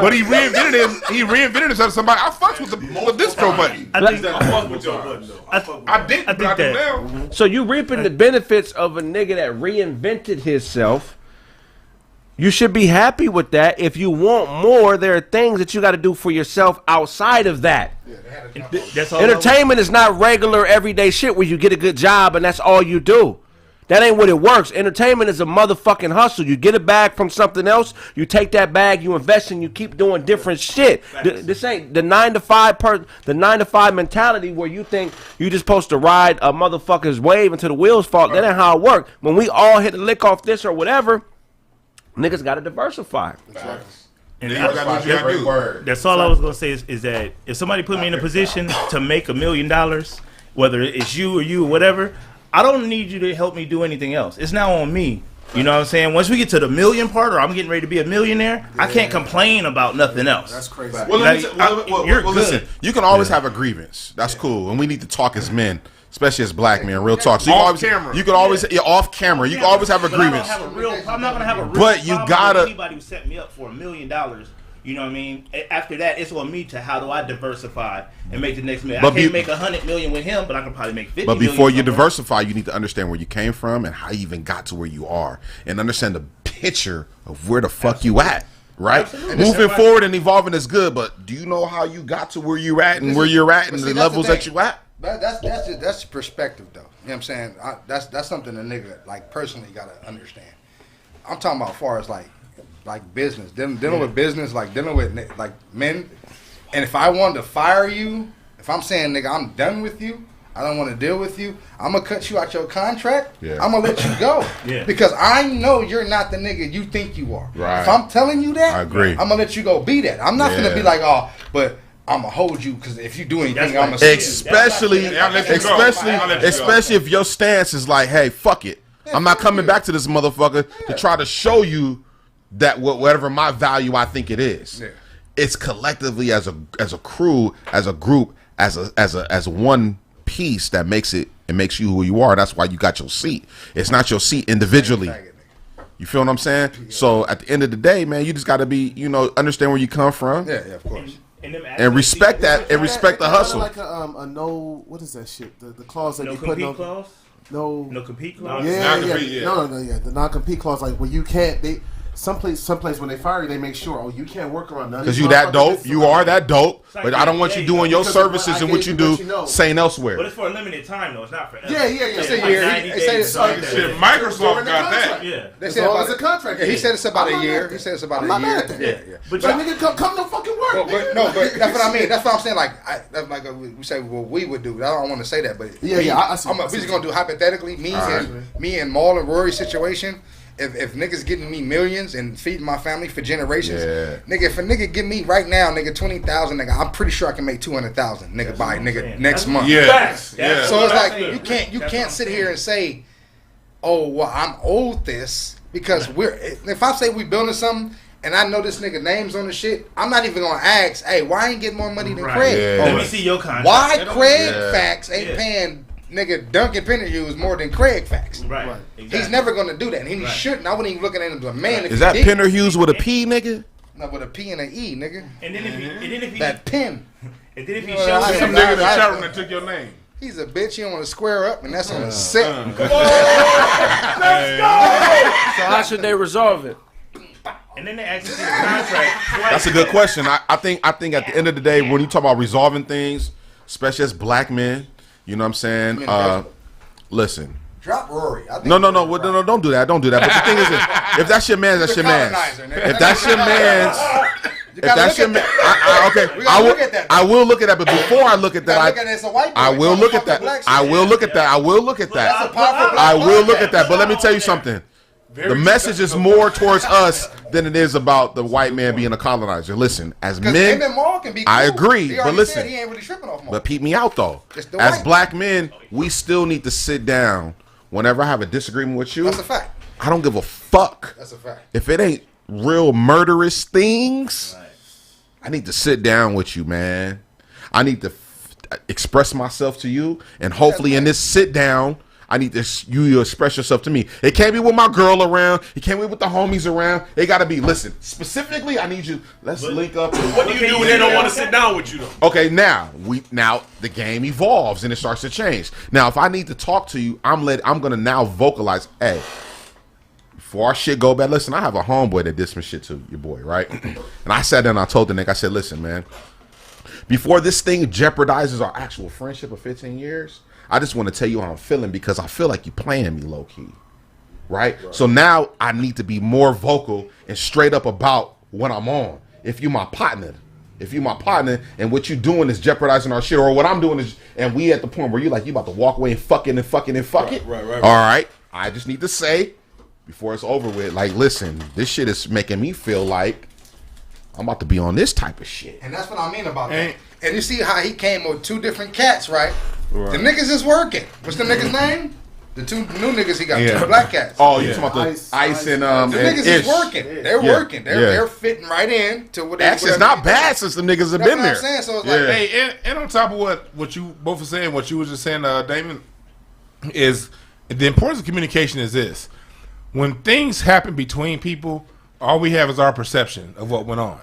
But he reinvented himself. Somebody, I fucked with this Joe Budden. I fuck with Joe Budden though. I did, but I do now. So you reaping the benefits of a nigga that reinvented himself. You should be happy with that. If you want more, there are things that you got to do for yourself outside of that. That's all. Entertainment is not regular everyday shit where you get a good job and that's all you do. That ain't what it works. Entertainment is a motherfucking hustle. You get a bag from something else, you take that bag, you invest and you keep doing different shit. This ain't the 9 to 5 mentality where you think you just supposed to ride a motherfucker's wave until the wheels fall. That ain't how it works. When we all hit a lick off this or whatever, niggas got to diversify. And that's all I was gonna say is that if somebody put me in a position to make $1 million, whether it's you or whatever, I don't need you to help me do anything else. It's now on me. You know what I'm saying? Once we get to the million part, or I'm getting ready to be a millionaire, I can't complain about nothing else. That's crazy. Listen, you can always have a grievance. That's cool, and we need to talk as men. Especially as black men, real talk. So off camera. You can always off camera. You can always have a grievance. I'm not gonna have a real but you gotta. With anybody who set me up for $1 million. You know what I mean? After that, it's on me to how do I diversify and make the next million. I can't make 100 million with him, but I can probably make 50 million. But before you diversify, you need to understand where you came from and how you even got to where you are, and understand the picture of where the fuck you at. Right, moving forward and evolving is good, but do you know how you got to where you're at and where you're at and the levels that you at? That's perspective, though. You know what I'm saying? That's something a nigga like personally gotta understand. I'm talking about as far as like business, dealing with business, like dealing with like men. And if I wanted to fire you, if I'm saying nigga, I'm done with you, I don't want to deal with you, I'm gonna cut you out your contract. Yeah. I'm gonna let you go because I know you're not the nigga you think you are. Right. If I'm telling you that, I agree. I'm gonna let you go be that. I'm not gonna be like, oh, but I'm gonna hold you because if you do anything, I'm gonna especially if your stance is like, hey, fuck it, I'm not coming back to this motherfucker to try to show you that whatever my value I think it is. Yeah. It's collectively as a crew, as a group, as one piece that makes it It makes you who you are. That's why you got your seat. It's not your seat individually. You feel what I'm saying? So at the end of the day, man, you just got to be, understand where you come from. Yeah, of course. And respect that, and respect the hustle. Like a no, what is that shit? The clause that you put clause? No compete clause. No, the non-compete clause, like where you can't. Someplace when they fire you, they make sure, you can't work around none. Because you that dope, you are that dope, but I don't want you doing your services and what you do saying elsewhere. But it's for a limited time though. It's not forever. Yeah. It's a year. Microsoft got that. Yeah. They said it's a contract. He said it's about a year. He said it's about a year. Yeah. But nigga, come to fucking work. But that's what I mean. That's what I'm saying. Like we say what we would do. I don't want to say that, but we just gonna do hypothetically. Me and Maul and Rory's situation. If niggas getting me millions and feeding my family for generations, nigga, if a nigga give me right now, nigga, 20,000, nigga, I'm pretty sure I can make 200,000, nigga, by next month. Yeah. So it's like you can't sit here and say, oh, well, I'm owed this because if I say we building something and I know this nigga names on the shit, I'm not even gonna ask, hey, why I ain't getting more money than Kraig? Yeah. Let me see your contract. Why Kraig Facts ain't paying nigga Duncan Penderhughes more than Kraig Facts? Right. Exactly. He's never gonna do that, and he shouldn't. I wouldn't even look at him as a man. Is that Penderhughes with a P, nigga? No, with a P and an E, nigga. And then if he that pen. And then if he shows some nigga in the chat room that took your name. He's a bitch. He don't want to square up, and that's on the set. Let's go. So how should they resolve it? And then they actually see the contract. That's a good question. I think at the end of the day, when you talk about resolving things, especially as black men, you know what I'm saying? Listen. Drop Rory. No, don't do that. Don't do that. But the thing is, if that's your man, that's your man. If that's your man's, if that's your man, okay, I will look at that. But before I look at that, I will look at that. I will look at that. I will look at that. I will look at that. But let me tell you something. The message is more towards us than it is about the white man being a colonizer. Listen, as men, I agree, but listen, but peep me out though. As black men, we still need to sit down. Whenever I have a disagreement with you, that's a fact. I don't give a fuck. That's a fact. If it ain't real murderous things, I need to sit down with you, man. I need to express myself to you, and hopefully in this sit down, I need you express yourself to me. It can't be with my girl around. It can't be with the homies around. They got to be, listen, specifically, I need you, let's link up. What do you do when they don't want to sit down with you, though? Okay, now the game evolves and it starts to change. Now, if I need to talk to you, I'm going to now vocalize, hey, before our shit go bad, listen, I have a homeboy that did some shit to your boy, right? And I sat down and I told the nigga, I said, listen, man, before this thing jeopardizes our actual friendship of 15 years, I just want to tell you how I'm feeling because I feel like you're playing me low key, right? So now I need to be more vocal and straight up about what I'm on. If you my partner and what you doing is jeopardizing our shit, or what I'm doing is, and we at the point where you about to walk away and fuck it. Right. All right. I just need to say before it's over with, like, listen, this shit is making me feel like I'm about to be on this type of shit. And that's what I mean about that. And you see how he came with two different cats, right? The niggas is working. What's the nigga's name? The two new niggas he got, two black cats. Oh, you talking about the Ice and the niggas is working. They're working. They're fitting right in to what they. Actually, it's not bad since the niggas have been there. That's what I'm saying. So it's like, hey, and on top of what you both were saying, what you were just saying, Damon, is the importance of communication is this: when things happen between people, all we have is our perception of what went on.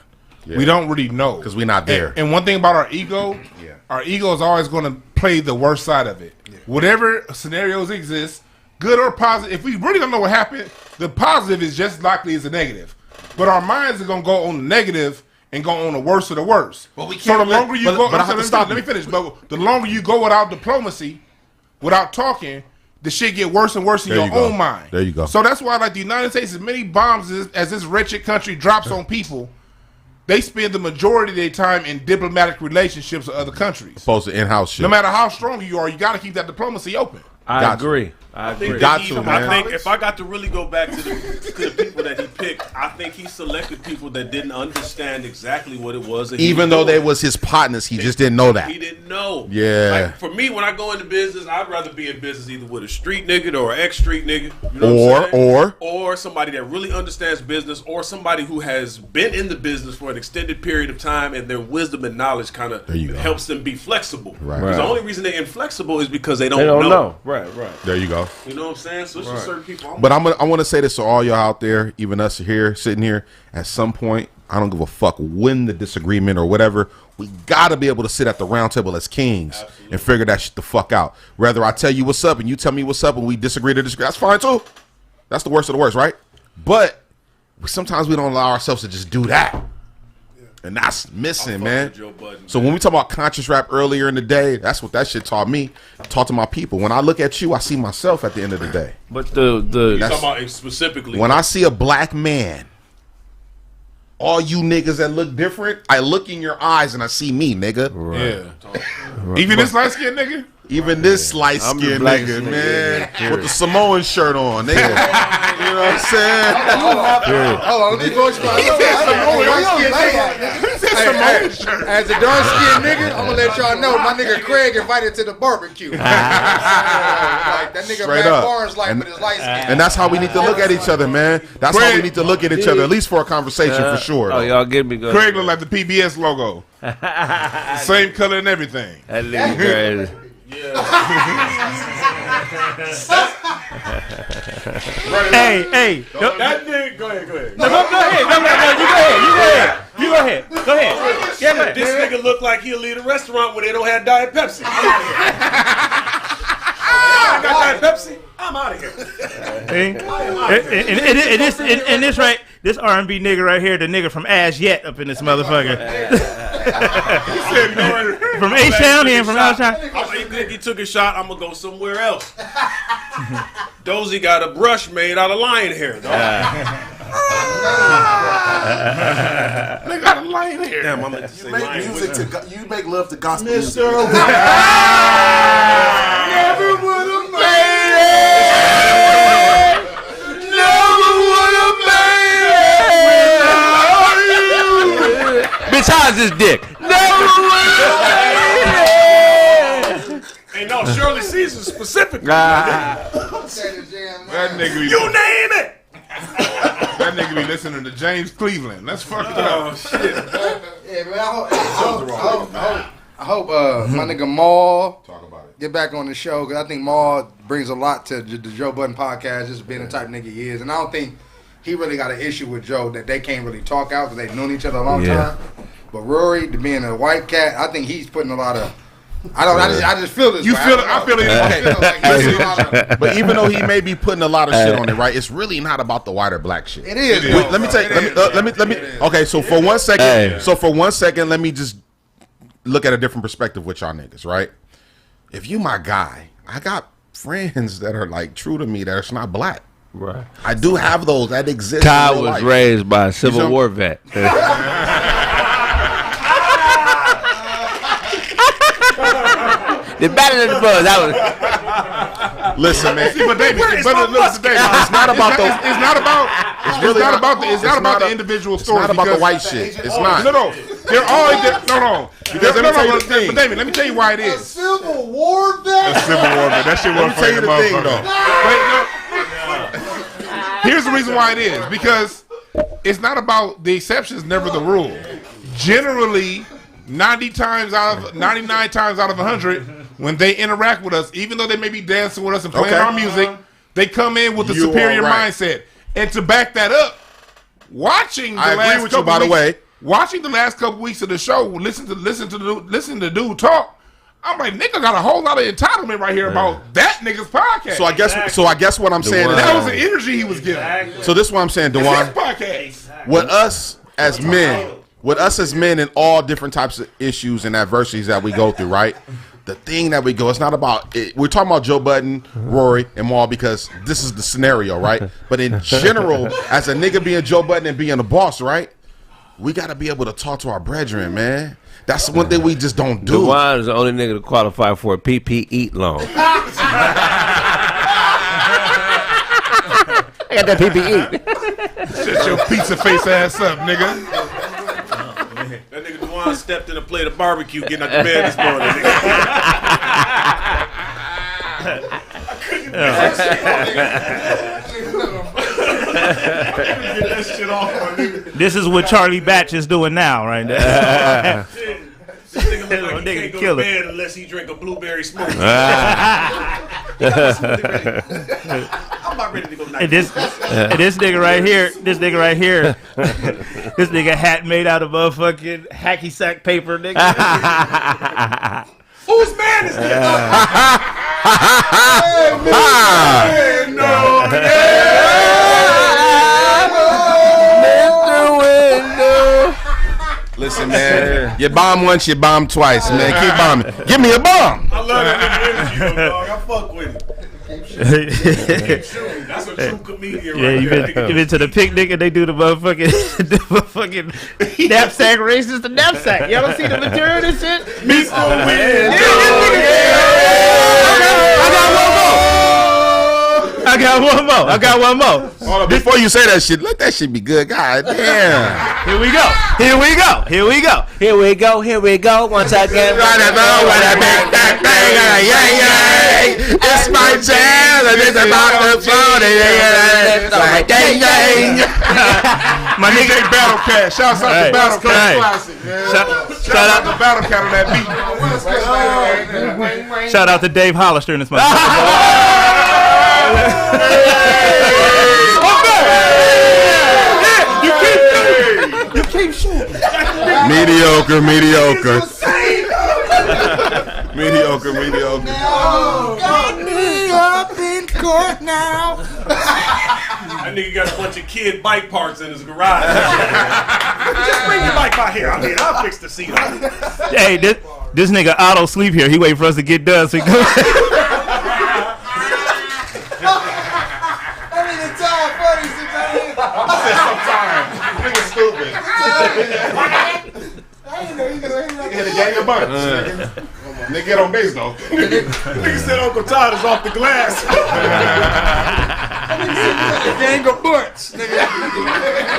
Yeah. We don't really know because we're not there. And one thing about our ego, our ego is always going to play the worst side of it. Yeah. Whatever scenarios exist, good or positive, if we really don't know what happened, the positive is just likely as the negative. But our minds are going to go on the negative and go on the worst of the worst. But we can't. So the longer you go, let me finish. But the longer you go without diplomacy, without talking, the shit get worse and worse in your own mind. There you go. So that's why, like, the United States, as many bombs as this wretched country drops on people, they spend the majority of their time in diplomatic relationships with other countries. Opposed to in-house shit. No matter how strong you are, you got to keep that diplomacy open. I agree. I think if I got to really go back to the people that he picked, I think he selected people that didn't understand exactly what it was. That Even though they was his partners, he just didn't know that. He didn't know. Yeah. Like, for me, when I go into business, I'd rather be in business either with a street nigga or an ex-street nigga. You know what I'm saying? Or somebody that really understands business, or somebody who has been in the business for an extended period of time, and their wisdom and knowledge kind of helps them be flexible. Right. Because the only reason they're inflexible is because they don't know. Right. There you go. You know what I'm saying? So it's just certain people. But I want to say this to all y'all out there, even us here, sitting here, at some point, I don't give a fuck when the disagreement or whatever, we got to be able to sit at the round table as kings and figure that shit the fuck out. Whether I tell you what's up and you tell me what's up and we disagree to disagree, that's fine too. That's the worst of the worst, right? But sometimes we don't allow ourselves to just do that. And that's missing, man. So when we talk about conscious rap earlier in the day, that's what that shit taught me. Taught to my people. When I look at you, I see myself at the end of the day. But You're talking about specifically. When I see a black man, all you niggas that look different, I look in your eyes and I see me, nigga. Yeah. Even this light skinned nigga? Even this light skinned nigga, man. With the Samoan shirt on, nigga. You know what I'm saying? Hold on, let me go explain. As a dark skinned nigga, I'm gonna let y'all know my nigga Kraig invited to the barbecue. Like that nigga Straight Matt up. Barnes like with his light skin. And that's how we need to look at each other, man. That's how we need to look at each other, at least for a conversation, for sure. Oh, y'all get me good. Craig look like the PBS logo. Same color and everything. That nigga crazy. Hey. That nigga, go ahead. No, go ahead. Yeah, This nigga look like he'll leave a restaurant where they don't have Diet Pepsi. I'm out of here. I got Diet Pepsi. I'm out of here. And this right, this R&B nigga right here, the nigga from As Yet up in this motherfucker. From H-Town here, from outside. You think he took a shot? I'm gonna go somewhere else. Dozy got a brush made out of lion hair, dog. They got a lion hair. Damn, I meant to say lion hair. You make love to gospel music. Never would have made it. Never would have made it. Bitch, how's this dick? Never would have made it. Ain't no Shirley Caesar specifically. That nigga be, You name it. that nigga be listening to James Cleveland. That's fucked up. Oh shit. Yeah, man, I hope my nigga Maul get back on the show, because I think Maul brings a lot to the Joe Budden podcast, just being the type of nigga he is. And I don't think he really got an issue with Joe that they can't really talk out because they've known each other a long time. But Rory, being a white cat, I think he's putting a lot of... I just feel this. You feel it? I feel it. Okay. But even though he may be putting a lot of shit on it, right? It's really not about the white or black shit. It is. Wait, let me tell you. Let me. Okay, so for 1 second, let me just look at a different perspective with y'all niggas, right? If you my guy, I got friends that are like true to me that's not black. Right. I do have those that exist. Ty was raised by a Civil War vet. The better than the buzz. That was. Listen, man. See, but David, it's not about the individual story. It's not about the white shit. It's not. No. They're all Because let me tell you the thing. But David, let me tell you why it is. A Civil War vet. A Civil War vet. That shit wasn't Let me tell you the thing, though. Here's the reason why it is, because it's not about the exceptions, never the rule. Generally, 99 times out of 100, when they interact with us, even though they may be dancing with us and playing our music, they come in with a superior mindset. And to back that up, watching the last couple weeks of the show, listen to the dude talk, I'm like, nigga got a whole lot of entitlement right here about that nigga's podcast. So I guess what I'm saying is that was the energy he was giving. So this is what I'm saying, Dewan. With us as men in all different types of issues and adversities that we go through, right? The thing that we go, it's not about it. We're talking about Joe Budden, Rory, and Maul because this is the scenario, right? But in general, as a nigga being Joe Budden and being a boss, right? We got to be able to talk to our brethren, man. That's one thing we just don't do. Dewan is the only nigga to qualify for a PPE loan. I got that PPE. Shut your pizza face ass up, nigga. That nigga Dwan stepped in a plate of barbecue getting out the bed this morning. Nigga. I couldn't get that shit off, my nigga. This is what Charlie Batch is doing now, right there. This nigga look like he can't go to bed unless he drink a blueberry smoothie. I'm about ready to go night. And this nigga right here, this nigga hat made out of motherfucking hacky sack paper, nigga. Whose man is this? Listen, man, you bomb once, you bomb twice, man. Keep bombing. Give me a bomb. I love that nigga energy, dog. I fuck with it. That's a true comedian right you been to the picnic and they do the motherfucking knapsack races, the knapsack. Y'all don't see the material of this shit? Mr. Window. I got one more. Hold on, before you say that shit, let that shit be good. God damn. Here we go. Once again, it's my jam. It's about the flow. My nigga Battle Cat. Shout out to Battle Cat. Classic, man. Shout out to Battle Cat on that beat. Shout out to Dave Hollister in this motherfucker. You keep shooting. Mediocre. Got me up in court now. That nigga got a bunch of kid bike parts in his garage. Just bring your bike by here. I mean, I'll fix the seat on it. Hey, this nigga Otto sleep here. He waiting for us to get done so he go. I said sometimes. Nigga stupid. I ain't know you hit a gang of bunch. Nigga get on base though. Nigga said Uncle Todd is off the glass. A gang of bunch. Nigga.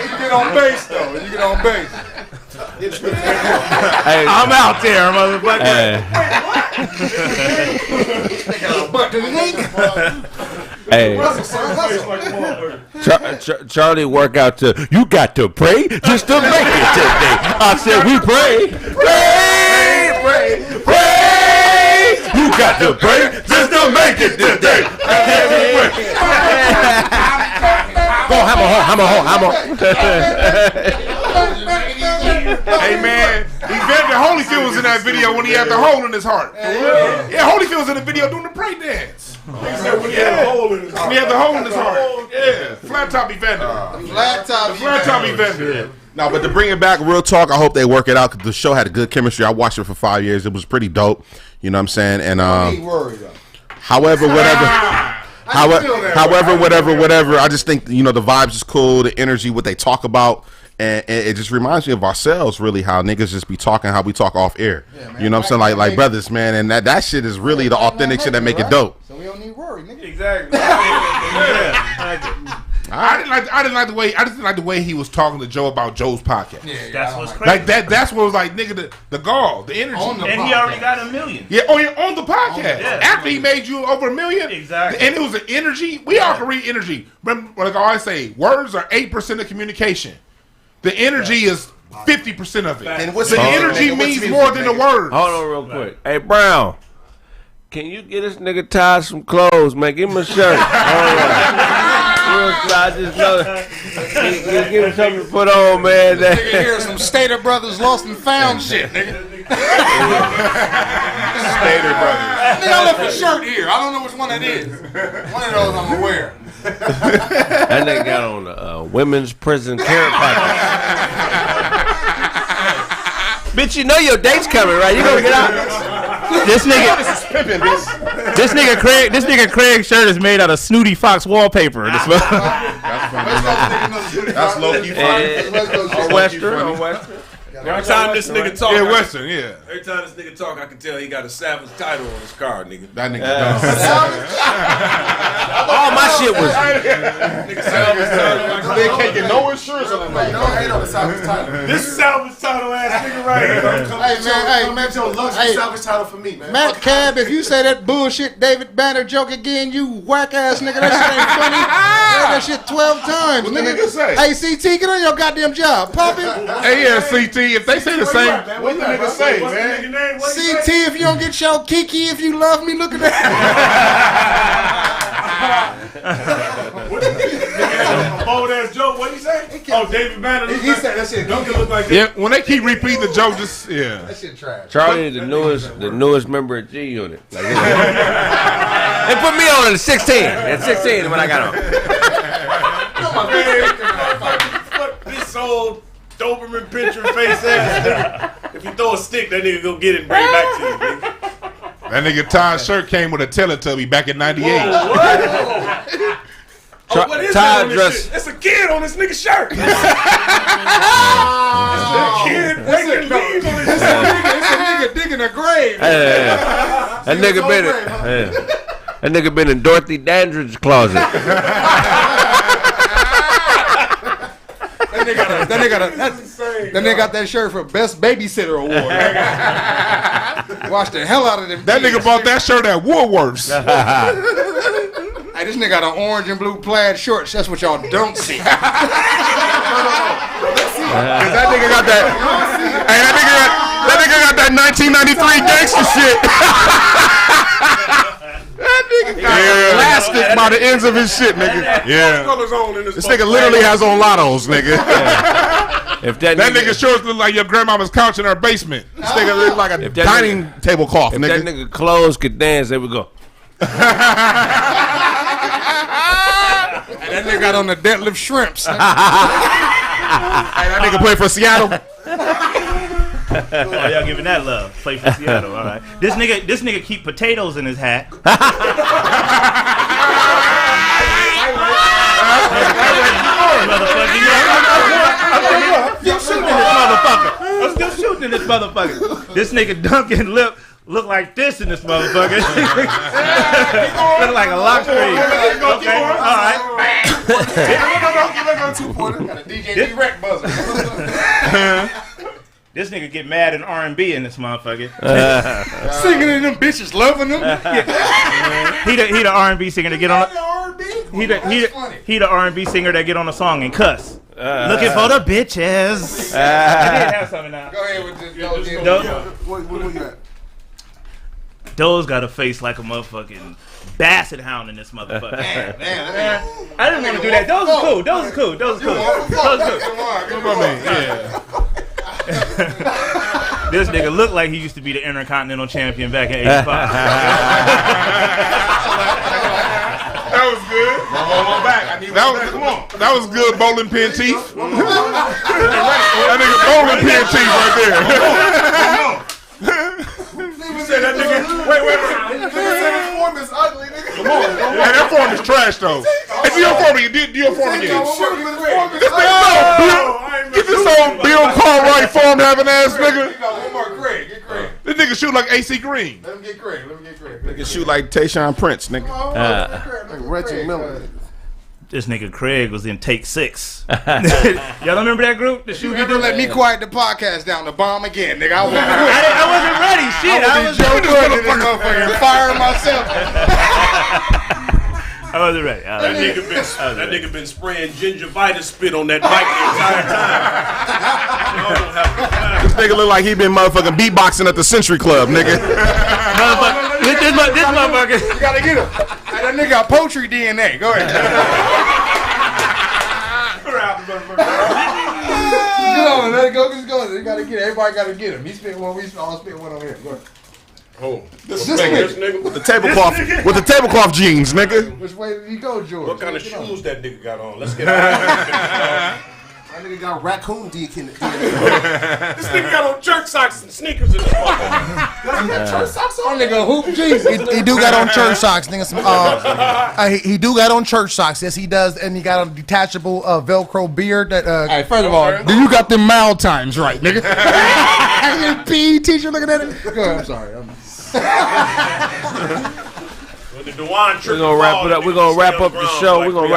You get on base though. You get on base. Hey, I'm out there, motherfucker. Hey, Charlie work out to, you got to pray just to make it today. I said we pray. You got to pray just to make it today. Go, hammer. Hey man, Evander Holyfield was in that video when he had the hole in his heart. Yeah, Holyfield was in the video doing the pray dance. When he had a hole in his heart. He had the hole in his heart. Yeah, flat top Evander. Flat top Evander. No, but to bring it back, real talk, I hope they work it out because the show had a good chemistry. I watched it for 5 years. It was pretty dope. You know what I'm saying? And however, whatever. I just think, you know, the vibes is cool, the energy, what they talk about. And it just reminds me of ourselves, really, how niggas just be talking how we talk off air. Yeah, man, you know what I'm saying? Like brothers, man. And that shit is really the authentic shit that make it dope. So we don't need worry, nigga. Exactly. I didn't like the way he was talking to Joe about Joe's podcast. Yeah, that's what's crazy. Like that's what was like, nigga, the gall, the energy. And he already got $1 million. Yeah, on the podcast. After he made you over $1 million. Exactly. And it was an energy. We all can read energy. Remember, like I always say, words are 8% of communication. The energy is 50% of it. And the energy means more than the words. Hold on real quick. Hey, Brown, can you get this nigga Todd some clothes, man? Give him a shirt. I just know. Give him something to put on, man. Nigga hear some Stater Brothers lost and found shit, nigga. Stater Brothers. Nigga, I left a shirt here. I don't know which one it is. One of those I'm aware. That nigga got on a women's prison care pocket. Bitch, you know your date's coming, right? You gonna get out. This nigga Kraig's shirt is made out of Snooty Fox wallpaper. That's low key funny. On Western. Every time this nigga talk, Western, yeah. Every time this nigga talk, I can tell he got a Savage title on his car, nigga. That nigga all my shit was. Nigga Savage title. They can't get no insurance on that. Don't hate on the Savage title. This Savage title ass nigga right here. Hey, man, your luxury Savage title for me, man. Matt Cab, if you say that bullshit David Banner joke again, you whack ass nigga, that shit ain't funny. I heard that shit 12 times, nigga. Hey, CT, get on your goddamn job. Pop it. Hey, yeah, CT, if they say the same, What the nigga say, man? CT, if you don't get your Kiki, if you love me, look at that. A bold ass joke. What he say? Oh, David Banner. He said that shit. Don't look like that. yeah, when they keep repeating the joke, just That shit trash. Charlie is the newest member of G Unit. Like, they put me on at 16. At 16 when I got on. Fuck this old Doberman picture face ass nigga. If you throw a stick, that nigga go get it and bring it back to you, nigga. that nigga Todd's shirt came with a Teletubby back in '98. Oh, what is that on this shit? It's a kid on this nigga's shirt. It's a kid breaking leaves on his shirt. It's a nigga digging a grave. That nigga been in Dorothy Dandridge's closet. That nigga got that shirt for Best Babysitter Award. Watch the hell out of them. That nigga bought that shirt at Woolworths. Hey, this nigga got an orange and blue plaid shorts. That's what y'all don't see. Cause that nigga got that. Hey, that nigga got that 1993 gangster shit. That nigga got plastic by the ends of his shit, nigga. Yeah. This nigga literally has on lottos, nigga. If that nigga shorts look like your grandmama's couch in her basement. This nigga look like a dining table cloth, if nigga. that nigga clothes could dance, they would go. And that nigga got on the deadlift shrimps. Hey, that nigga play for Seattle. Oh, y'all giving that love? Play for Seattle, all right. This nigga keep potatoes in his hat. I'm still shooting in this motherfucker. This nigga Duncan look like this in this motherfucker. Look like a lock screen. Okay, all right. Got a DJ direct buzzer. This nigga get mad in R&B in this motherfucker. Singing in them bitches, loving them. He the R&B singer that get on. He the R&B singer that get on a song and cuss. Looking for the bitches. I did have something now. Go ahead with this. What you at? Doe's got a face like a motherfucking basset hound in this motherfucker. Man. I didn't want to do that. Those are cool. This nigga looked like he used to be the Intercontinental Champion back in '85. That was good. That was good bowling pin teeth. That nigga bowling pin teeth right there. You said that nigga. Wait. Nigga said his form is ugly, nigga. Come on. Hey, that form is trash though. Hey, do your form again. Get this old Bill Cartwright form having ass nigga. One more, Kraig. Get Kraig. This nigga shoot like AC Green. Let him get Kraig. Nigga shoot like Tayshaun Prince, nigga. Like Reggie Miller. This nigga Kraig was in Take 6. Y'all remember that group? You ever let me quiet the podcast down to bomb again, nigga? I wasn't ready. Shit, I was Joe Good in this motherfucker and firing myself. I wasn't ready. That nigga been spraying gingivitis spit on that mic the entire time. This nigga look like he been motherfucking beatboxing at the Century Club, nigga. This motherfucker. You gotta get him. Hey, that nigga got poetry DNA. Go ahead. Go, let it go. Just go. You gotta get it. Everybody gotta get him. He spit one. We all spit one on here. Go ahead. Oh, this nigga with the tablecloth jeans, nigga. Which way did he go, George? What kind of shoes that nigga got on? Let's get out. That nigga got raccoon DNA. This nigga got on church socks and sneakers in his church socks on? That nigga hoop jeans. He do got on church socks, nigga. He do got on church socks. Yes, he does, and he got a detachable Velcro beard. That. Hey, first of all, do you got them mild times right, nigga? Your PE teacher looking at it. Go ahead, I'm sorry. We're gonna wrap it up. We're gonna wrap up the show. We're gonna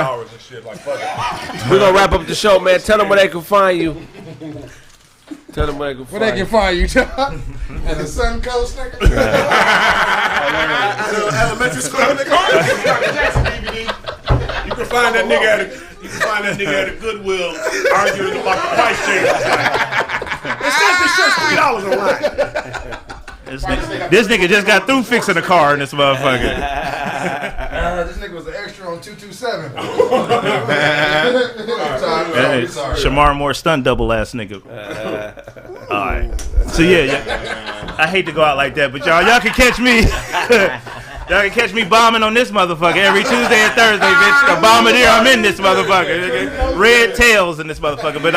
wrap up the show, man. Tell them where they can find you. Tell them where they can find you. Where they can find you, John? At the Sun Coast, nigga. Elementary school, nigga. You can find that nigga at a Goodwill arguing about the price change. It says this shirt's $3 online. This nigga just got through fixing the car in this motherfucker. This nigga was an extra on 227. Sorry. Shamar Moore stunt double ass nigga. All right. So yeah, I hate to go out like that, but y'all can catch me. Y'all can catch me bombing on this motherfucker every Tuesday and Thursday, bitch. The bombardier, I'm in this motherfucker. Red tails in this motherfucker, but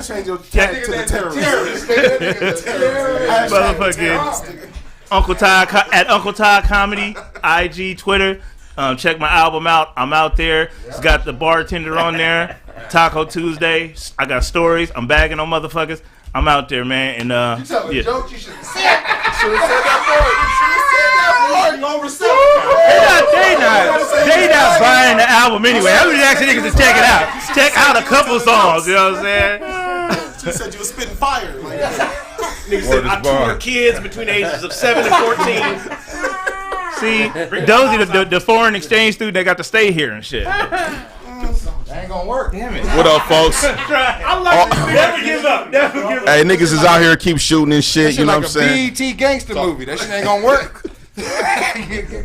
change your tag to the terrorist. Motherfucking Uncle Todd at Uncle Todd Comedy, IG, Twitter. Check my album out. I'm out there. It's got the bartender on there. Taco Tuesday. I got stories. I'm bagging on motherfuckers. I'm out there, man. And you tell a joke, you should have said that. They not buying the album anyway. I was asking niggas to check it out. Check out a couple songs. You know what I'm saying? You said you was spitting fire. Nigga said I tutor kids between the ages of 7 and 14. See, those the foreign exchange student that got to stay here and shit. That ain't gonna work. Damn it. What up, folks? I like it. Never give up. Never give up. Hey, niggas is out here keep shooting and shit. You know what I'm saying? BET gangster movie. That shit ain't gonna work.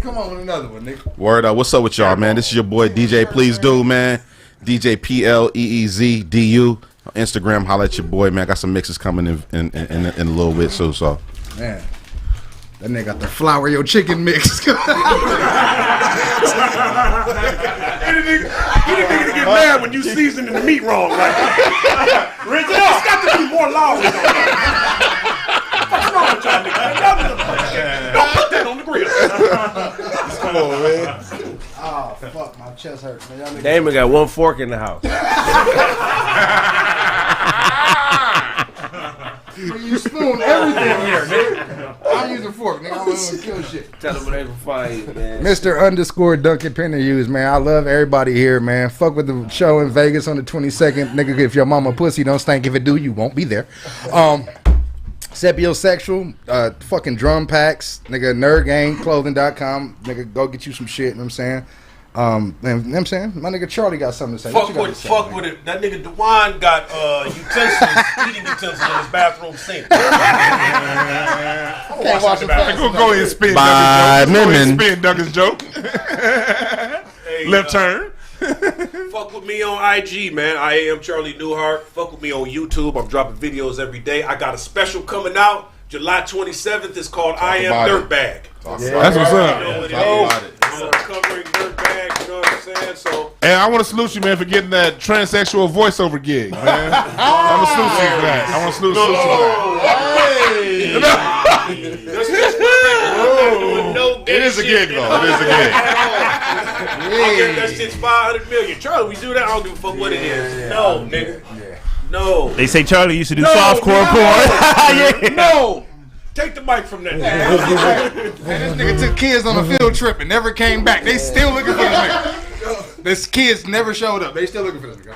Come on with another one, nigga. Word up. What's up with y'all, man? This is your boy DJ Please Do, man. DJ PLEEZDU. On Instagram, holla at your boy, man. I got some mixes coming in a little bit, so. Man. That nigga got the flour your chicken mix. He the nigga to get mad when you seasoning the meat wrong. Like, Rich, it's got to be more loud. What's wrong with y'all niggas? Don't put that on the grill. Come on, man. Oh, fuck, my chest hurts, man. Damon got one fork in the house. You spoon everything here, nigga. I'm using fork, nigga. I'm gonna kill shit. Tell them where they can find you, man. Mr. Duncan Penderhughes, man. I love everybody here, man. Fuck with the show in Vegas on the 22nd. Nigga, if your mama pussy don't stink, if it do, you won't be there. Sapiosexual, fucking drum packs, nigga, nerdgangclothing.com. Nigga, go get you some shit, you know what I'm saying? You know what I'm saying? My nigga Charlie got something to say. Fuck with it. That nigga Dewan got eating utensils in his bathroom sink. Can't watch the bathroom. Go ahead and spin Duncan's joke. Hey, Left turn. Fuck with me on IG, man. I am Charlie Newhart. Fuck with me on YouTube. I'm dropping videos every day. I got a special coming out July 27th. It's called I Am Dirtbag. That's what's up. You know what it is. I'm covering Dirtbag, you know what I'm saying? So, and I want to salute you, man, for getting that transsexual voiceover gig, man. I want to salute you for that. I want to salute you for that. It is a gig, though. It is a gig. I'll get that shit's $500 million. Charlie, we do that. I don't give a fuck what it is. No, nigga. No. They say Charlie used to do softcore porn. No. Take the mic from that. This nigga took kids on a field trip and never came back. They still looking for this nigga. This kids never showed up. They still looking for this nigga.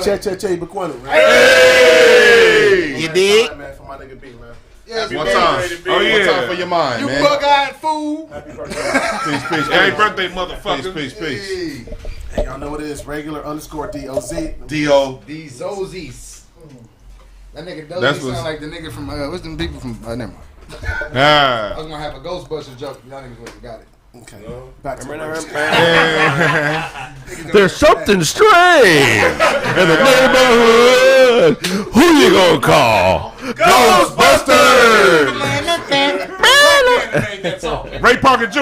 Che Bequano, man. Hey! You dig? For my nigga B, man. Yes, one time. Oh yeah. One time for your mind, you man. You bug-eyed fool. Happy birthday. Peace. Happy birthday, motherfucker. Peace. Hey, y'all know what it is. Regular _DOZ. D.O. These Ozzies. That nigga does sound like the nigga from what's them people from never mind. I was gonna have a Ghostbusters joke. Y'all niggas would have got it. Okay. Back to There's something strange in the neighborhood. Who you gonna call? Ghostbusters! Ray Parker Jr. I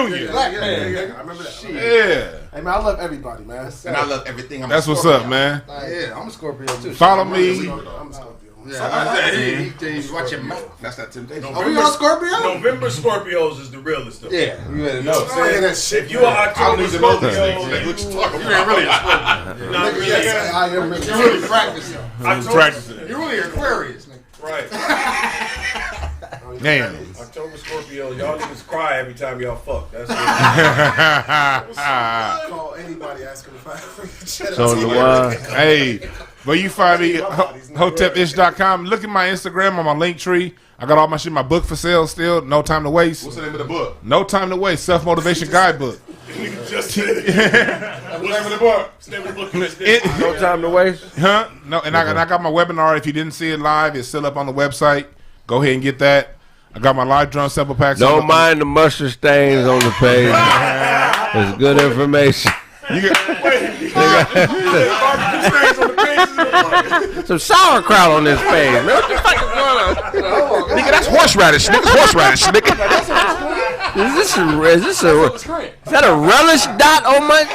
remember that. Yeah. Hey man, I love everybody, man. And I love everything. That's what's up, man. Yeah, I'm a Scorpio too. Follow me. I'm a Scorpio. Yeah, watch your mouth. That's that temptation. Are we all Scorpio? November Scorpios is the realest of them. Yeah, you better know. If you are October Scorpio, you ain't really a Scorpio. Not really. I am really. You're really practicing. You're really Aquarius, nigga. Right. Damn. October Scorpio, y'all niggas cry every time y'all fuck. That's Call anybody asking if I So hey, but you find me hotepish.com. Look at my Instagram on my link tree. I got all my shit, my book for sale still. No Time to Waste. What's the name of the book? No Time to Waste. Self-motivation guidebook. Just said it. What's the name of the book? What's the name of the book? No Time to Waste. Huh? No, and I got my webinar. If you didn't see it live, it's still up on the website. Go ahead and get that. I got my live drum sample packs. Don't mind the mustard stains on the page. It's good information. You get some sauerkraut on this page, man. What the fuck is going on? Nigga, that's horseradish. Nigga, horseradish. Nigga. Is that a relish dot on my?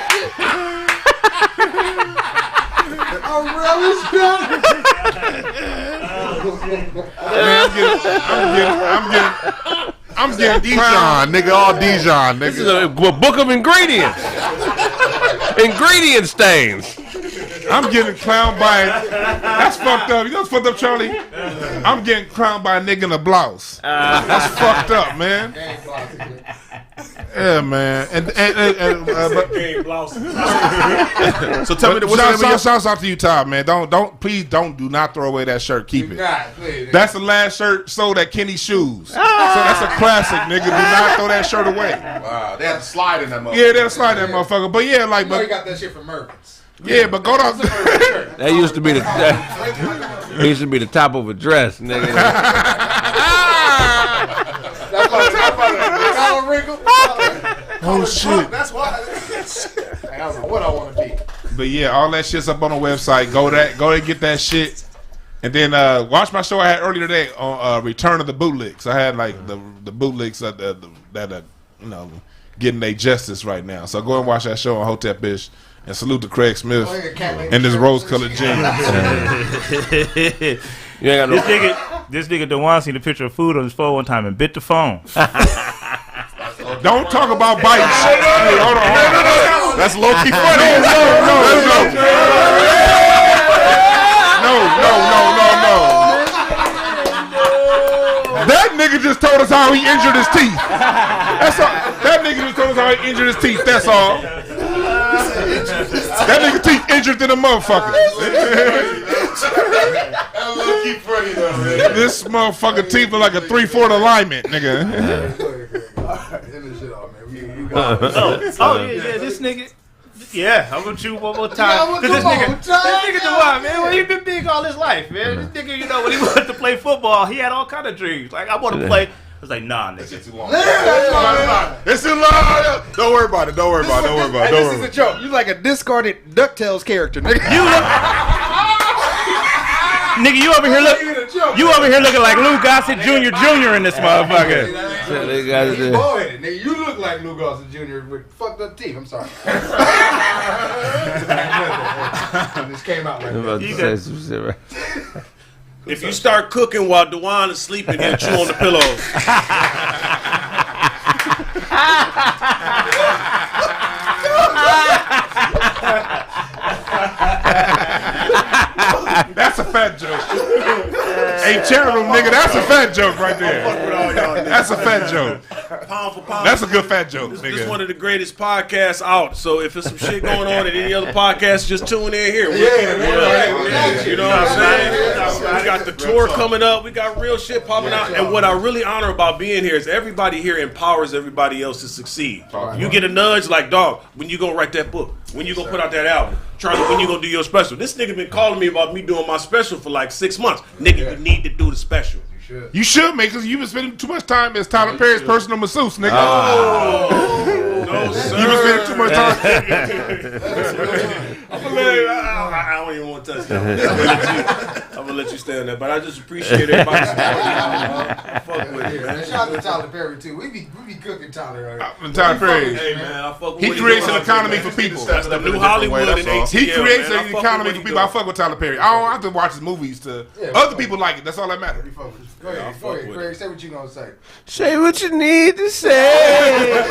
A relish dot. I'm getting Dijon, nigga. All Dijon, nigga. This is a book of ingredients. Ingredient stains. I'm getting clowned by. That's fucked up. You know what's fucked up, Charlie? I'm getting clowned by a nigga in a blouse. That's fucked up, man. Yeah, man. So tell me, shouts out to you, Todd, man. Please do not throw away that shirt. Keep it. That's the last shirt sold at Kenny's Shoes. So that's a classic, nigga. Do not throw that shirt away. Wow, they had to slide in that motherfucker. Yeah, they had to slide in that motherfucker. But yeah, like, you got that shit from Mervyn's. Yeah, but go down. That used to be the top of a dress, nigga. Oh shit. That's why. I don't know what I want to be. But yeah, all that shit's up on the website. Go there and get that shit. And then watch my show I had earlier today on Return of the Bootlicks. I had like the Bootlicks that you know getting their justice right now. So go and watch that show on Hotep Bish. And salute to Kraig Smith and this rose-colored jeans. This nigga Dewan seen a picture of food on his phone one time and bit the phone. Don't talk about biting. Hey, hold on. That's low-key funny. No. That nigga just told us how he injured his teeth. That's all. That nigga just told us how he injured his teeth. That's all. That nigga teeth injured than a motherfucker. This motherfucker teeth look like a 3/4 alignment, nigga. Yeah, this nigga. Yeah, I'm gonna chew one more time. This nigga Dewan, man, well, he been big all his life, man. This nigga, you know, when he wanted to play football, he had all kind of dreams. Like, I want to play. I was like, nah, nigga. It's too long. It's too long. Don't worry about it. This is a joke. You like a discarded DuckTales character, nigga. Nigga, you over here looking like Lou Gossett Jr. in this motherfucker. Nigga, you look like Lou Gossett Jr. with fucked up teeth. I'm sorry. This came out like that. If you start cooking while Dewan is sleeping, he'll chew on the pillows. That's a fat joke. Hey, charitable nigga, that's a fat joke right there. That's a fat joke. Pound for pound. That's a good fat joke, This nigga. is one of the greatest podcasts out. So if there's some shit going on in any other podcast, just tune in here. You know what I'm saying? We got the tour coming up. We got real shit popping out. And what I really honor about being here is everybody here empowers everybody else to succeed. You get a nudge like, dog, when you gonna write that book? When you gonna put out that album? Charlie, when you gonna do your special? This nigga been calling me about me doing my special for like 6 months. Nigga, you need to do the special. You should, man, because you've been spending too much time as Tyler Perry's personal masseuse, nigga. No, sir. You've been spending too much time. I don't even want to touch that. I'm gonna let you stay on that, but I just appreciate everybody's support. Fuck with it, man. Shout out to Tyler Perry too. We be cooking Tyler. Right? Tyler Perry. Hey man, I fuck with he creates an economy for people. That's the new Hollywood in ATL. He creates an economy for people. I fuck with Tyler Perry. I don't have to watch his movies to. Other people like it. That's all that matters. Go ahead, Kraig. Say what you gonna say. Say what you need to say.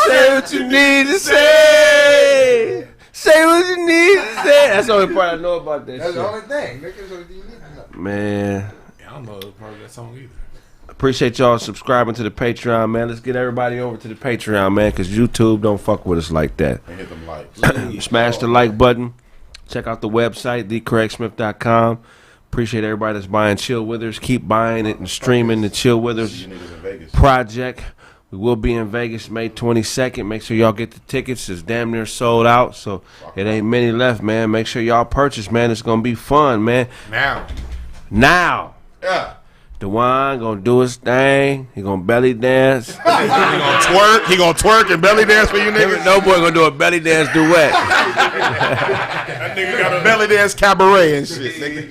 Say what you need to say. Say what you need to say. That's the only part I know about that. That's the only thing. That's the only thing you need to know. Man. Yeah, I don't know part of that song either. Appreciate y'all subscribing to the Patreon, man. Let's get everybody over to the Patreon, man, because YouTube don't fuck with us like that. And hit them likes. Smash the like button. Check out the website, thekraigsmith.com. Appreciate everybody that's buying Chill Withers. Keep buying it and streaming the Chill Withers project. We will be in Vegas May 22nd. Make sure y'all get the tickets. It's damn near sold out, so it ain't many left, man. Make sure y'all purchase, man. It's going to be fun, man. Now. Yeah. DeJuan gonna do his thing. He gonna belly dance. He gonna twerk. He gonna twerk and belly dance for you niggas. No boy gonna do a belly dance duet. That nigga got a belly dance cabaret and shit. Nigga.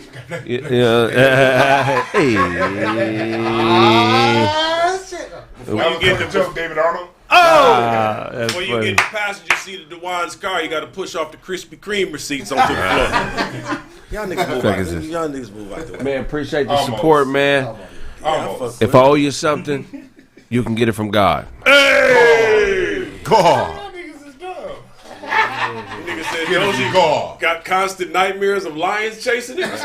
When you get the joke, David Arnold. When you get in the passenger seat of DeJuan's car, you got to push off the Krispy Kreme receipts onto the floor. Y'all niggas move out the way. Man, appreciate the support, man. If I owe you something, you can get it from God. Hey! God. Nigga said Dozy got constant nightmares of lions chasing him.